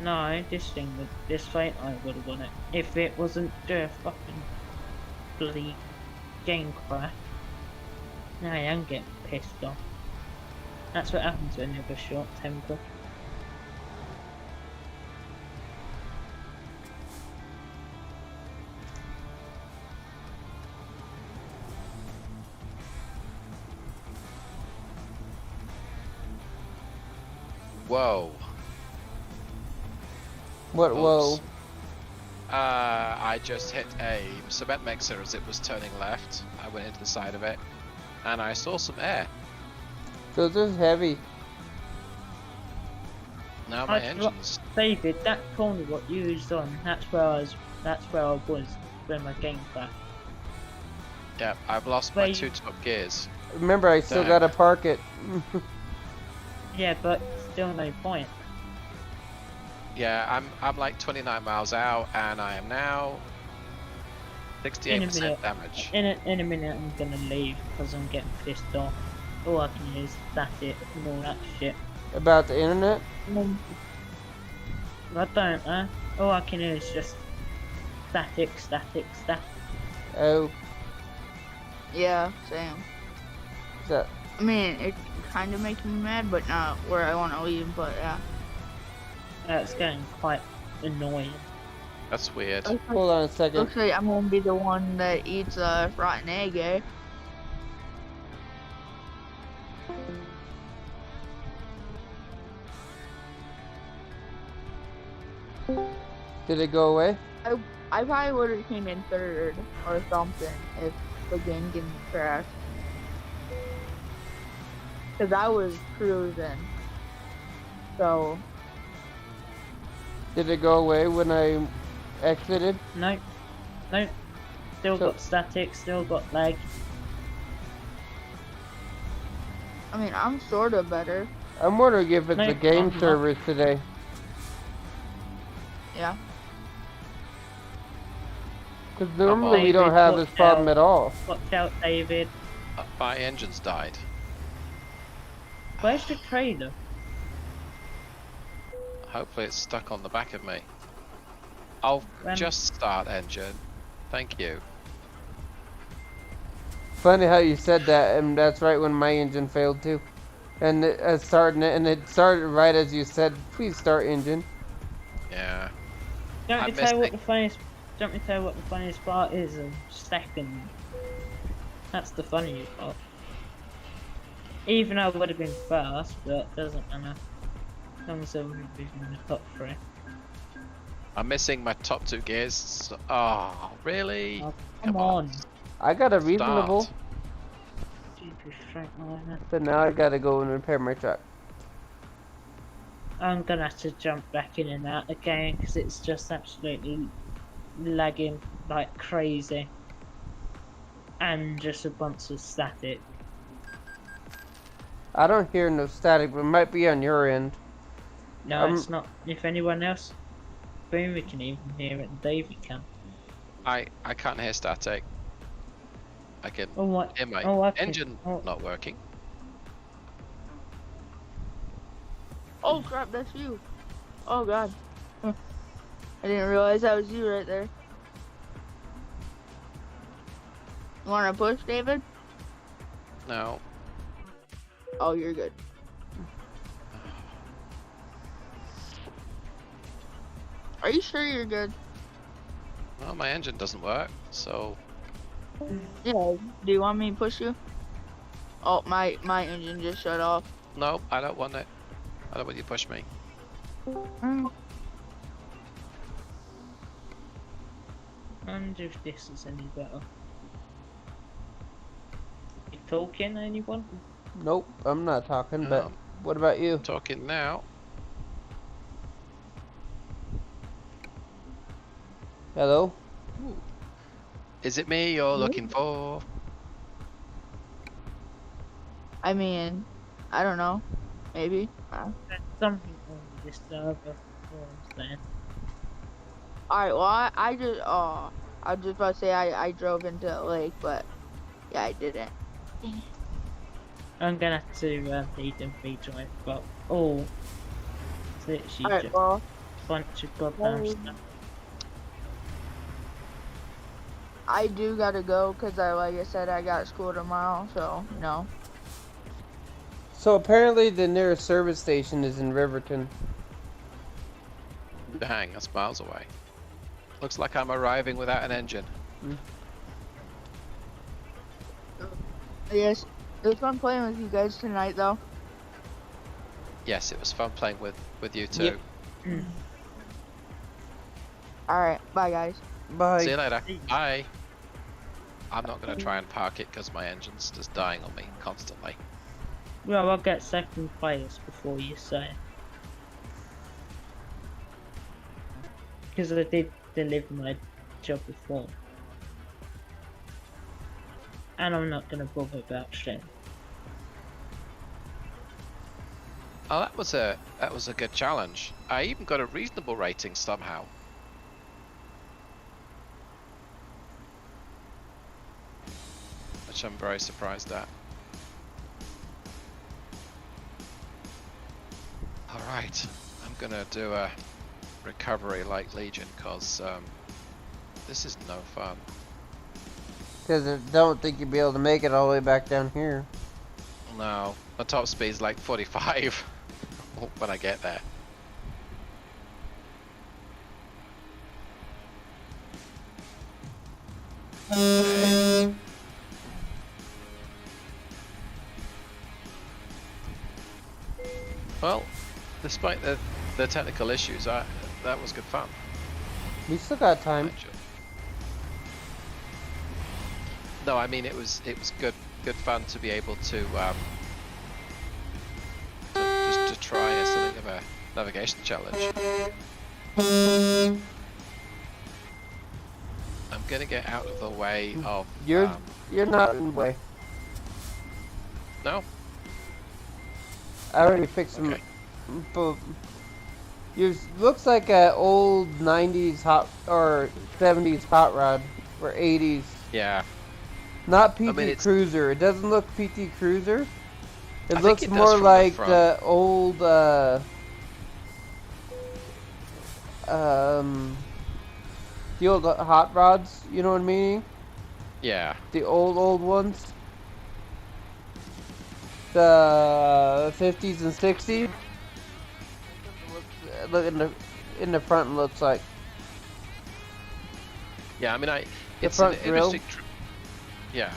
No, this straight line would have won it. If it wasn't a fucking bloody game crash. Now I am getting pissed off. That's what happens when you have a short temper. Whoa! What? Whoa. Oops. I just hit a cement mixer as it was turning left. I went into the side of it, and I saw some air. So this is heavy. Now my engine's... David, that corner what you was on, that's where I was when my game crashed. Yeah, I've lost my 2 top gears. Remember, I still gotta park it. Yeah, but still no point. Yeah, I'm like 29 miles out, and I am now 68% damage. In a minute, I'm gonna leave because I'm getting pissed off. All I can use is static and all that shit. About the internet? I don't, huh? All I can do is just static. Oh. Yeah, same. Is that... I mean, it kind of makes me mad, but not where I want to leave, but yeah. It's getting quite annoying. That's weird. Hold on a second. Looks like I'm gonna be the one that eats a rotten egg, eh? Did it go away? I probably would have came in third or something if the game didn't crash. Cause I was cruising. So. Did it go away when I exited? Nope. Still got static, still got lag. I mean, I'm sorta better. I'm wondering if it's No, the game I'm not. servers today. Yeah. Because normally we don't have this problem at all. Watch out, David. My engine's died. Where's the trailer? Hopefully it's stuck on the back of me. I'll just start engine. Thank you. Funny how you said that, and that's right when my engine failed too. And it started right as you said, please start engine. Yeah. Don't me tell you what the funniest part is of second. That's the funny part. Even though I would have been first, but it doesn't matter. As long as I would have been in the top 3. I'm missing my top 2 gears. Oh, really? Oh, come on. I got a reasonable. Start. But now I gotta go and repair my truck. I'm gonna have to jump back in and out again because it's just absolutely lagging like crazy. And just a bunch of static. I don't hear no static, but it might be on your end. No, it's not. If anyone else, Beaver can even hear it, and David can. I can't hear static. I can hear my engine not working. Oh crap, that's you. Oh god. I didn't realize that was you right there. You wanna push, David? No. Oh, you're good. Are you sure you're good? Well, my engine doesn't work, so... Yeah, do you want me to push you? Oh, my engine just shut off. No, I don't want it. I don't want you to push me. Mm. I wonder if this is any better. You talking, anyone? Nope, I'm not talking, but No. what about you? Talking now. Hello? Ooh. Is it me you're looking for? I mean, I don't know. Maybe. There's something on this server. I'm saying. Alright, well, I was just about to say I drove into a lake, but yeah, I didn't. I'm gonna have to Aidon drive, but it's literally Alright, just well, a bunch of goddamn stuff. I do gotta go, because like I said, I got school tomorrow, so, you know. So apparently the nearest service station is in Riverton. Dang, that's miles away. Looks like I'm arriving without an engine. Yes, it was fun playing with you guys tonight, though. Yes, it was fun playing with you too. Yep. Alright, bye guys. Bye. See you later. Bye. I'm not going to try and park it because my engine's just dying on me constantly. Well, I'll get second place before you say. Because I did deliver my job before. And I'm not going to bother about shit. Oh, that was a good challenge. I even got a reasonable rating somehow. Which I'm very surprised at. Alright, I'm gonna do a recovery like Legion, cause this is no fun. Because I don't think you'd be able to make it all the way back down here. No, my top speed's like 45 when I get there. Okay. Well, despite the technical issues, that was good fun. We still got time. Actually. No, I mean it was good fun to be able to just to try something of a navigation challenge. I'm gonna get out of the way of. You're not in the way. No. I already fixed them. Okay. But yours looks like a old 90s hot or 70s hot rod or 80s. Yeah. Not PT I mean, Cruiser. It doesn't look PT Cruiser. It I looks think it does more from the like front. the old the old hot rods. You know what I mean? Yeah. The old ones. The 50s and 60s. Look in the front looks like. Yeah. I mean, The it's an front grille. interesting. Yeah.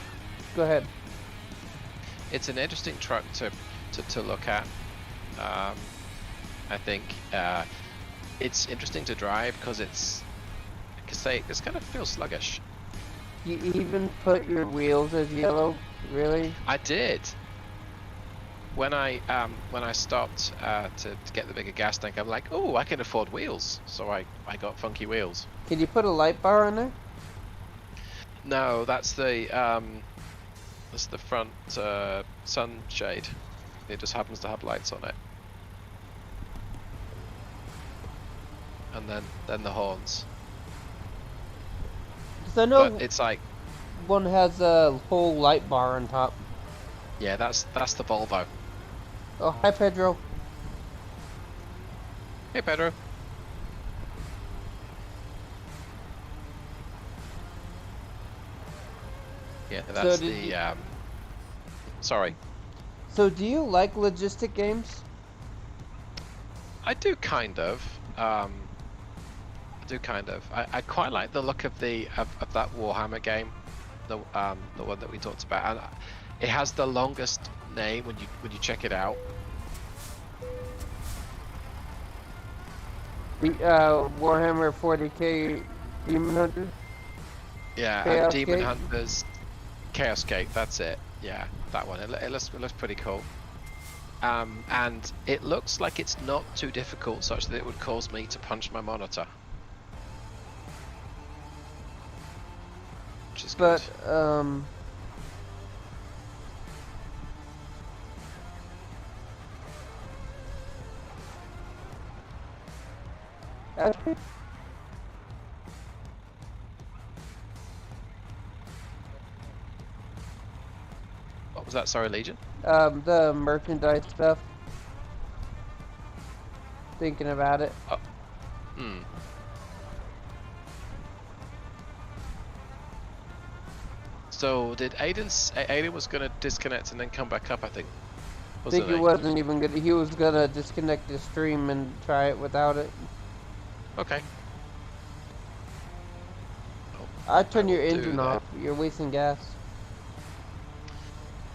Go ahead. It's an interesting truck to look at. I think it's interesting to drive because it's kind of feels sluggish. You even put your wheels as yellow, really? I did. When I stopped to get the bigger gas tank, I'm like, oh, I can afford wheels, so I got funky wheels. Can you put a light bar on there? No, that's the front sunshade. It just happens to have lights on it. And then the horns. 'Cause I know But it's like, one has a whole light bar on top. yeah, that's the Volvo. Oh, hi Pedro. Hey, Pedro. Yeah, that's did the you- sorry. So do you like logistic games? I do kind of. I quite like the look of of that Warhammer game, the one that we talked about, and it has the longest name when you check it out. The Warhammer 40k Demon Hunter? Yeah, Chaos and Demon Gate? Hunters, Chaos Gate. That's it. Yeah, that one. It looks pretty cool. And it looks like it's not too difficult, such that it would cause me to punch my monitor. Which is good. But actually, What was that? Sorry, Legion? the merchandise stuff. Thinking about it. Hmm. So did Aidon was gonna disconnect and then come back up, I think. I think he wasn't even gonna. He was gonna disconnect the stream and try it without it. Okay. I'd turn your will do engine that. off. You're wasting gas.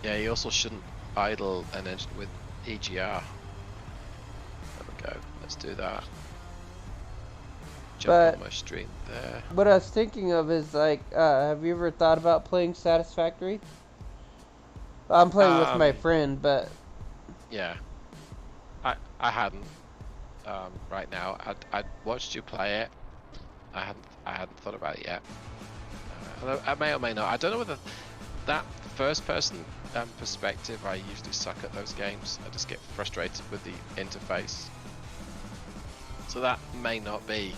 Yeah, you also shouldn't idle an engine with EGR. There we go. Let's do that. Jump But on my stream there. what I was thinking of is like, have you ever thought about playing Satisfactory? I'm playing with my friend, but Yeah. I hadn't. Right now, I watched you play it. I hadn't thought about it yet. Although I may or may not. I don't know whether that first-person perspective. I usually suck at those games. I just get frustrated with the interface. So that may not be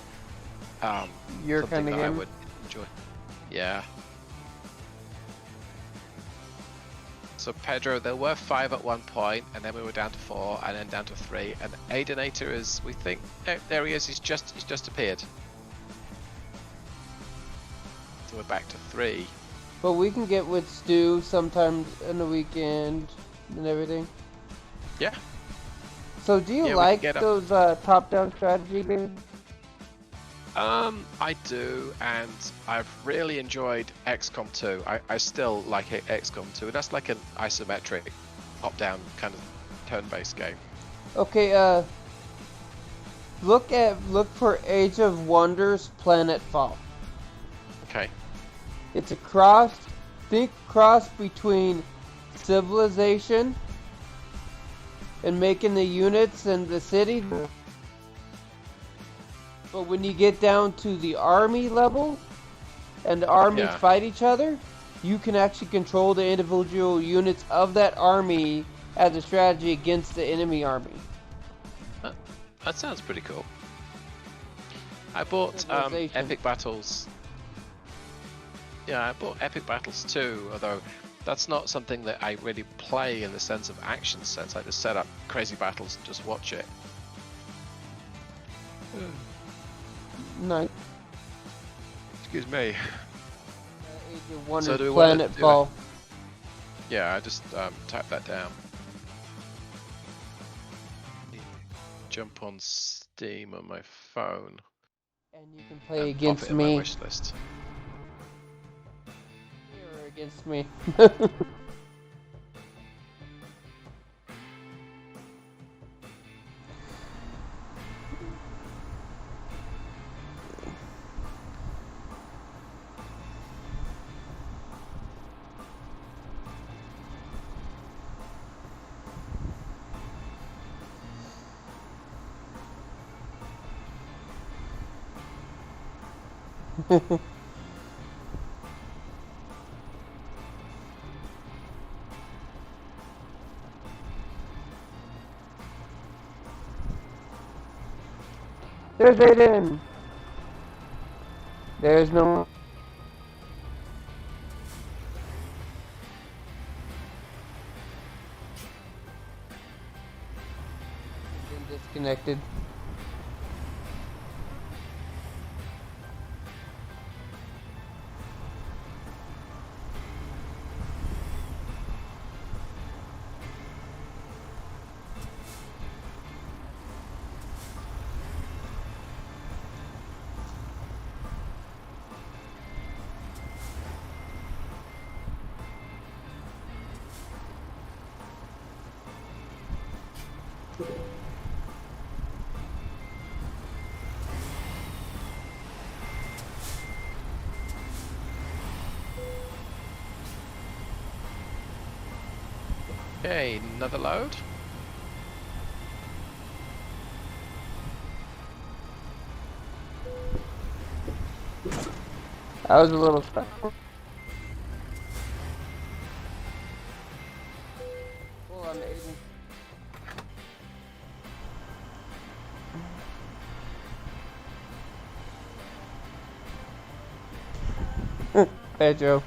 your something kind of that I game. would enjoy. Yeah. So Pedro, there were 5 at one point, and then we were down to 4, and then down to 3. And Aidonator is, we think, there he is. He's just appeared. So we're back to 3. But we can get with Stu sometime in the weekend and everything. Yeah. So do you Yeah, we like can get those top-down strategy games? I do, and I've really enjoyed XCOM 2. I still like XCOM 2. That's like an isometric, top-down kind of turn-based game. Okay, look for Age of Wonders Planetfall. Okay. It's a cross between Civilization and making the units and the city. But when you get down to the army level, and the armies fight each other, you can actually control the individual units of that army as a strategy against the enemy army. That sounds pretty cool. I bought Epic Battles. Yeah, I bought Epic Battles too, although that's not something that I really play in the sense of action sense. I just set up crazy battles and just watch it. Nice. Excuse me. Age of Wonders So do we wanna do Planetfall. Yeah, I just type that down. Jump on Steam on my phone. And you can play and against pop it in my me. wish list. Or against me. There's Aidon. There's no. Been disconnected. Okay, another load. I was a little stuck. Hold on, Aidon. Hey, Joe.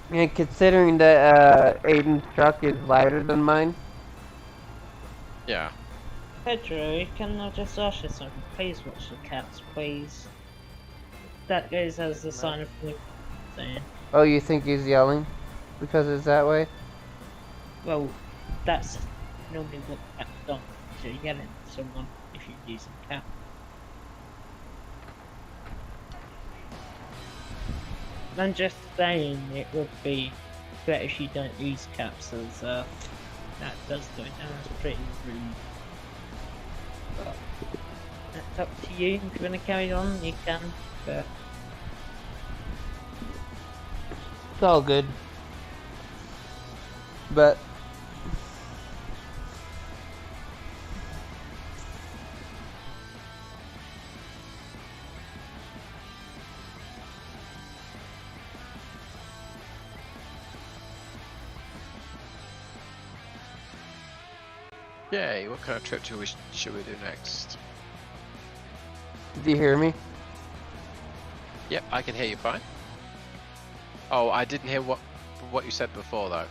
And considering that Aiden's truck is lighter than mine, Yeah. Pedro, can I just ask you something? Please watch the cats, please. That goes as the sign of the saying. oh, you think he's yelling because it's that way? Well, that's normally what cats do. So you're yelling at someone if you're using cat. I'm just saying it would be better if you don't use capsules. That does go down as pretty rude. But that's up to you. If you want to carry on, you can. But It's all good. But Yay, what kind of trip should we do next? did you hear me? Yep, I can hear you fine. Oh, I didn't hear what you said before though.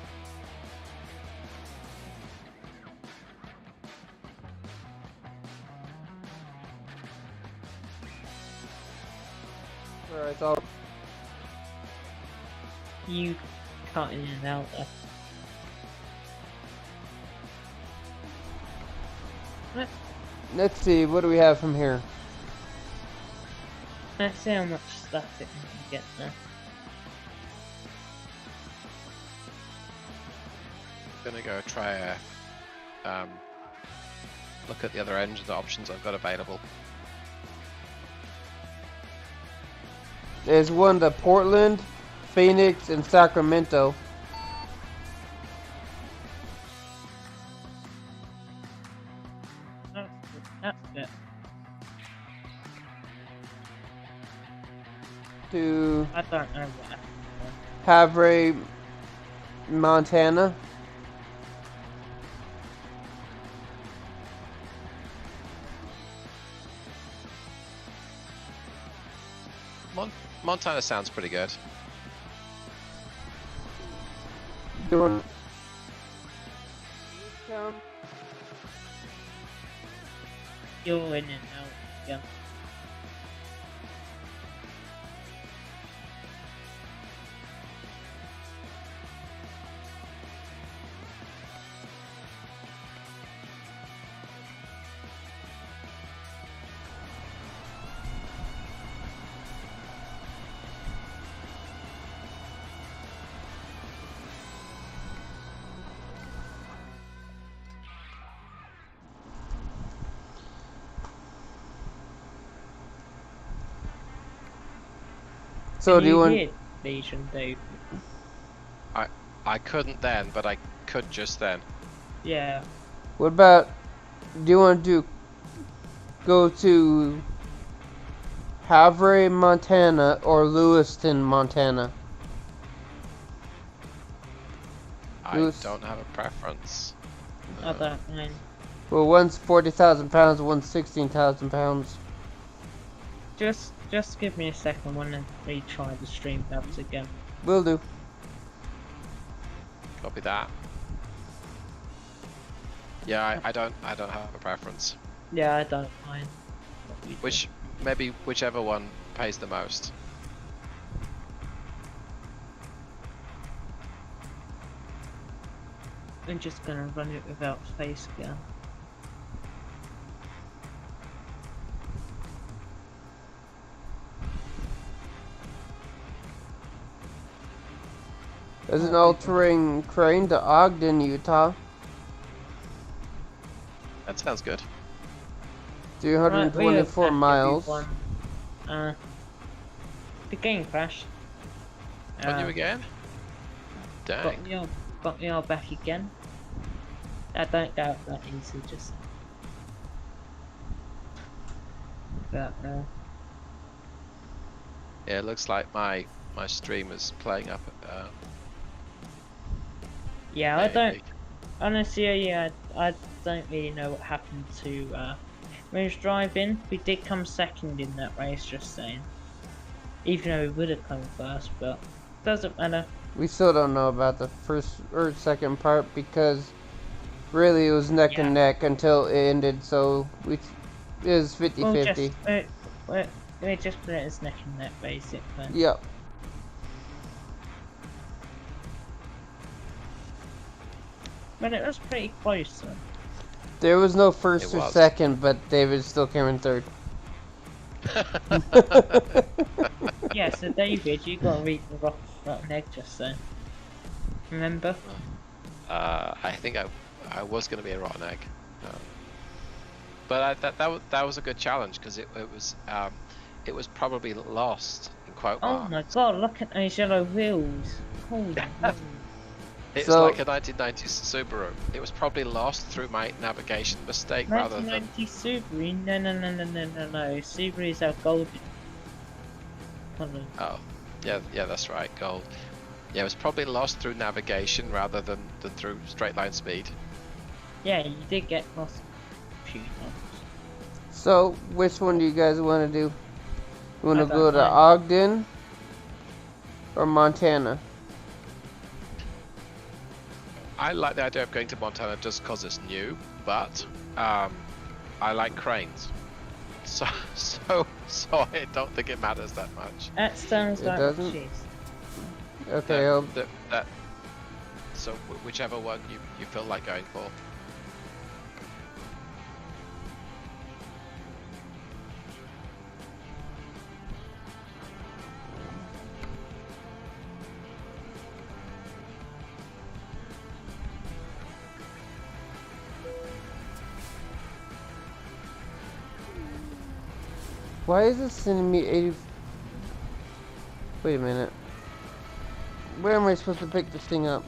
Alright, it's all. you cut in and out. Let's see, what do we have from here? Let's see how much stuff it can get there. Gonna go try a look at the other engine options I've got available. There's one to Portland, Phoenix, and Sacramento. That's it. To I don't know what. Havre, Montana. Montana sounds pretty good. Doing. You're in and out. Yeah. So do you want? hear Legion, Dave? I couldn't then, but I could just then. Yeah. What about? Do you want to go to Havre, Montana, or Lewiston, Montana? I Lewis. don't have a preference. I don't mind. Well, one's 40,000 pounds, one's 16,000 pounds. Just give me a second. I want to retry the stream tabs again. Will do. Copy that. Yeah, I don't have a preference. Yeah, I don't mind. Whichever one pays the most. I'm just gonna run it without space again. There's an all-terrain crane to Ogden, Utah. That sounds good. 324 miles. The game crashed. On you again? Dang. Got me all back again. I don't doubt that easy, just. But Yeah, it looks like my stream is playing up. yeah, I maybe. don't. Honestly, yeah, I don't really know what happened to when we was driving. We did come second in that race, just saying. Even though we would have come first, but doesn't matter. We still don't know about the first or second part because really it was neck and neck until it ended, so it was 50-50. We just put it as neck and neck, basically. Yep. But it was pretty close, though. There was no first It or was. second, but David still came in third. Yeah, so David, you gotta read the rotten egg just then. Remember? I think I was going to be a rotten egg, but that was a good challenge because it was probably lost in quote Oh marks. my god, look at those yellow wheels. Holy moly. It's So- like a 1990s Subaru. It was probably lost through my navigation mistake rather than. 1990 Subaru? No. Subarus are golden colour. Oh, yeah, that's right, gold. Yeah, it was probably lost through navigation rather than through straight line speed. Yeah, you did get lost a few times. So, which one do you guys want to do? You want I to go don't to mind. Ogden or Montana? I like the idea of going to Montana just because it's new, but I like cranes, so I don't think it matters that much. That sounds It like doesn't? cheese. Okay, So whichever one you feel like going for. why is it sending me 80? Wait a minute. Where am I supposed to pick this thing up?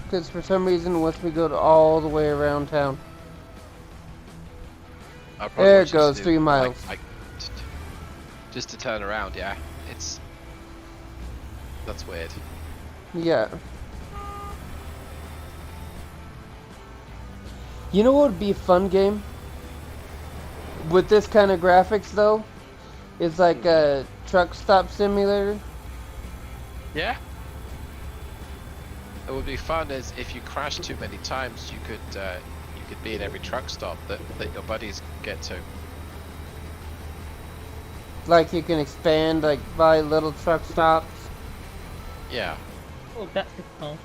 Because for some reason it wants me to go all the way around town. I probably There want it you to goes, do, 3 miles. Just to turn around, yeah. That's weird. Yeah. You know what would be a fun game? With this kind of graphics though? It's like a truck stop simulator. Yeah. It would be fun is if you crash too many times, you could be at every truck stop that your buddies get to. Like you can expand, like buy little truck stops. Yeah. Oh, that's the call.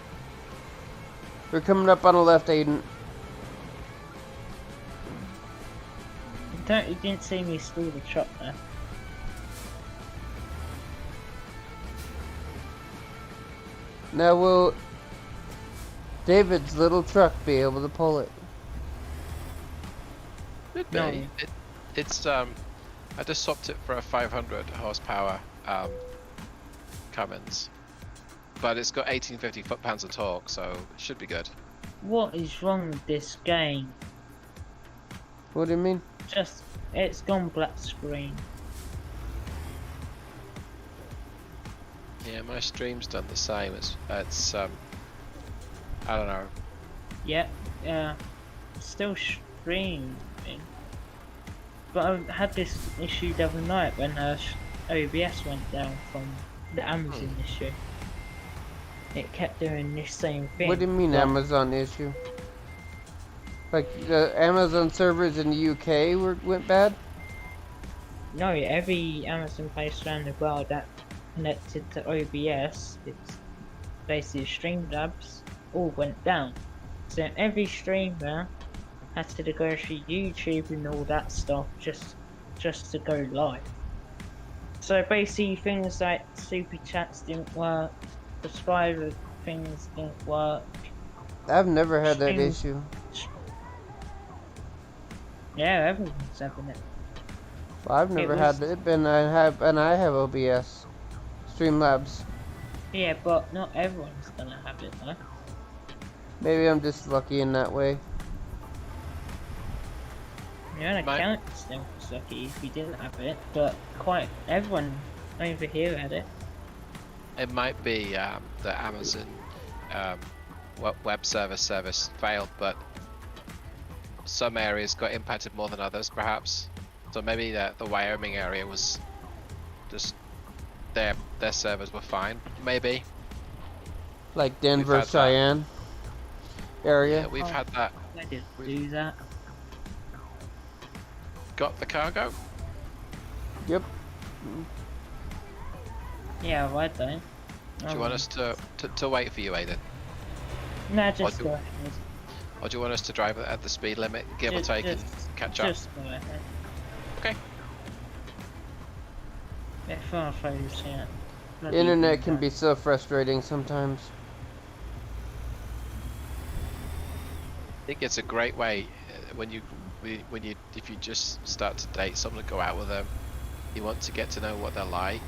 We're coming up on the left, Aiden. You didn't see me stall the truck there. Now will David's little truck be able to pull it? Could No. be. It's I just swapped it for a 500 horsepower Cummins, but it's got 1850 foot-pounds of torque, so it should be good. What is wrong with this game? What do you mean? Just, it's gone black screen. Yeah, my stream's done the same. It's I don't know. Yep, still streaming. But I had this issue the other night when OBS went down from the Amazon issue. It kept doing this same thing. What do you mean Like, Amazon issue? Like the Amazon servers in the UK went bad? No, every Amazon place around the world that connected to OBS, it's basically Streamlabs, all went down. So every streamer had to go through YouTube and all that stuff just to go live. So basically things like super chats didn't work, subscriber things didn't work. I've never had that Stream- issue. Yeah, everyone's having it. Well, I've never had it, and I have OBS, Streamlabs. Yeah, but not everyone's gonna have it though. Maybe I'm just lucky in that way. Your own Mate. account still was lucky if you didn't have it, but quite everyone over here had it. It might be the Amazon web service failed, but some areas got impacted more than others, perhaps. So maybe the Wyoming area was just their servers were fine. Maybe. Like Denver, had that. Cheyenne area. Yeah, we've had that. I didn't do that. Got the cargo? Yep. Yeah, I don't. Do you want us to wait for you, Aiden? No, just do- go ahead. Or do you want us to drive at the speed limit, give or take, and catch up? Just go ahead. Okay. If I those, yeah. Bloody Internet can Beaver. be so frustrating sometimes. I think it's a great way when you if you just start to date someone, to go out with them, you want to get to know what they're like.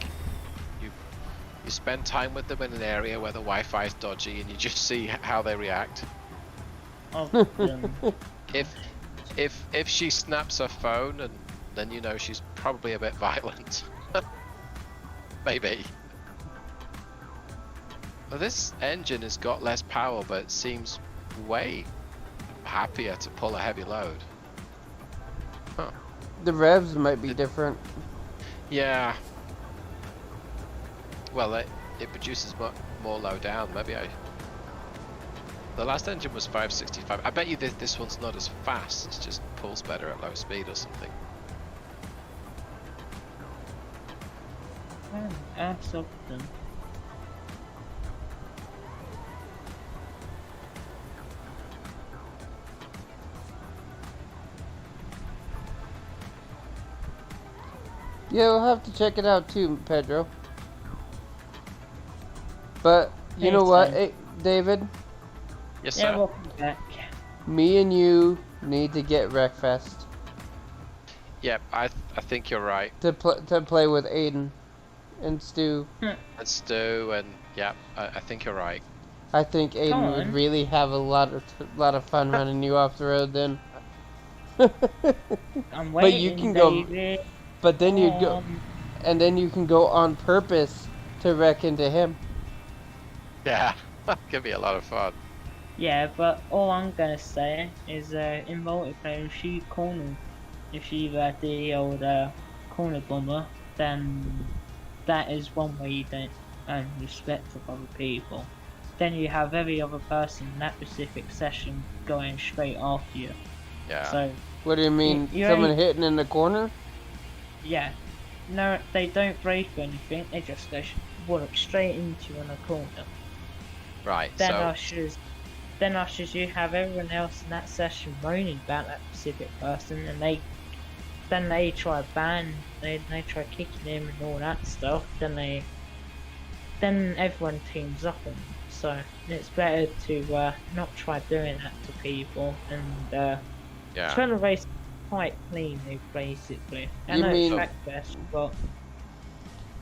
You spend time with them in an area where the Wi-Fi is dodgy, and you just see how they react. Often. If she snaps her phone, and then you know she's probably a bit violent. Maybe. Well, this engine has got less power, but it seems way happier to pull a heavy load. Huh. The revs might be different. Yeah. Well, it produces more low down. Maybe the last engine was 565. I bet you this one's not as fast. It just pulls better at low speed or something. Ask of them. Yeah, we'll have to check it out too, Pedro. But you know what, hey, David? Yes, Yeah, sir. welcome back. Me and you need to get Wreckfest Yep, I think you're right. to play with Aidon and Stu. And Stu, and yeah, I think you're right. I think Aidon would on. really have a lot of fun running you off the road then. I'm But waiting, you can go, David. but then you go, Um, and then you can go on purpose to wreck into him. Yeah, could be a lot of fun. Yeah, but all I'm gonna say is in multiplayer, if you the old corner bomber, then that is one way you don't earn respect of other people. Then you have every other person in that specific session going straight after you. Yeah. So What do you mean? You Someone ain't- hitting in the corner? yeah, no, they don't break or anything. They just go walk straight into you in a corner. Right. Then So ushers, you have everyone else in that session moaning about that specific person, and they try they try kicking him and all that stuff. Then everyone teams up on them. So it's better to not try doing that to people and yeah. try to race quite cleanly, basically. I You know mean- it's track best, but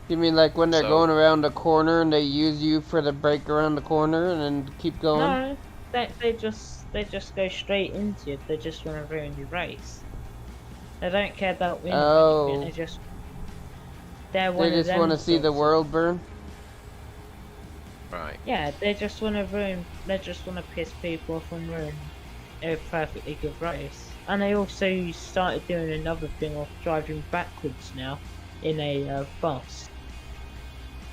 You mean like when they're So- going around the corner and they use you for the break around the corner and then keep going? no, they just go straight into it. They just want to ruin your race. They don't care about winning. Oh. Or anything. They're one They of just them want to see the sorts of- world burn? Right. Yeah, they just want to ruin. They just want to piss people off and ruin a perfectly good race. And they also started doing another thing of driving backwards now in a bus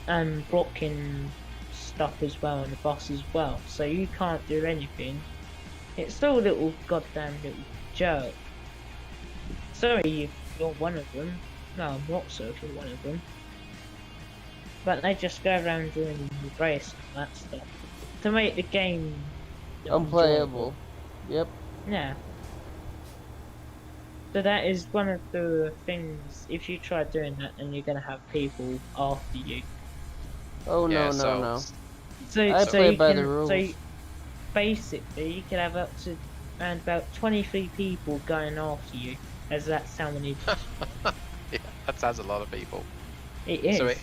and blocking stuff as well in the bus as well. So you can't do anything. It's still a little goddamn little jerk. Sorry if you're one of them. No, I'm not sorry if you're one of them. But they just go around doing the race and that stuff to make the game Unplayable. Yep. Yeah. So that is one of the things. If you try doing that, then you're gonna have people after you. Oh no, Yeah, no, so- no. So I so play you by can, the rules. So basically, you can have up to around about 23 people going after you. As that's how many Yeah, that sounds a lot of people. it is.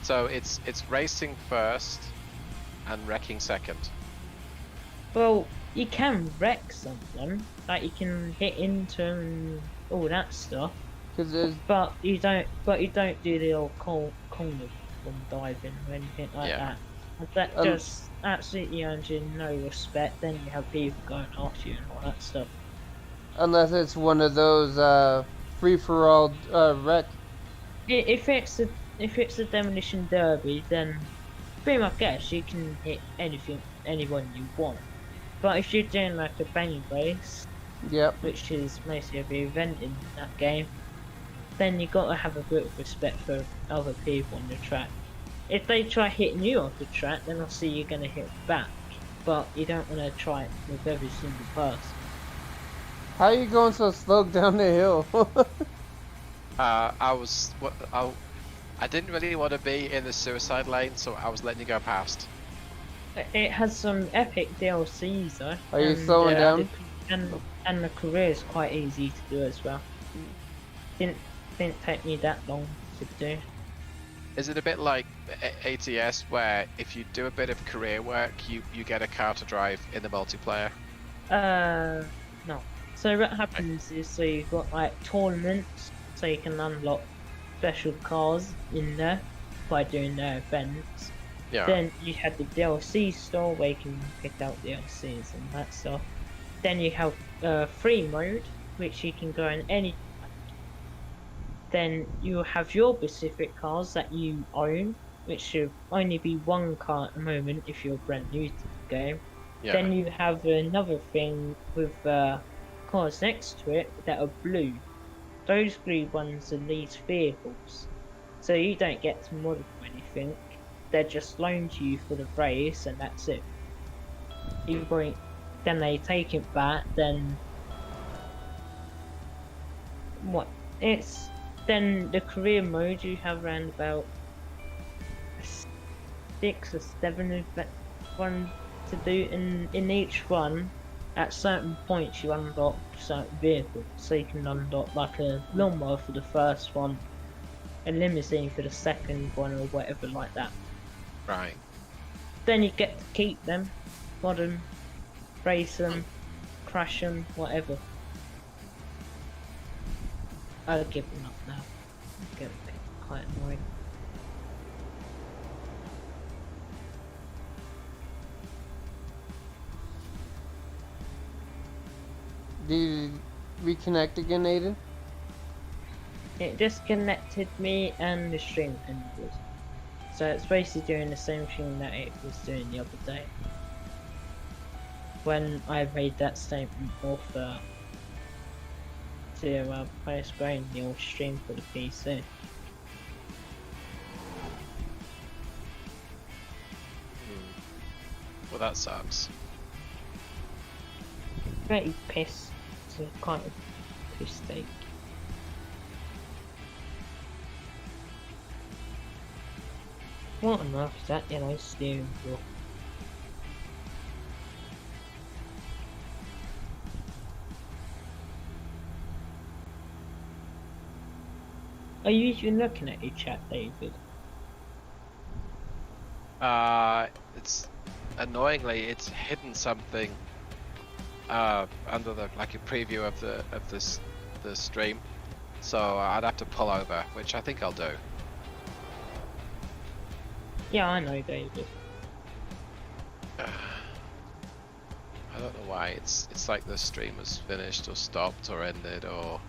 So it's racing first and wrecking second. Well, you can wreck someone, like you can hit into them and all that stuff, Because there's but you don't. But you don't do the old corner bomb diving or anything like Yeah. that. And that Um, just absolutely earns you no respect. Then you have people going after you and all that stuff. unless it's one of those free for all wreck. If it's a demolition derby, then be my guess you can hit anyone you want. But if you're doing like a banging race, Yep. which is mostly the event in that game, then you got to have a bit of respect for other people on the track. If they try hitting you off the track, then obviously you're going to hit back. But you don't want to try it with every single person. How are you going so slow down the hill? I didn't really want to be in the suicide lane, so I was letting you go past. It has some epic DLCs though. Are you slowing down? And the career is quite easy to do as well. Didn't take me that long to do. Is it a bit like ATS, where if you do a bit of career work, you get a car to drive in the multiplayer? No. So what happens is, so you've got like tournaments, so you can unlock special cars in there by doing their events. Yeah. Then you have the DLC store where you can pick out DLCs and that stuff. Then you have free mode, which you can go in any. Then you have your specific cars that you own, which should only be one car at the moment if you're brand new to the game. Yeah. Then you have another thing with cars next to it that are blue. Those blue ones are these vehicles, so you don't get to modify anything. They're just loaned to you for the race, and that's it. Then they take it back. Then what? Then the career mode, you have around about 6 or 7 of that one to do, in each one. At certain points you unlock certain vehicles, so you can unlock like a lawnmower for the first one, a limousine for the second one, or whatever like that. Right. Then you get to keep them, mod them, race them, crash them, whatever. I'll give them up now. Get quite annoying. Do you reconnect again, Aidon? It disconnected me and the stream ended. So it's basically doing the same thing that it was doing the other day. When I made that statement of to postpone the old stream for the PC. Well, that sucks. Very pissed. It's a kind of piss take. What on earth is that yellow steering wheel? Are you even looking at your chat, David? It's annoyingly, it's hidden something under the a preview of the stream, so I'd have to pull over, which I think I'll do. Yeah, I know, David. I don't know why. It's like the stream was finished or stopped or ended or.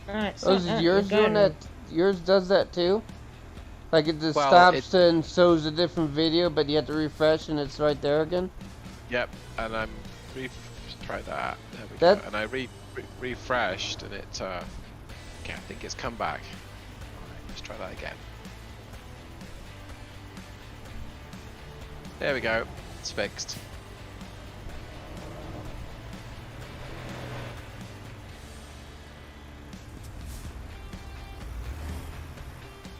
It's Oh, not is that, yours we're doing going that? Yours does that too? Like it just Well, stops and shows a different video, but you have to refresh and it's right there again? Yep, and I'm try that. There we That- go. And I refreshed and it. Okay, I think it's come back. Alright, let's try that again. There we go. It's fixed.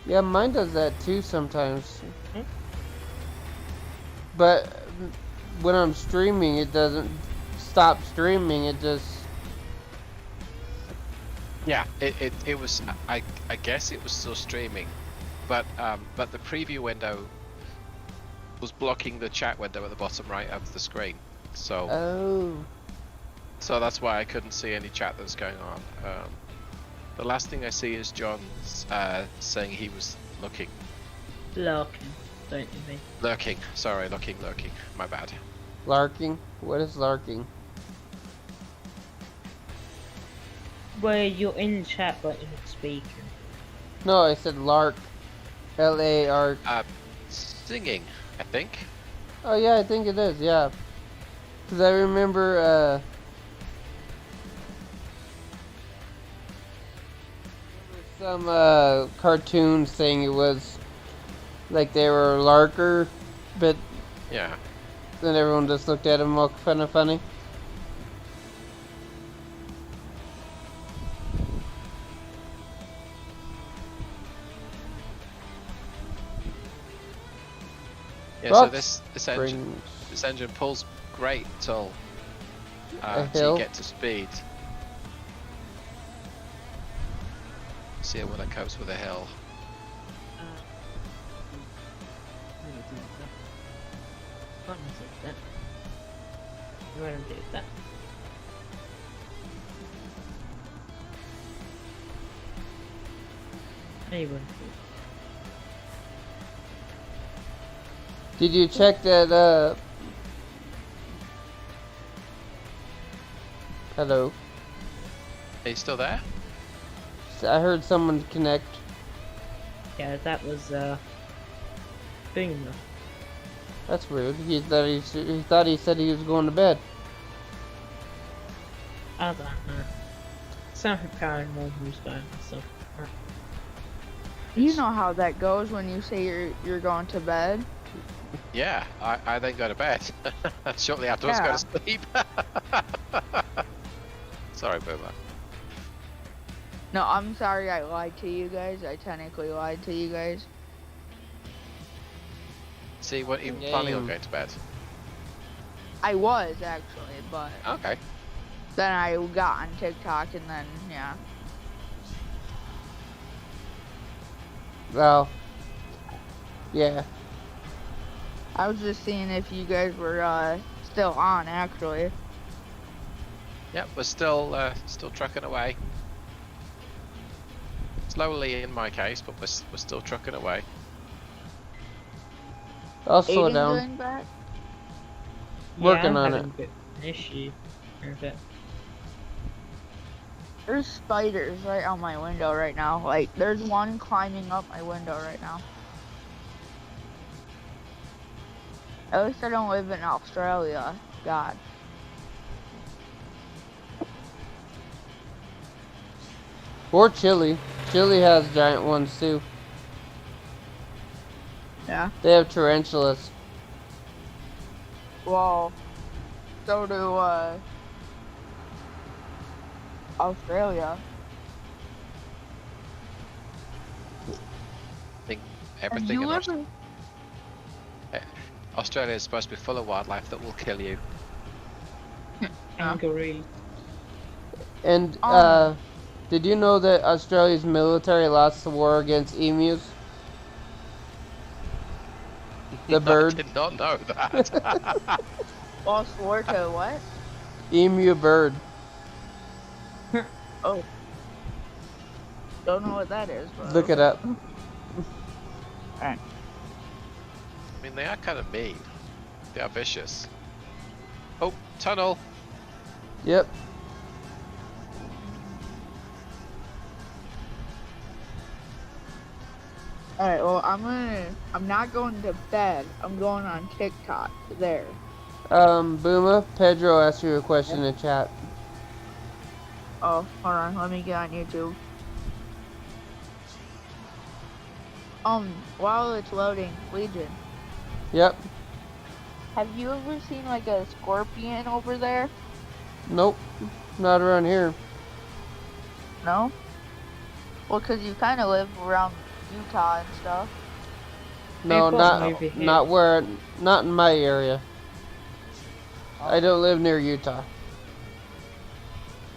Yeah, mine does that too sometimes. Hmm? But when I'm streaming, it doesn't stop streaming. It just Yeah, it was. I guess it was still streaming, but the preview window was blocking the chat window at the bottom right of the screen. So oh, that's why I couldn't see any chat that was going on. The last thing I see is John saying he was looking. Lurking, don't you mean? Lurking. Sorry, lurking. My bad. larking. What is larking? Where you're in chat but you're not speaking. No, I said lark. L-A-R. Singing, I think. Oh yeah, I think it is. Yeah, because I remember. Some cartoon saying it was like they were a larker, but Yeah. then everyone just looked at him all kind of funny. Yeah, Rock so this engine pulls great till hill. you get to speed. See it when it comes with a hill. I'm gonna do that. Anyway, Did you check that, hello? Are you still there? I heard someone connect. yeah, that was Beaver. That's rude. He thought he said he was going to bed. I don't know. Something paranormal was going on. So, You know how that goes when you say you're going to bed. Yeah, I then go to bed. Shortly afterwards, go to sleep. Sorry, Boomer. No, I'm sorry I lied to you guys. I technically lied to you guys. See, what even planning on going to bed? I was actually, but Okay. then I got on TikTok and then yeah. Well, yeah. I was just seeing if you guys were still on actually. Yep, we're still trucking away. Slowly in my case, but we're still trucking away. I'll slow Aidon's down. going back? Working I'm on having it. a bit of an issue with it. There's spiders right on my window right now. Like there's one climbing up my window right now. At least I don't live in Australia. God. Or Chile. Chile has giant ones too. Yeah. They have tarantulas. Well, so do Australia. I think Have everything you in ever? Australia is supposed to be full of wildlife that will kill you. Angry. And did you know that Australia's military lost the war against emus? The bird. I did not know that. Lost war to what? Emu bird. Oh. Don't know what that is. But Look it up. Alright. I mean, they are kind of mean. They are vicious. Oh, tunnel. Yep. Alright, well I'm not going to bed. I'm going on TikTok. There. Booma, Pedro asked you a question in chat. Oh, hold on, let me get on YouTube. While it's loading, Legion, Yep. have you ever seen like a scorpion over there? Nope. Not around here. No? Well, 'cause you kind of live around Utah and stuff. No, They've got them over here. not in my area. I don't live near Utah.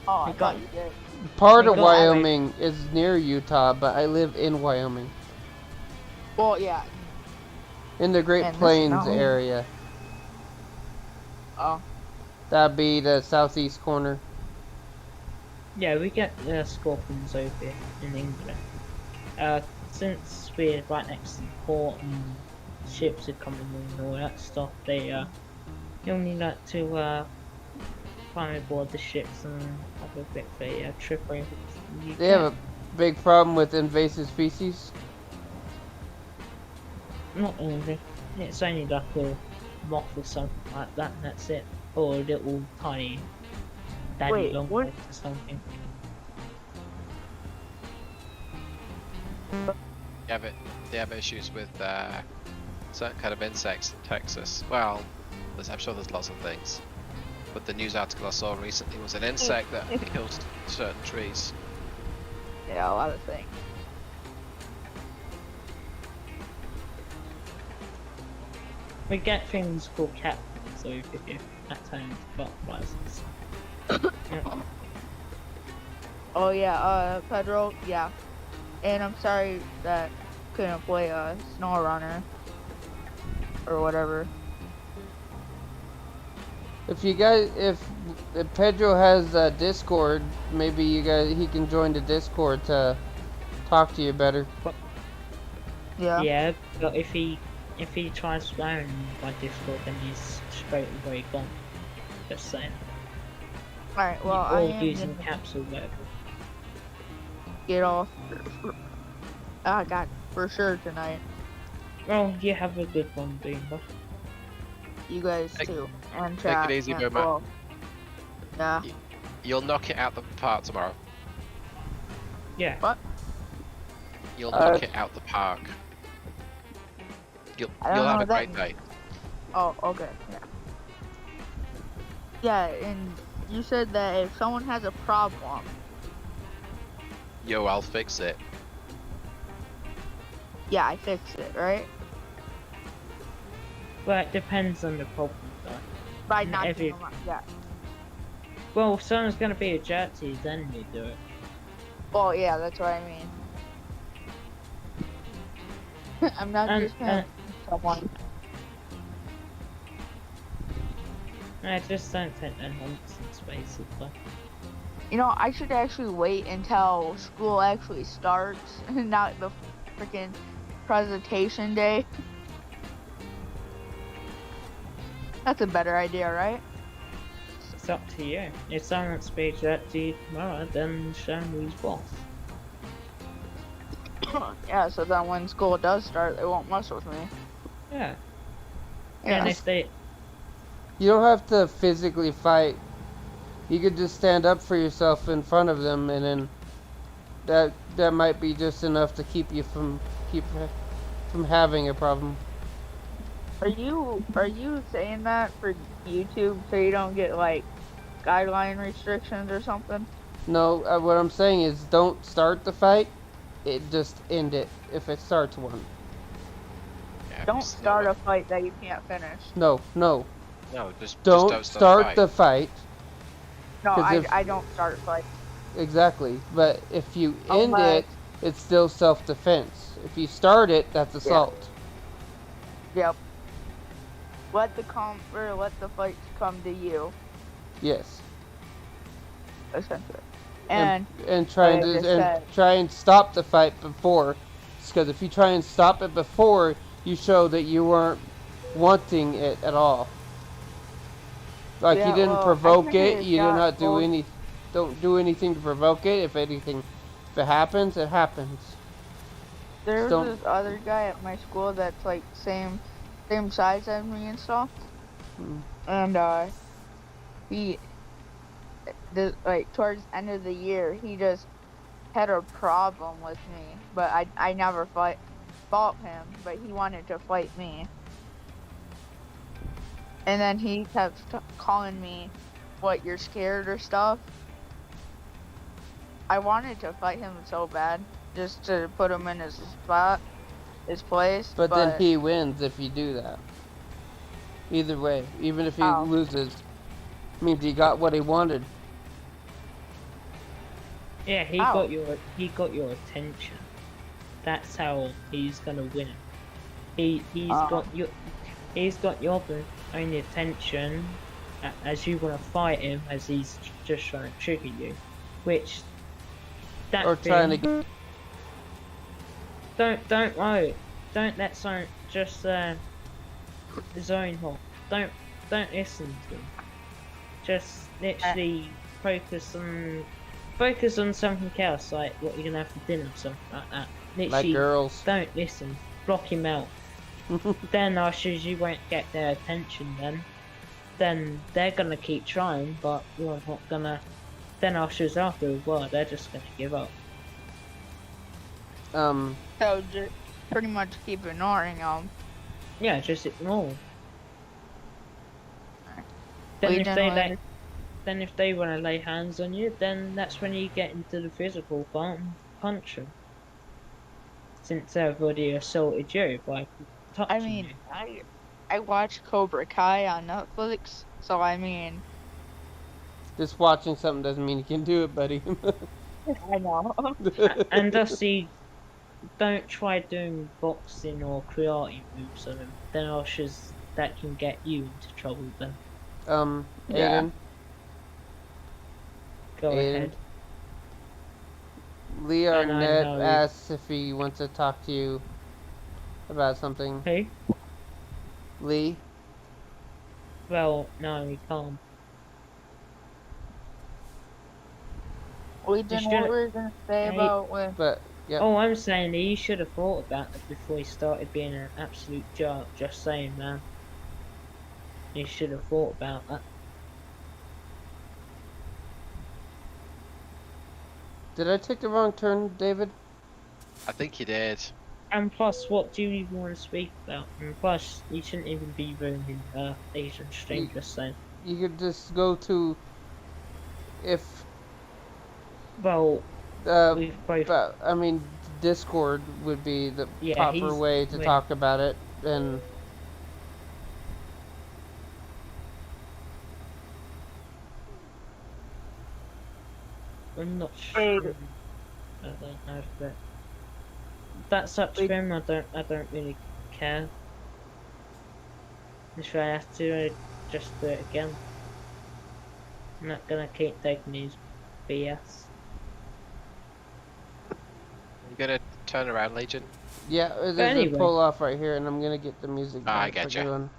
Oh, I You got- thought you did. Part You of got- Wyoming is near Utah, but I live in Wyoming. Well, yeah. In the Great And this Plains mountain. area. Oh. That'd be the southeast corner. Yeah, we get scorpions over here in England. Since we're right next to the port and ships are coming in and all that stuff, they only like to climb aboard the ships and have a bit of a trip over to the UK. They have a big problem with invasive species. Not only. It's only like a moth or something like that, and that's it. Or a little tiny daddy Wait, longlegs what? or something. They have issues with certain kind of insects in Texas. Well, I'm sure there's lots of things. But the news article I saw recently was an insect that kills certain trees. Yeah, a lot of things. We get things called captains, so we give you attained butterflies. Oh yeah, Pedro, yeah. And I'm sorry that couldn't play Snow Runner or whatever. If you guys, if Pedro has Discord, maybe he can join the Discord to talk to you better. Yeah. Yeah, but if he tries swearing by Discord, then he's straight away gone. Just saying. Alright, well, I Or am using gonna caps or whatever. get off. I got for sure tonight. Well, you have a good one, Beaver. You guys Take- too. And take it chat. easy, and, Boomer. well, yeah. You'll knock it out the park tomorrow. Yeah. What? You'll knock it out the park. You'll I don't have know a what that great day. Oh, okay. Yeah. Yeah, and you said that if someone has a problem, Yo, I'll fix it. yeah, I fixed it, right? But it depends on the problem, though. By Mm, not if you- doing my, yeah. Well, if someone's gonna be a jerk to you, then you do it. Well, yeah, that's what I mean. I'm not And- just gonna someone. I just don't think they're nonsense, basically. You know, I should actually wait until school actually starts, not the freaking presentation day. That's a better idea, right? It's up to you. If someone speaks that to you tomorrow, then show me his boss. Yeah, so then when school does start, they won't mess with me. Yeah. Yeah. And if they, You don't have to physically fight. You could just stand up for yourself in front of them, and then that might be just enough to keep you from having a problem. Are you saying that for YouTube so you don't get like guideline restrictions or something? No, what I'm saying is don't start the fight. It just end it if it starts one. Yeah, Don't just start no, a fight that you can't finish. No, No, just don't don't start the the fight. No, 'Cause if- I don't start fights. Exactly, but if you end Unless- it, it's still self-defense. If you start it, that's assault. Yep. Let the fights come to you, Yes. essentially. And And try like I just said- try and stop the fight before, because if you try and stop it before, you show that you weren't wanting it at all. Like Yeah, you didn't well, I provoke think it. it's You did not not do both. Don't do anything to provoke it. If it happens, it happens. there's don't- this other guy at my school that's like same size as me and stuff. Hmm. And like towards the end of the year, he just had a problem with me, but I never fought him, but he wanted to fight me. And then he kept calling me, "What, you're scared or stuff?" I wanted to fight him so bad, just to put him in his place. But then he wins if you do that. Either way, even if he Oh. loses, means he got what he wanted. yeah, he Ow. got your attention. That's how he's gonna win. He's Oh. got your only attention as you want to fight him, as he's just trying to trigger you, which that Or thing, trying to. don't worry, don't let someone just zone hop. Don't listen to him. Just literally focus on something else, like what you're gonna have for dinner or something like that. Like Literally, girls. don't listen. Block him out. Then ushers, you won't get their attention. Then they're gonna keep trying, but you're not gonna. Then ushers after as well, they're just gonna give up. So just pretty much keep ignoring him. Yeah, just ignore. Then if they want to lay hands on you, then that's when you get into the physical part and punch them. Since they've already assaulted you by touching I mean, you. I watch Cobra Kai on Netflix, so I mean, Just watching something doesn't mean you can do it, buddy. I know. And Dusty, don't try doing boxing or karate moves on him. Then that can get you into trouble. Then Yeah. Aidon, go Aiden. ahead. Lee And I Arnett know- asks if he wants to talk to you about something. Who? Lee, Well, no, we can't. We didn't should- what we were gonna say Hey. about when. but yeah, Oh, I'm saying that you should have thought about it before you started being an absolute jerk. Just saying, man. You should have thought about that. did I take the wrong turn, David? I think you did. And plus, what do you even want to speak about? And plus, you shouldn't even be ruining Asian stream, just saying. You could just go to if Well, we've both... but I mean Discord would be the Yeah, proper he's- way to wait. talk about it, and I'm not Hey. sure. I don't know if that's up to Wait. him. I don't really care. If I have to, I'd just do it again. I'm not gonna keep taking his BS. You gonna turn around, Legion? yeah, there's anyway. a pull off right here, and I'm gonna get the music. Ah, I back for getcha. doing.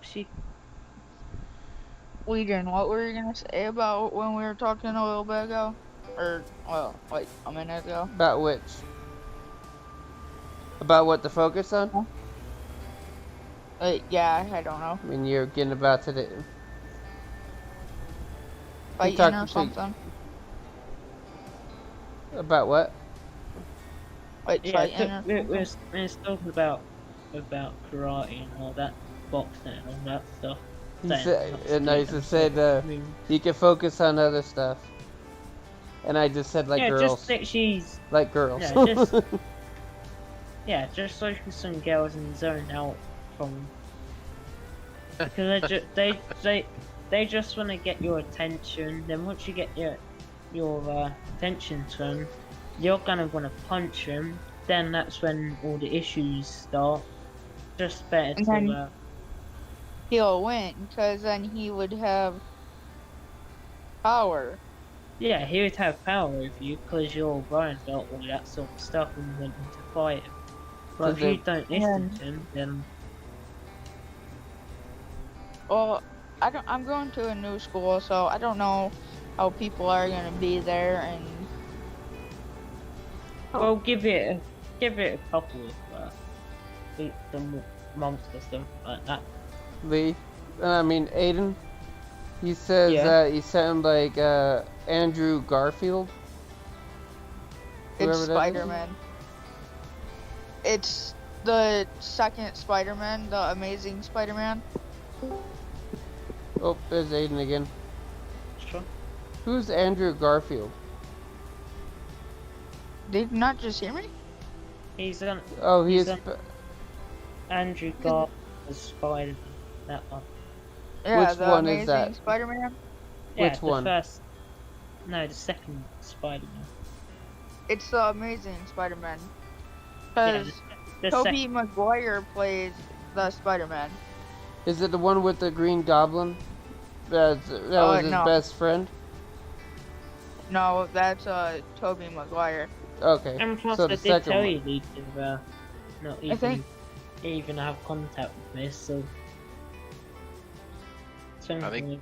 She Legion, what were you gonna say about when we were talking a little bit ago? Or, well, like a minute ago? About which? About what to focus on? Yeah, I don't know. I mean, you're getting about to the. Fighting talked or to- something. Like yeah, fighting or we're something. talking about karate and all that, boxing and all that stuff. He Saying said, stuff and I to just said you can focus on other stuff, and I just said like yeah, girls, just think she's like girls. yeah, just focus on girls and zone out from because they just want to get your attention. Then once you get your attention to them, you're gonna want to punch them. Then that's when all the issues start. Just better And to then- He'll win, because then he would have power. yeah, he would have power over you because you're worried about all that sort of stuff and wanting to fight him. But if Because you don't listen to him, then Well, I'm going to a new school, so I don't know how people are gonna be there, and well, give it a couple of months or something like that. Lee, I mean Aiden. He says Yeah. that you sound like Andrew Garfield. it's Whoever that is. Spider-Man. It's the second Spider-Man, the Amazing Spider-Man. Oh, there's Aiden again. Sure. Who's Andrew Garfield? Did you not just hear me? He's on Oh, he He's is. a- Andrew Garfield as Spider-Man. That one. Yeah, Which the one is Amazing that? Spider-Man. Yeah, Which the one? first. No, the second Spider-Man. It's the Amazing Spider-Man. Yeah, Because the Tobey second. Maguire plays the Spider-Man. Is it the one with the Green Goblin? That was his no. best friend. No, that's Tobey Maguire. Okay, And plus, so I the did second tell one. you Lee, to not I think- even have contact with me, so. I think-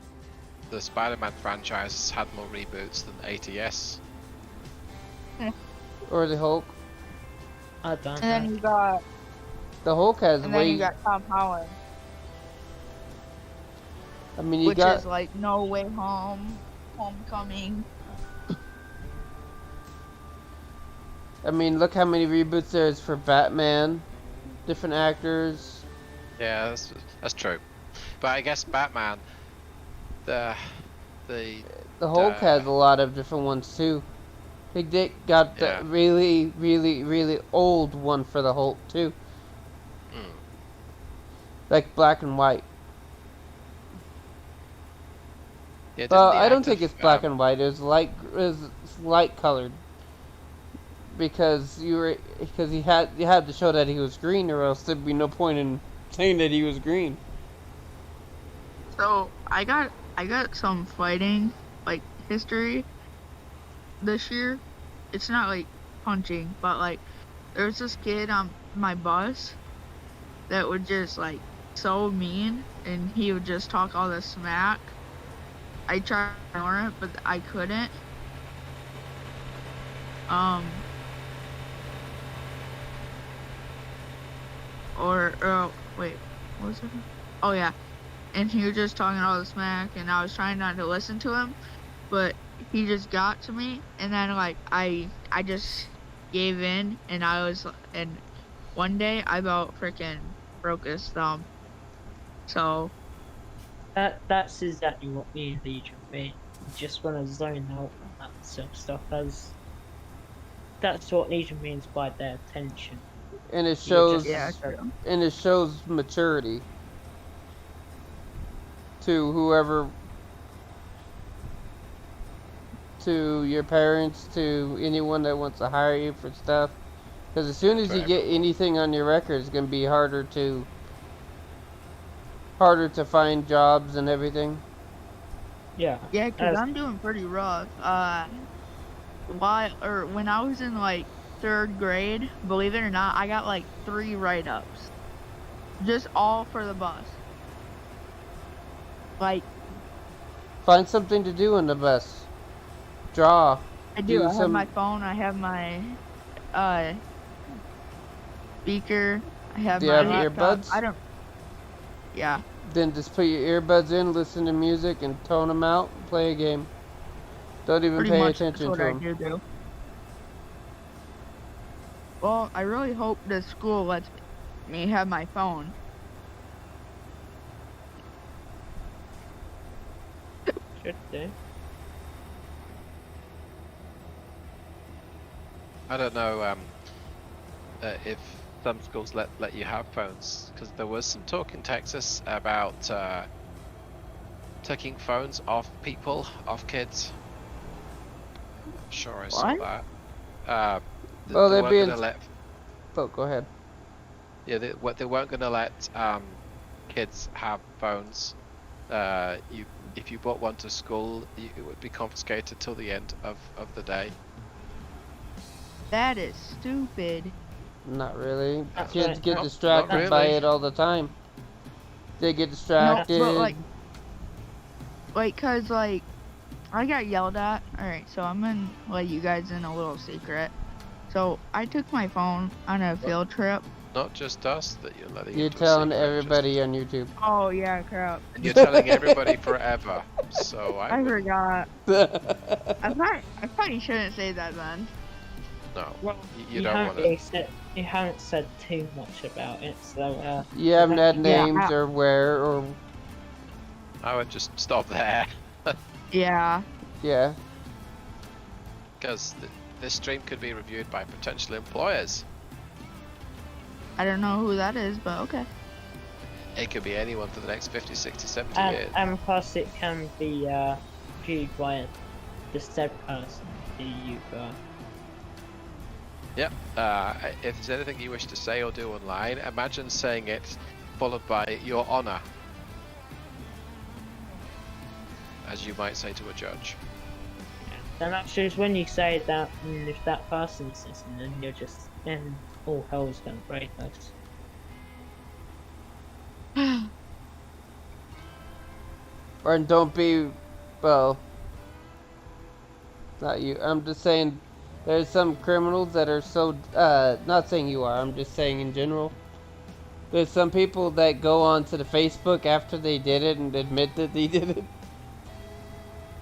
The Spider-Man franchise has had more reboots than ATS. Or the Hulk. I don't And then know. you got, The Hulk has and then way. you got Tom Holland, I mean, you which got. is like No Way Home, Homecoming. I mean, look how many reboots there is for Batman. Different actors. Yeah, that's true. But I guess Batman, the The Hulk has a lot of different ones too. Big Dick got the Yeah. really old one for the Hulk too. like black and white. Yeah, Well, didn't the I don't actor, think it's black and white. It was light colored because he had to show that he was green, or else there'd be no point in saying that he was green. So I got some fighting like history this year. It's not like punching, but like there's this kid on my bus that would just like so mean, and he would just talk all this smack. I tried to ignore it, but I couldn't. Wait, what was it? Oh yeah, and he was just talking all the smack, and I was trying not to listen to him, but he just got to me, and then like I just gave in, and one day I about freaking broke his thumb. So That's exactly what me and Legion mean. You just want to zone out on that sort of stuff, as that's what Legion means by their attention. And it shows, yeah, true. and it shows maturity to whoever, to your parents, to anyone that wants to hire you for stuff. Because as soon as you get anything on your record, it's going to be harder to find jobs and everything. Yeah. Yeah, because I'm doing pretty rough. When I was in like 3rd grade, believe it or not, I got like 3 write-ups, just all for the bus. Like, Find something to do in the bus. Draw. I do. I have my phone. I have my speaker. I have Do you my have laptop. earbuds? I don't. Yeah. Then just put your earbuds in, listen to music, and tone them out. And play a game. Don't even Pretty pay much attention that's to what them. I do. Well, I really hope the school lets me have my phone. Should do. I don't know if some schools let you have phones, because there was some talk in Texas about taking phones off people, off kids. I'm sure I saw What? that. Well, they they're weren't being. gonna let. Oh, go ahead. Yeah, they weren't going to let kids have phones. If you brought one to school, it would be confiscated till the end of the day. That is stupid. Not really. That's Kids right. get Not distracted by really. it all the time. They get No, distracted. but cause like, I got yelled at. Alright, so I'm gonna let you guys in a little secret. So, I took my phone on a field trip. Not just us that you're letting. You're into a telling secret, everybody on YouTube. Oh, yeah, crap. You're telling everybody forever. So I I would, forgot. I probably shouldn't say that then. no. Well, You don't want to. You haven't said too much about it, so You haven't had Yeah. names or where or I would just stop there, Yeah. yeah. because this stream could be reviewed by potential employers. I don't know who that is, but okay. It could be anyone for the next 50, 60, 70 years. and plus it can be viewed by the said person, the user. Yep. If there's anything you wish to say or do online, imagine saying it followed by "Your Honor," as you might say to a judge. And actually, it's when you say that, and if that person's listening, you're just then all hell's gonna break us. Or don't be, well, not you. I'm just saying there's some criminals that are so, not saying you are, I'm just saying in general. There's some people that go onto the Facebook after they did it and admit that they did it.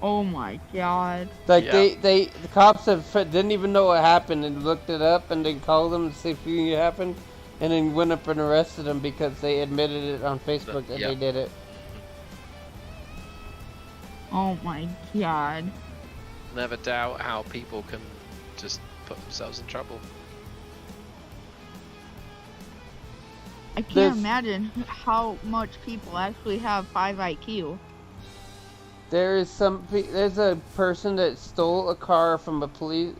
Oh my god. Like Yeah. the cops didn't even know what happened and looked it up and then called them to see if anything happened, and then went up and arrested them because they admitted it on Facebook that Yeah. they did it. Oh my god. Never doubt how people can just put themselves in trouble. I can't There's- imagine how much people actually have 5 IQ. There's a person that stole a car from a police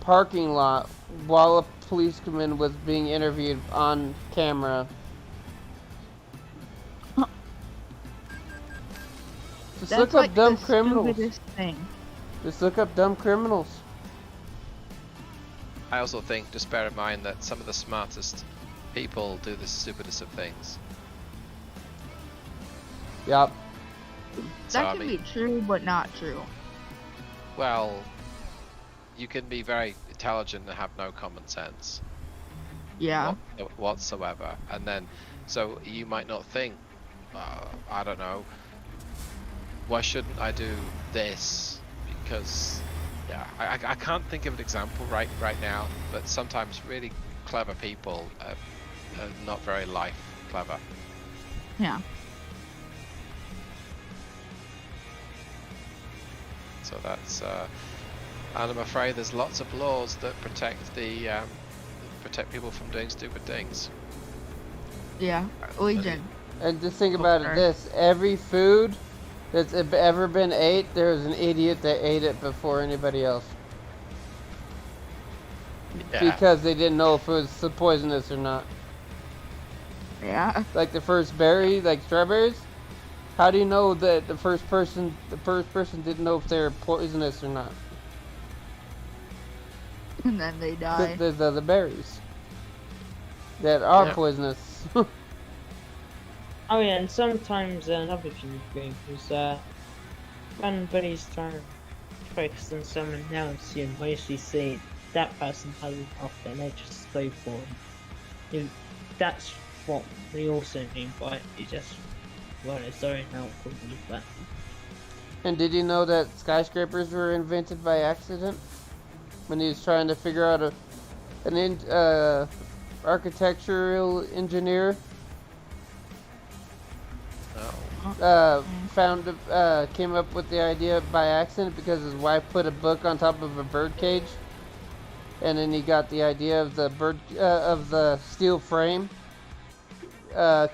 parking lot while a policeman was being interviewed on camera. Just That's look like up dumb the criminals. stupidest thing. Just look up dumb criminals. I also think, just bear in mind that some of the smartest people do the stupidest of things. Yup. So, That I can mean, be true, but not true. well, you can be very intelligent and have no common sense Yeah. whatsoever, and then so you might not think, I don't know, why shouldn't I do this? Because yeah, I can't think of an example right now, but sometimes really clever people are not very life clever. Yeah. So that's and I'm afraid there's lots of laws that protect people from doing stupid things. Yeah. Legion. And just think about it Sorry. this. Every food that's ever been ate, there was an idiot that ate it before anybody else. Yeah. Because they didn't know if it was poisonous or not. Yeah. Like the first berry, like strawberries. How do you know that the first person didn't know if they were poisonous or not? And then they die. There's other berries that are Yeah. poisonous. Oh yeah, and sometimes another thing is when buddies try to focus on someone else, you mostly see that person has it off and they just go for it. That's what they also mean by it. You just, well, it's very helpful with that. And did you know that skyscrapers were invented by accident? When he was trying to figure out an architectural engineer Oh. came up with the idea by accident because his wife put a book on top of a bird cage, and then he got the idea of the steel frame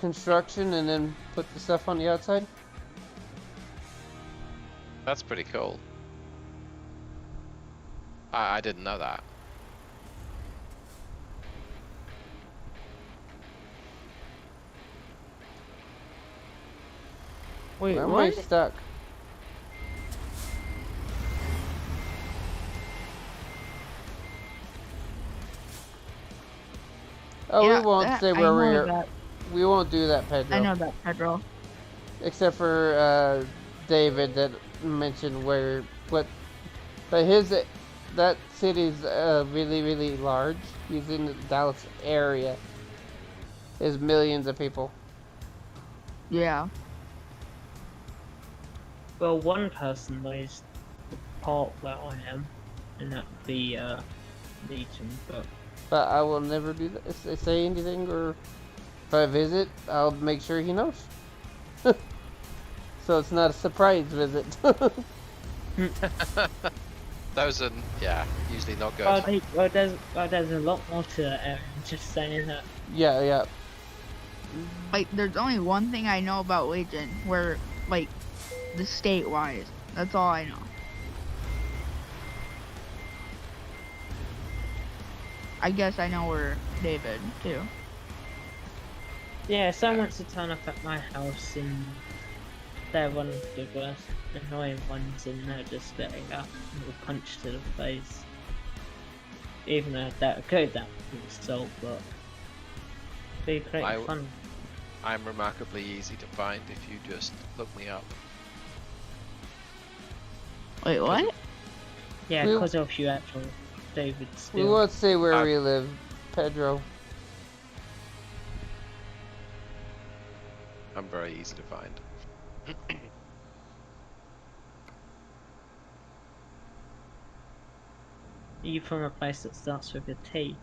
construction, and then put the stuff on the outside. That's pretty cool. I didn't know that. Wait, Where am I what? stuck? Oh, Yeah, we won't that- say I where we know are. that. We won't do that, Pedro. I know that, Pedro. Except for David that mentioned but that city's really, really large. He's in the Dallas area. There's millions of people. Yeah. Well, one person knows the part where I am, and that would be Legion, But I will never do that. Say anything, or if I visit, I'll make sure he knows. So it's not a surprise visit. Those are usually not good. there's a lot more to that area, I'm just saying that. Yeah. Like, there's only one thing I know about Legion, where, like, the state-wise. That's all I know. I guess I know where David, too. Yeah, someone wants to turn up at my house and they're one of the worst annoying ones and they're just getting a little punch to the face. Even though that could that insult, but be great fun. I'm remarkably easy to find if you just look me up. Wait, what? Yeah, We- because of you actual David We still. won't say where we live, Pedro. I'm very easy to find. You from a place that starts with a T.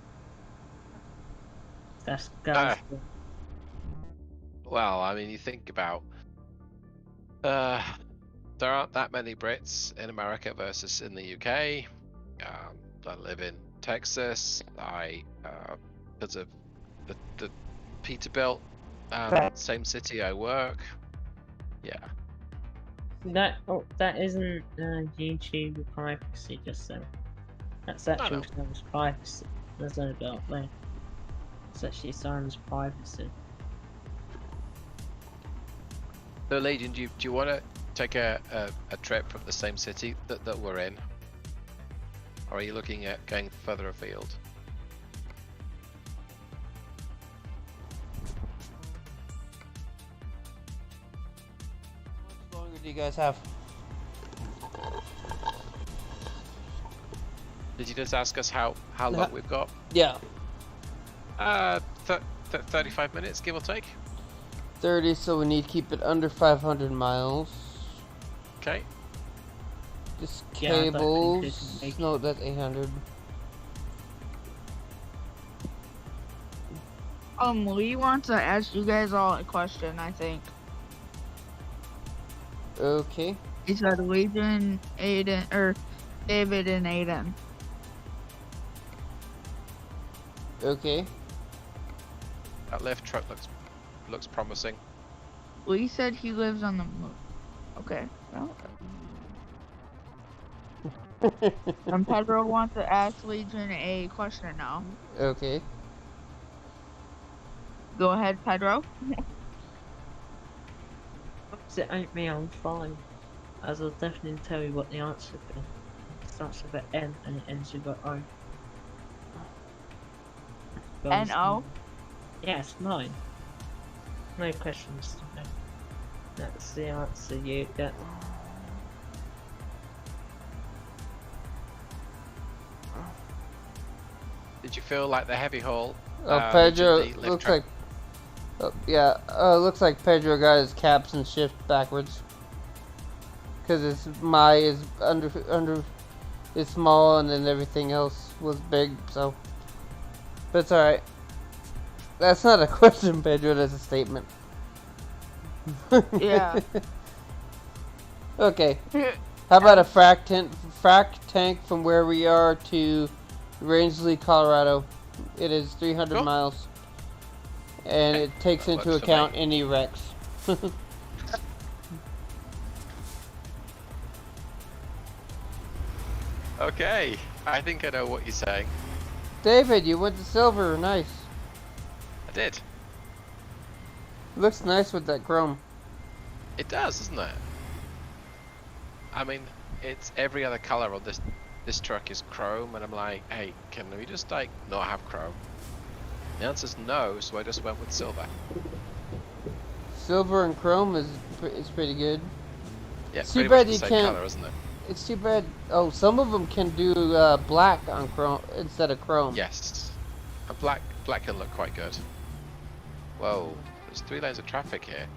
That's Ah. girls. Well, I mean, you think about there aren't that many Brits in America versus in the UK. I live in Texas. Because of the Peterbilt, same city I work. Yeah. That isn't YouTube privacy, just so. That's actual know. sounds privacy. There's no doubt there. It's actually sounds privacy. So, Legion, do you want to take a trip from the same city that we're in? Or are you looking at going further afield? How much longer do you guys have? Did you just ask us how long we've got? Yeah. 35 minutes, give or take. 30, so we need to keep it under 500 miles. Okay. Just Yeah, I thought cables. we could make- No, that's 800. Lee wants to ask you guys all a question, I think. Okay. He said Legion, Aidon, or David and Aidon. Okay. That lift truck looks promising. Lee said he lives on the moon. Okay. Well. And Pedro wants to ask Legion a question now. Okay. Go ahead, Pedro. Is it oatmeal? I'm fine. As I'll definitely tell you what the answer is. It starts with an N and it ends with an O. N-O? Yes, mine. No questions to know. That's the answer you get. Did you feel like the heavy haul? Pedro the lift looks truck- like. Looks like Pedro got his caps and shift backwards. Cause it's is under is small and then everything else was big, so. But it's alright. That's not a question, Pedro. That's a statement. Yeah. Okay. How about a frac tank from where we are to Rangeley, Colorado? It is 300 Cool. miles. And it takes That into works for account me. any wrecks. Okay, I think I know what you're saying. David, you went to silver. Nice. I did. Looks nice with that chrome. It does, doesn't it? I mean, it's every other color on this truck is chrome, and I'm like, hey, can we just like not have chrome? The answer's no, so I just went with silver. Silver and chrome is pretty good. Yeah, It's pretty too much bad the you same can't- color, isn't it? It's too bad. Oh, some of them can do black on chrome instead of chrome. Yes, a black can look quite good. Whoa, there's 3 lanes of traffic here.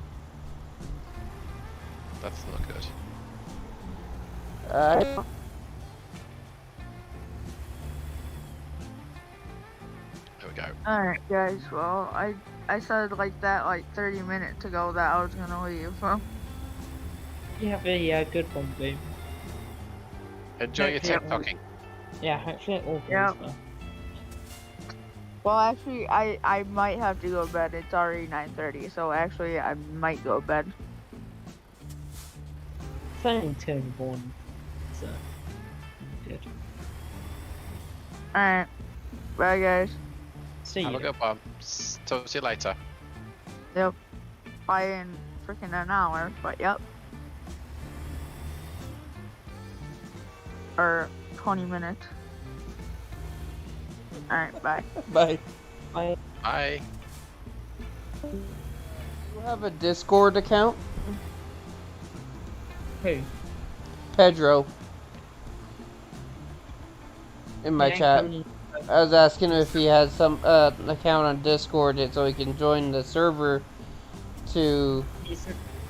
That's not good. There we go. Alright, guys. Well, I said like that like 30 minutes ago that I was gonna leave. So. You have a good one, Boom. Enjoy your Yeah. TikToking. Yeah, hopefully it all goes Yep. well. Well, actually, I might have to go to bed. It's already 9:30, so actually I might go to bed. It's only 2 in the morning, so good. Alright. Bye, guys. See Have you. a good one. Talk to you later. Yep. Bye in freaking an hour, but yep. Or 20 minutes. Alright, bye. Bye. Bye. Bye. You have a Discord account? Who? Pedro. In my Yeah, chat. Tony. I was asking him if he has some account on Discord so he can join the server to...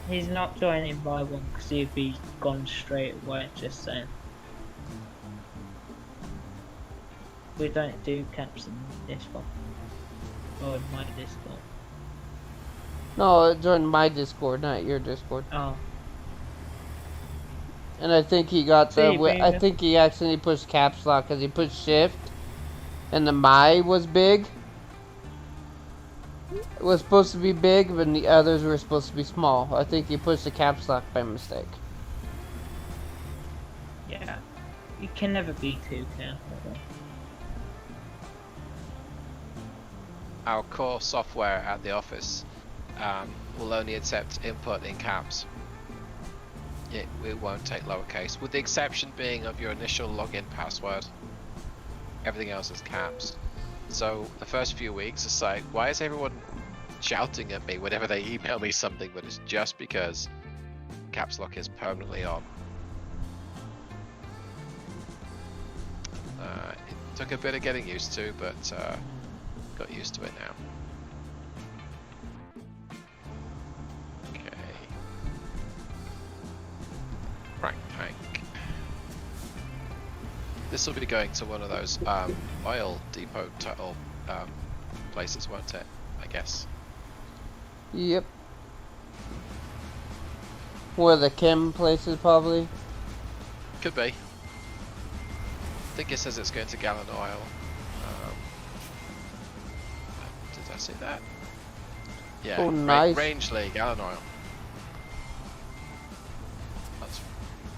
He's not joining by one because he'd be gone straight away, just saying. We don't do caps in this one. Or in my Discord. No, join my Discord, not your Discord. Oh, And I think he got the... See, I Beaver. think he accidentally pushed caps lock because he pushed shift And the my was big. It was supposed to be big, but the others were supposed to be small. I think you pushed the caps lock by mistake. Yeah. You can never be too careful though. Our core software at the office will only accept input in caps. It won't take lowercase, with the exception being of your initial login password. Everything else is caps. So the first few weeks it's like, why is everyone shouting at me whenever they email me something? But it's just because caps lock is permanently on. It took a bit of getting used to, but got used to it now. Okay. Crank tank. This will be going to one of those oil depot places, won't it? I guess. Yep. One of the chem places, probably. Could be. I think it says it's going to Gallon Oil. Did I see that? Yeah. Oh, nice. Rangeley, Gallon Oil. That's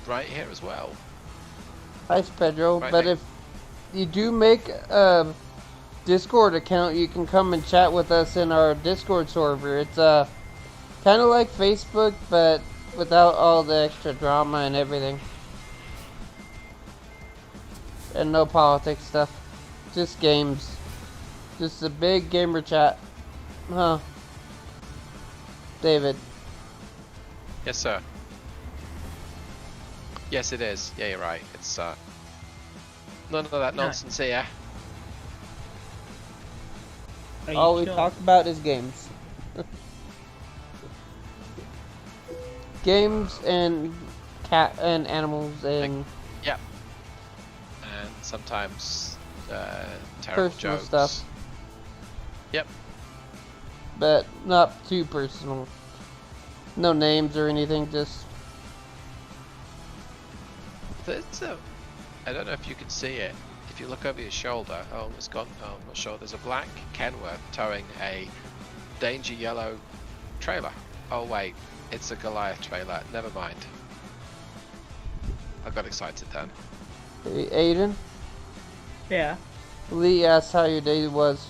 right here as well. Nice, Pedro. Right, But Nick. if you do make a Discord account, you can come and chat with us in our Discord server. It's kind of like Facebook, but without all the extra drama and everything. And no politics stuff. Just games. Just a big gamer chat. Huh. David. Yes, sir. Yes, it is. Yeah, you're right. It's none of that nonsense here. Are you All we sure? talk about is games. Games and cat and animals and Yep. And sometimes terrible personal jokes. stuff. Yep. But not too personal. No names or anything, just There's I don't know if you can see it. If you look over your shoulder, oh, it's gone. Oh, I'm not sure. There's a black Kenworth towing a danger yellow trailer. Oh wait, it's a Goliath trailer. Never mind. I got excited then. Hey, Aidon. Yeah. Lee asked how your day was.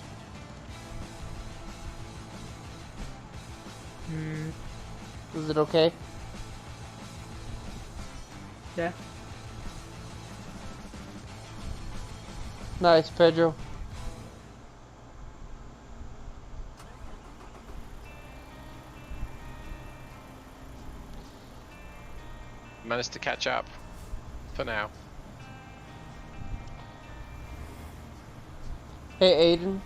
Was it okay? Yeah. Nice, Pedro. Managed to catch up for now. Hey, Aidon.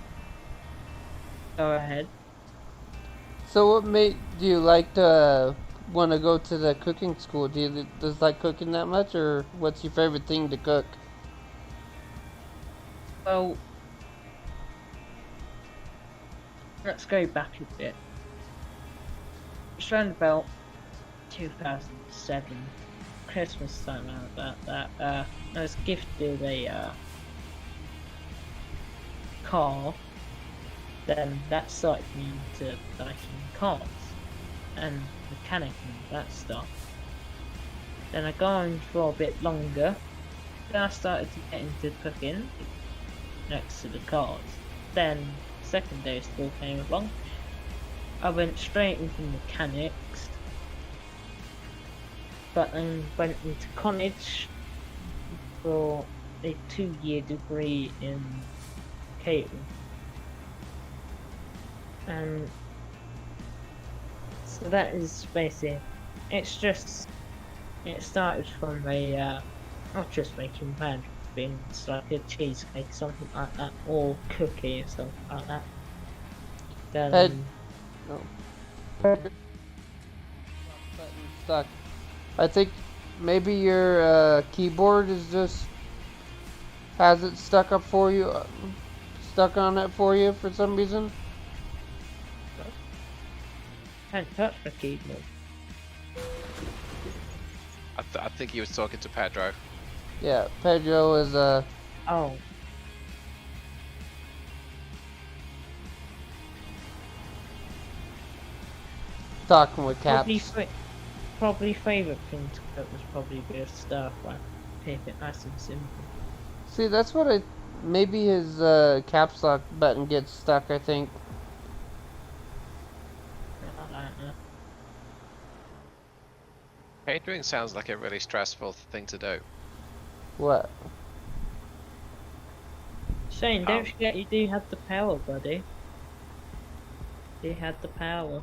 Go ahead. So what made you like to want to go to the cooking school? Do you just like cooking that much, or what's your favorite thing to cook? Well, let's go back a bit. It's around about 2007, Christmas time, around about that. I was gifted a car. Then that started me into liking cars and mechanic and that stuff. Then I got on for a bit longer. Then I started to get into cooking next to the cars. Then secondary school came along. I went straight into mechanics, but then went into college for a 2-year degree in catering. And so that is basically, it started from a, not just making bad things like a cheesecake, something like that, or cookie or something like that. Then, Button stuck. I think maybe your keyboard is just has it stuck up for you, stuck on it for you for some reason. can't touch the keyboard. I think he was talking to Pedro. Yeah, Pedro is Oh, talking with Caps. Probably favourite thing to cook was probably a bit of stir fry. Keep it nice and simple. See, that's what I... Maybe his caps lock button gets stuck, I think. I don't know. Catering sounds like a really stressful thing to do. What? Shane, don't forget you do have the power, buddy. You had the power.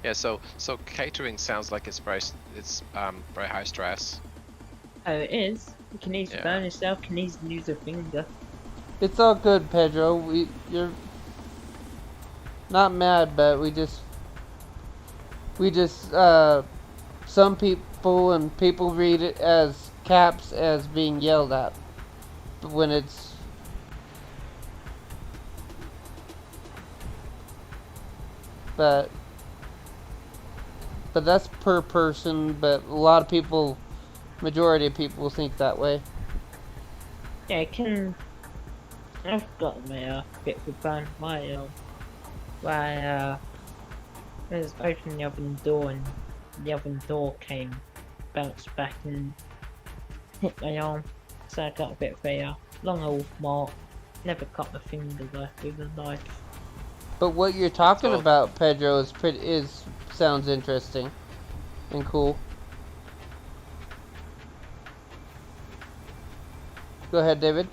Yeah, so catering sounds like it's very high stress. Oh, it is. You can easily Yeah. burn yourself, can easily use a finger. It's all good, Pedro. You're not mad, but we just some people and people read it as Caps as being yelled at when it's but that's per person, but a lot of people, majority of people think that way. Yeah, it can. I've got my bit of a burn my where I was opening the oven door and the oven door came, bounced back and hit my arm. So I got a bit of a long old mark. Never cut my finger though with a knife. But what you're talking about, Pedro, is sounds interesting and cool. Go ahead, David.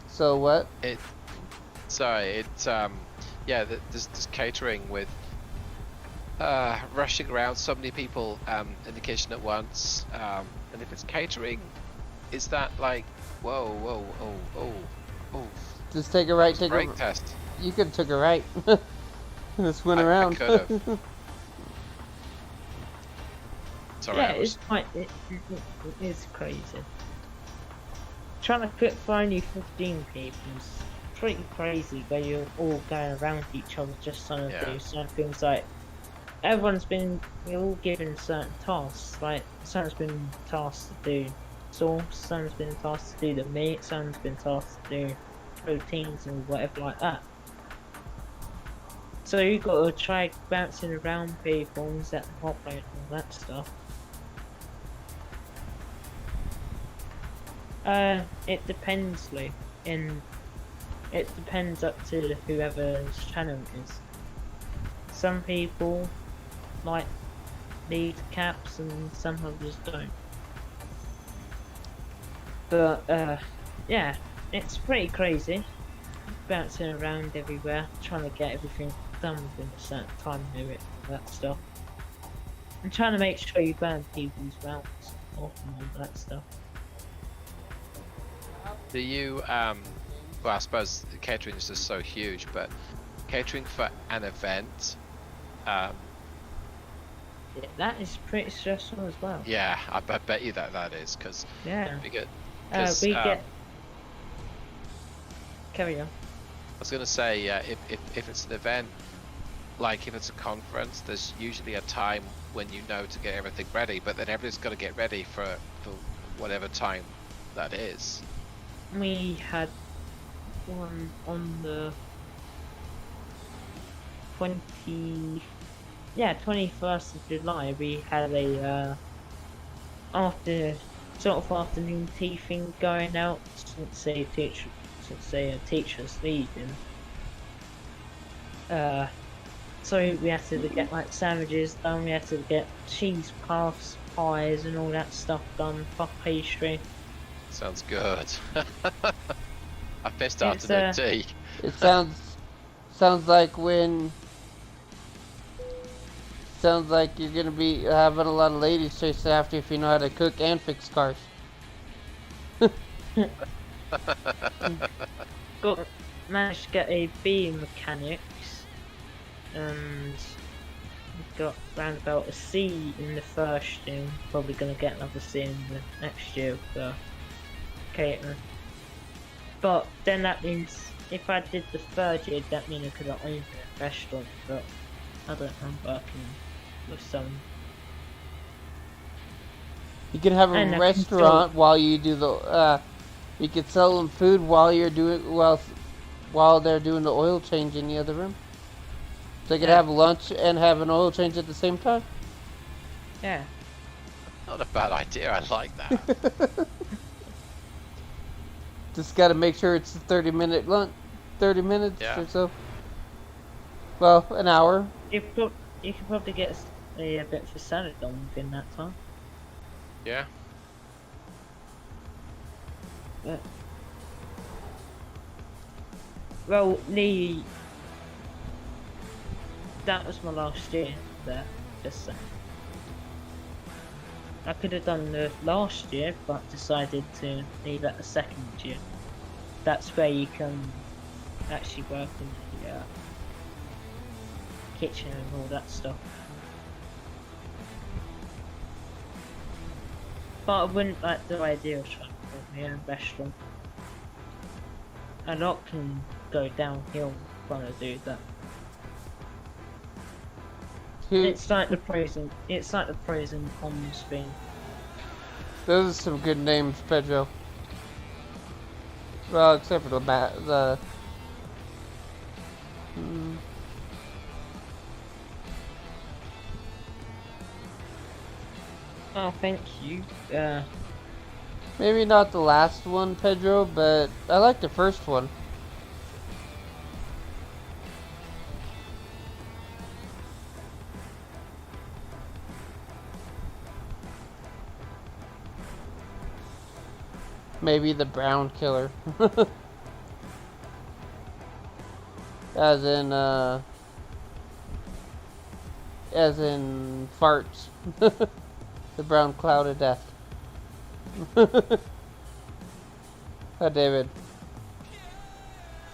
So what? It's yeah, this catering with rushing around so many people in the kitchen at once, and if it's catering, is that like whoa, Just take a right, take a brake test? You could have took a right. Just went around. I could have. Sorry, Yeah, it's quite. It is crazy. Trying to cook for only 15 people is pretty crazy. Where you're all going around each other just trying to do certain things. Like we're all given certain tasks. Like someone's been tasked to do sauce, someone's been tasked to do the meat, someone's been tasked to do proteins and whatever like that. So you've got to try bouncing around people and set the hot plate and all that stuff. It depends, Lou. It depends up to whoever's channel it is. Some people like need caps and some others don't. But yeah, it's pretty crazy. Bouncing around everywhere, trying to get everything done within a certain time limit and that stuff. And trying to make sure you burn people's mouths off and all that stuff. Do you well, I suppose catering is just so huge, but catering for an event, Yeah, that is pretty stressful as well. yeah, I bet you that is, because Yeah. we get Carry on. I was gonna say, if it's an event, like if it's a conference, there's usually a time when you know to get everything ready, but then everything's got to get ready for whatever time that is. We had one on the 21st of July. We had a afternoon tea thing going out since a teacher's leaving. So we had to get like sandwiches done. We had to get cheese puffs, pies, and all that stuff done. Puff pastry. Sounds good. I pissed afternoon tea. It sounds like you're gonna be having a lot of ladies chase after you if you know how to cook and fix cars. Managed to get a B in mechanics, and got round about a C in the first year. Probably gonna get another C in the next year for catering. But then that means if I did the third year, that means I could have owned a restaurant, but I don't know, working with some. You could have a And I can restaurant while you do the. You could sell them food while you're doing while they're doing the oil change in the other room. So you could have lunch and have an oil change at the same time. Yeah. Not a bad idea. I like that. Just got to make sure it's a 30-minute lunch, 30 minutes Yeah. or so. Well, an hour. You could probably get a bit of a salad done within that time. Yeah. But, well, that was my last year there, just saying. I could have done the last year, but decided to leave at the second year. That's where you can actually work in the kitchen and all that stuff. But I wouldn't like the idea of trying to build my own restaurant. A lot can go downhill trying to do that. It's like the pros and cons thing. Those are some good names, Pedro. Well, except for the. Oh, thank you. Maybe not the last one, Pedro, but I like the first one. Maybe the brown killer. As in farts. The brown cloud of death. Hi, David.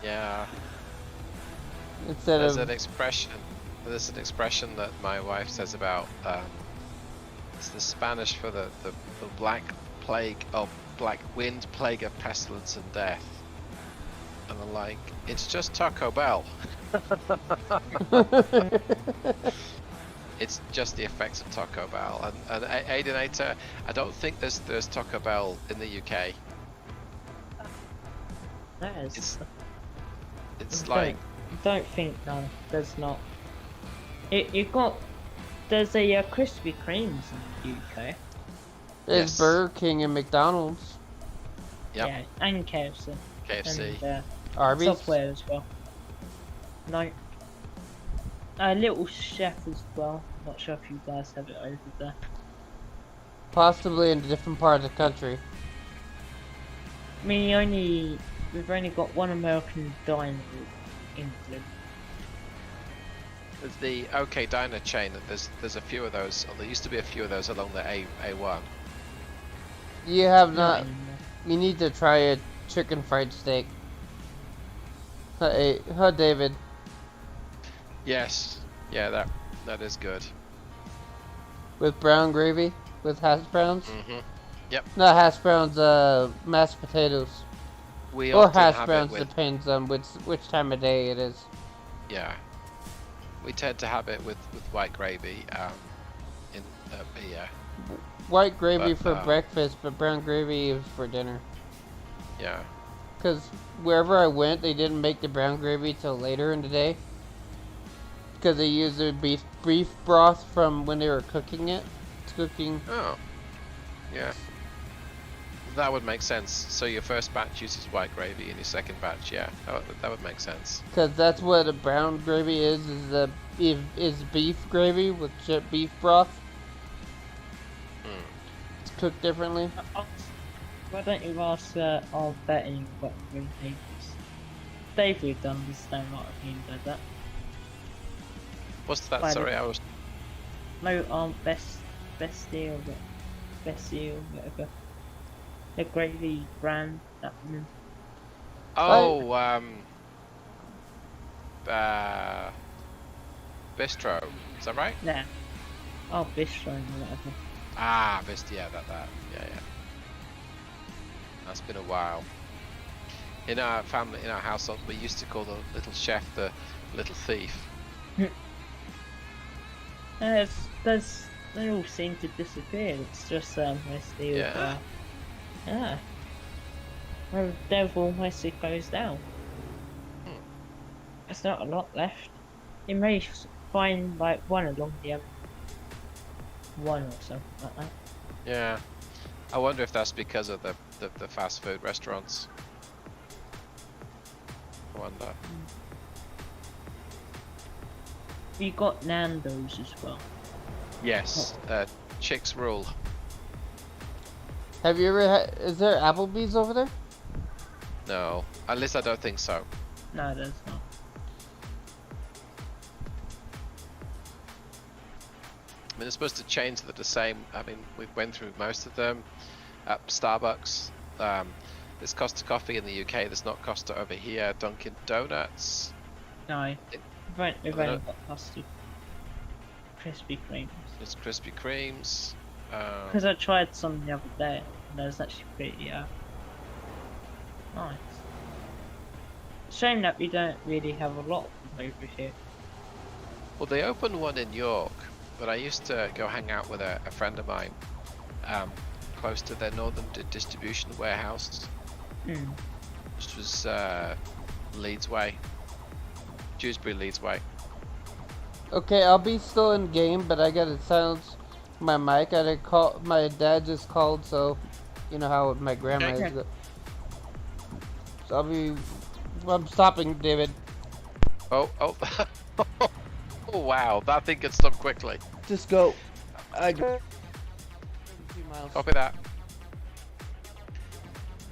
Yeah. Instead There's of an expression. There's an expression that my wife says about. It's the Spanish for the black plague of black wind, plague of pestilence and death. And I'm like, it's just Taco Bell. It's just the effects of Taco Bell. And Aidon, I don't think there's Taco Bell in the UK. It's like. Don't think no, there's not. There's a Krispy Kremes in the UK. There's Yes. Burger King and McDonald's. Yep. Yeah, and KFC. KFC. And Arby's. Subway as well. No. A Little Chef as well. Not sure if you guys have it over there. Possibly in a different part of the country. I mean, we've only got one American diner in England. There's the OK Diner chain. There's a few of those. Or there used to be a few of those along the A1. You have not. anymore. You need to try a chicken fried steak. Hey, David. Yes. Yeah, that is good. With brown gravy, with hash browns. Yep. Not hash browns. Mashed potatoes. We Or often hash have browns, it with. depends on which time of day it is. Yeah. We tend to have it with white gravy. Yeah. White gravy But, for breakfast, but brown gravy is for dinner. Yeah. Because wherever I went, they didn't make the brown gravy till later in the day. Because they used their beef broth from when they were cooking it. Oh. Yeah. That would make sense. So your first batch uses white gravy, and your second batch, yeah, that would make sense. Because that's what a brown gravy is beef gravy with beef broth. It's cooked differently. Why don't you ask our betting what we think? Dave would understand what I mean by that. What's that? Why Sorry, I was. No, best deal, whatever. The gravy brand, that one. Oh, Bistro. Is that right? Yeah. Oh, bistro or whatever. Bistro. Yeah, that. Yeah. That's been a while. In our family, in our household, we used to call the little chef the little thief. They all seem to disappear. It's just mostly Yeah. yeah. Well, they've all mostly closed down. Hmm. There's not a lot left. You may find like one along the one or something like that. Yeah. I wonder if that's because of the fast food restaurants. I wonder. You got Nando's as well. Yes. Chicks rule. Have you ever had? Is there Applebee's over there? No. At least I don't think so. No, there's not. I mean, they're supposed to change the same. I mean, we've went through most of them. Starbucks. There's Costa Coffee in the UK. There's not Costa over here. Dunkin' Donuts. No. We've I only don't- got custard. Krispy Kremes. There's Krispy Kremes. Because I tried some the other day, and it was actually pretty nice. Shame that we don't really have a lot over here. Well, they opened one in York, but I used to go hang out with a friend of mine, close to their northern distribution warehouse, which was Leeds Way, Dewsbury Leeds Way. Okay, I'll be still in game, but I gotta silence my mic. I gotta call. My dad just called, so you know how my grandma Okay. is. So I'm stopping, David. Oh. Oh wow, that thing can stop quickly. Just go. I go. 2 miles. Copy that.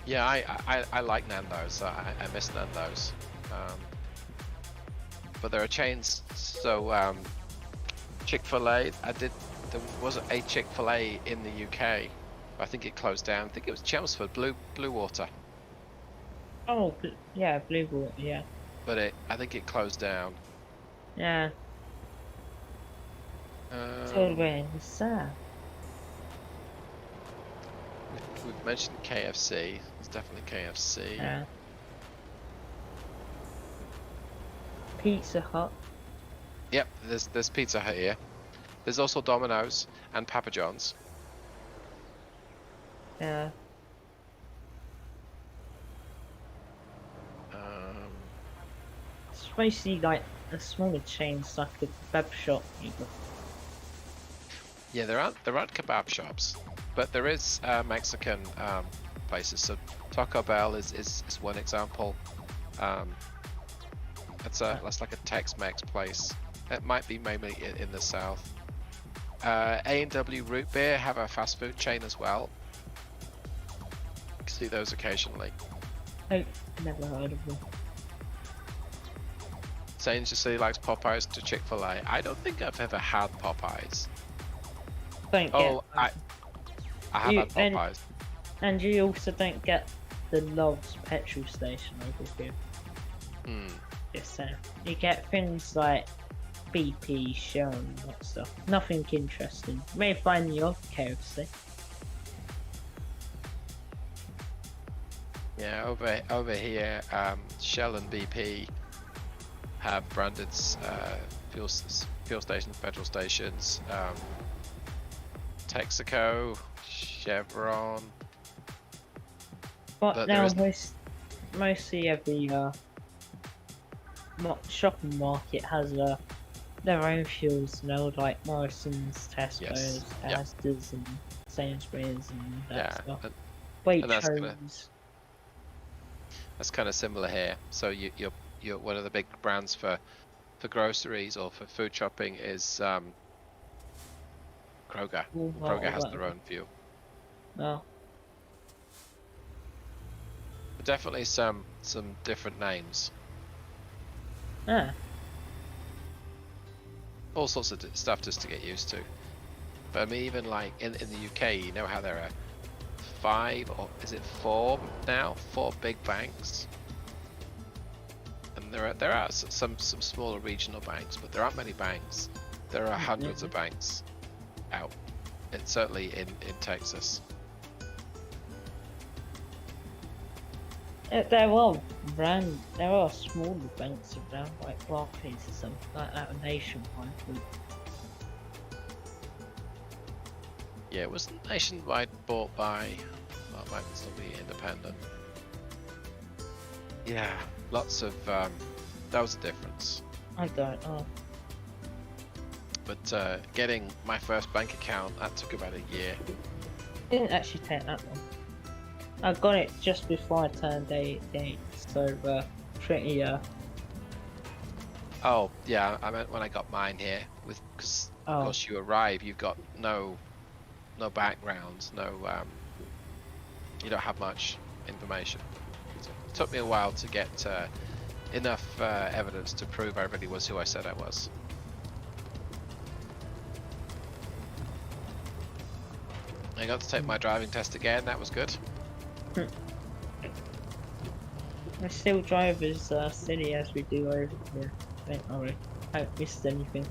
Yeah, I like Nando's. I miss Nando's. But there are chains. So Chick-fil-A. There was a Chick-fil-A in the UK. I think it closed down. I think it was Chelmsford, Blue Water. Oh, yeah, Blue Water, yeah. But I think it closed down. Yeah. So where is that? We've mentioned KFC. It's definitely KFC. Yeah. Pizza Hut. Yep, there's Pizza Hut here. There's also Domino's and Papa John's. Yeah. It's mostly like a smaller chains like a kebab shop. Yeah, there aren't kebab shops, but there is Mexican places. So Taco Bell is one example. That's like a Tex-Mex place. It might be mainly in the south. A&W Root Beer have a fast food chain as well. You can see those occasionally. I never heard of them. Saints just say likes Popeyes to Chick-fil-A. I don't think I've ever had Popeyes. Don't Oh, get. I have You- had Popeyes. And you also don't get the Love's petrol station over here. Just saying. You get things like BP, Shell, and that stuff. Nothing interesting. You may find the odd KFC. Yeah, over here, Shell and BP have branded fuel stations, petrol stations. Texaco, Chevron. But But now there mostly every shopping market has their own fuels, you know, like Morrison's, Tesco's, Yes, yeah. Asda's, and Sainsbury's, and that stuff. and Waitrose. that's kind of similar here. So you're one of the big brands for groceries or for food shopping is Kroger. Kroger has their own fuel. No. But definitely some different names. Yeah. All sorts of stuff just to get used to. But I mean, even like in the UK, you know how there are 5 or is it 4 now? 4 big banks. And there are some smaller regional banks, but there aren't many banks. There are hundreds of banks out. It's certainly in Texas. There are small events around, like Barclays or something like that, or Nationwide. Yeah, it was Nationwide bought by, well, it might still be independent. Yeah, lots of, that was the difference. I don't know. But getting my first bank account, that took about a year. Didn't actually take that long. I got it just before I turned 18, so pretty Oh, yeah, I meant when I got mine here, because of course you arrive, you've got no background, you don't have much information. So it took me a while to get enough evidence to prove I really was who I said I was. I got to take my driving test again, that was good. I still drive as silly as we do over here. Don't worry, I haven't missed anything.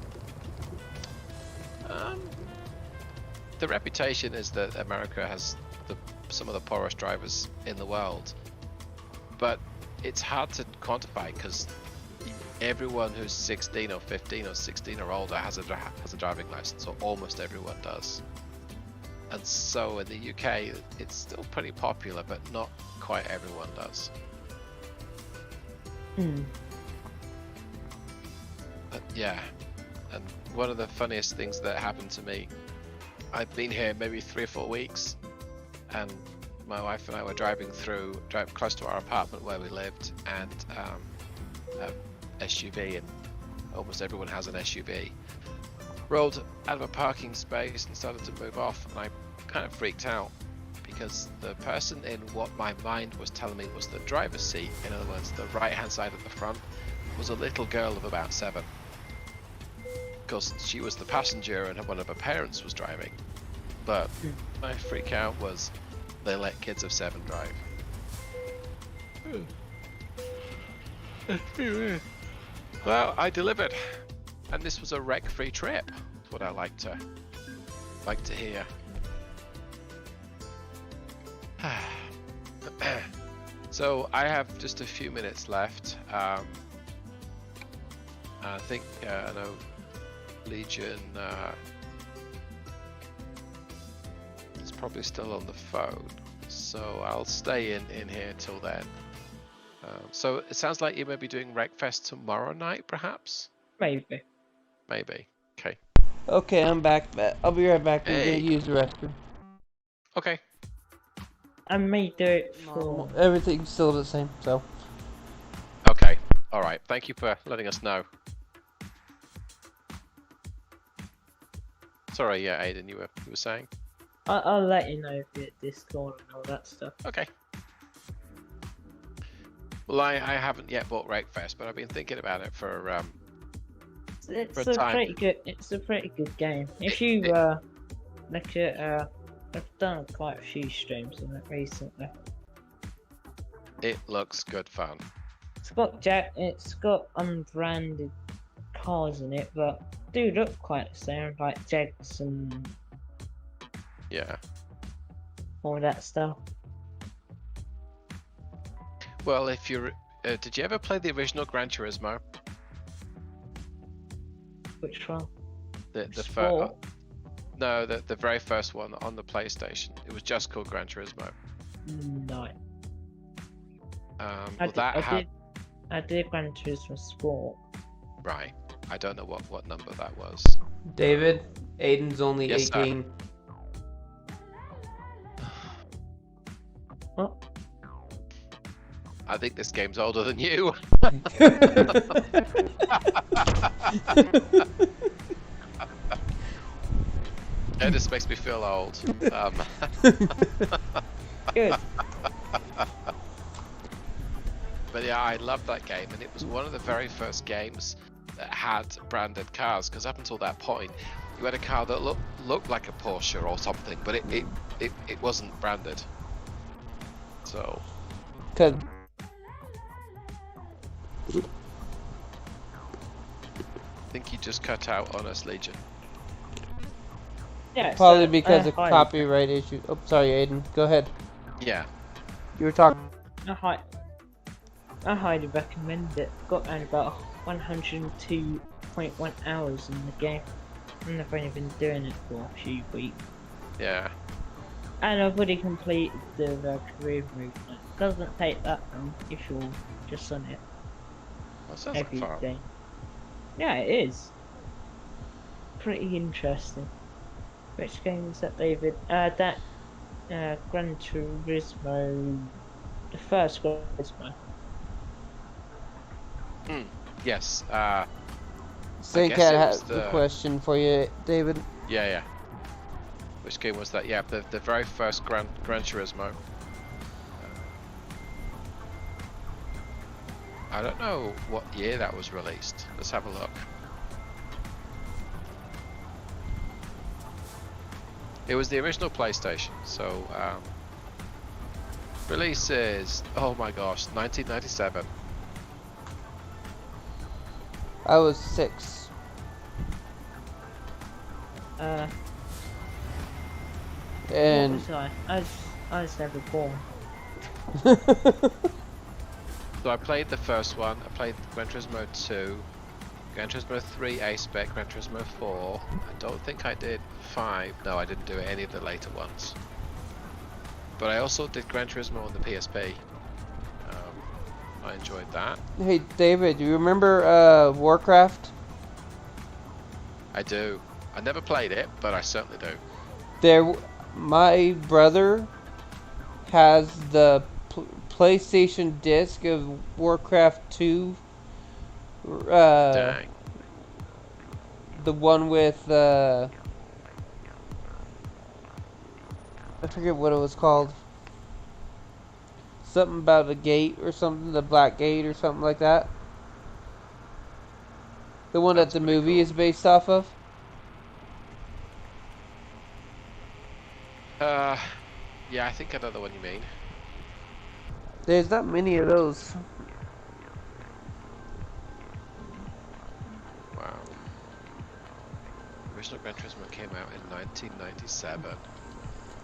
The reputation is that America has some of the poorest drivers in the world, but it's hard to quantify because everyone who's 16 or 15 or 16 or older has a driving license, or almost everyone does. And so in the UK, it's still pretty popular, but not quite everyone does. But yeah, and one of the funniest things that happened to me, I've been here maybe 3 or 4 weeks, and my wife and I were driving close to our apartment where we lived, and a SUV, and almost everyone has an SUV, rolled out of a parking space and started to move off, and I kind of freaked out because the person in what my mind was telling me was the driver's seat, in other words the right hand side at the front, was a little girl of about 7. Because she was the passenger and one of her parents was driving. But my freak out was they let kids of 7 drive. Well, I delivered, and this was a wreck-free trip. That's what I like to hear. So I have just a few minutes left. I think I know Legion is probably still on the phone, so I'll stay in here till then. So it sounds like you may be doing Wreckfest tomorrow night, perhaps? Maybe. Okay. Okay, I'm back. I'll be right back. I'm Hey. gonna use the restroom. Okay. I may do it for... Everything's still the same, so. Okay. All right. Thank you for letting us know. Sorry, yeah, Aidon, you were saying? I'll let you know via Discord and all that stuff. Okay. Well, I haven't yet bought Wreckfest, but I've been thinking about it for It's a time. It's a pretty good game. If you look at I've done quite a few streams on it recently. It looks good fun. It's got unbranded cars in it, but do look quite the same, like Jags and Yeah. all that stuff. Well, if you're, did you ever play the original Gran Turismo? Which one? The Sport? No, the very first one on the PlayStation. It was just called Gran Turismo. No. Well, I did Gran Turismo Sport. Right. I don't know what number that was. David, Aiden's only Yes, sir. 18. What? I think this game's older than you. It just makes me feel old. Good. But yeah, I loved that game, and it was one of the very first games that had branded cars, because up until that point you had a car that looked like a Porsche or something, but it wasn't branded. So Cause I think you just cut out on us, Legion. Yeah. probably so, because of hi. copyright issues. Oh, sorry, Aiden. Go ahead. Yeah. You were talking. Hi. I highly recommend it. Got around about 102.1 hours in the game, and I've only been doing it for a few weeks. Yeah. And I've already completed the career movement. Doesn't take that long if you're just on it That sounds like every fun. day. Yeah, it is. Pretty interesting. Which game is that, David? That Gran Turismo, the first Gran Turismo. Yes. Snake guess Cat it has was a the- question for you, David. Yeah. Which game was that? Yeah, the very first Gran Turismo. I don't know what year that was released. Let's have a look. It was the original PlayStation, so releases. Oh my gosh, 1997. I was 6. What And was I? I was never born. So I played the first one. I played Gran Turismo 2, Gran Turismo 3 A-Spec, Gran Turismo 4. I don't think I did 5. No, I didn't do any of the later ones. But I also did Gran Turismo on the PSP. I enjoyed that. hey, David, do you remember Warcraft? I do. I never played it, but I certainly do. My brother has the PlayStation disc of Warcraft 2. Dang. The one with I forget what it was called. Something about a gate or something, the Black Gate or something like that. The one That's that the pretty movie cool. is based off of. Yeah, I think I know the one you mean. There's not many of those. Wow. Original Gran Turismo came out in 1997.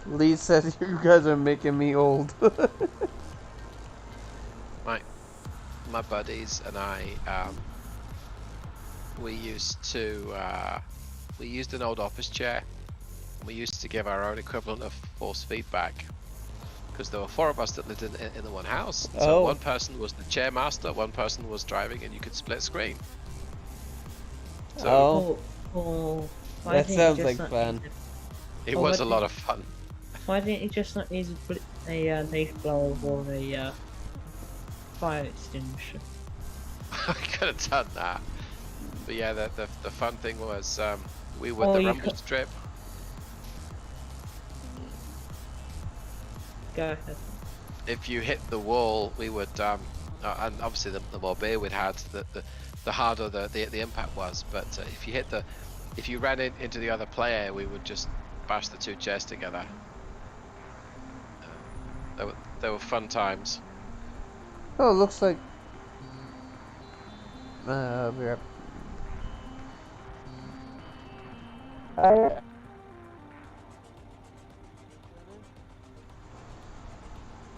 Lee says you guys are making me old. My buddies and I, we used an old office chair. We used to give our own equivalent of force feedback because there were 4 of us that lived in the one house. So Oh. one person was the chair master, one person was driving, and you could split screen. So Why That didn't you sounds just like not fun. use it Oh, was a what lot did- of fun. Why didn't you just not use a leaf blower or a fire extinguisher? I could have done that. But yeah, the fun thing was we would Oh, the you rumble could- strip. Go ahead. If you hit the wall, we would and obviously the more beer we'd had, the harder the impact was. But if you ran into the other player, we would just bash the 2 chairs together. They were fun times. Oh, it looks like. We're up.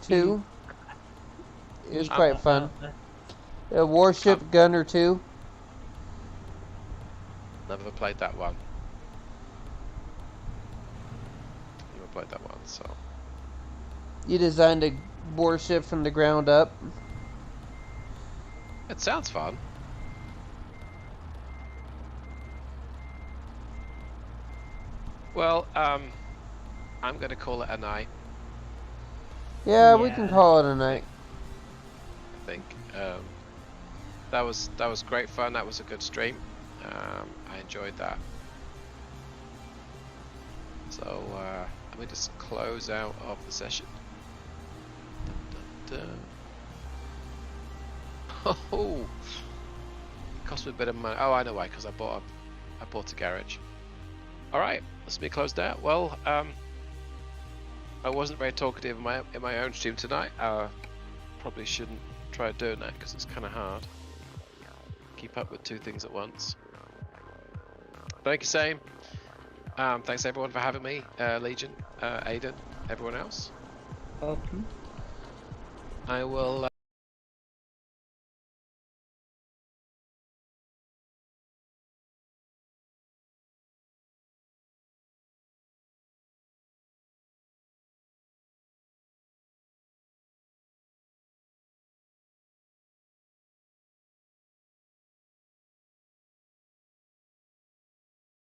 Two. It was quite fun. A Warship Gunner 2. Never played that one. Never played that one, so. You designed a warship from the ground up. It sounds fun. Well, I'm gonna call it a night. Yeah, we can Yeah. call it a night. I think that was great fun. That was a good stream. I enjoyed that. So let me just close out of the session. Dun, dun, dun. Oh, it cost me a bit of money. Oh, I know why. Because I bought a garage. All right, let's be closed out. Well, I wasn't very talkative in my own stream tonight. Probably shouldn't try doing that because it's kind of hard. Keep up with 2 things at once. Thank you, Same. Thanks everyone for having me. Legion, Aidon, everyone else. Welcome. I will.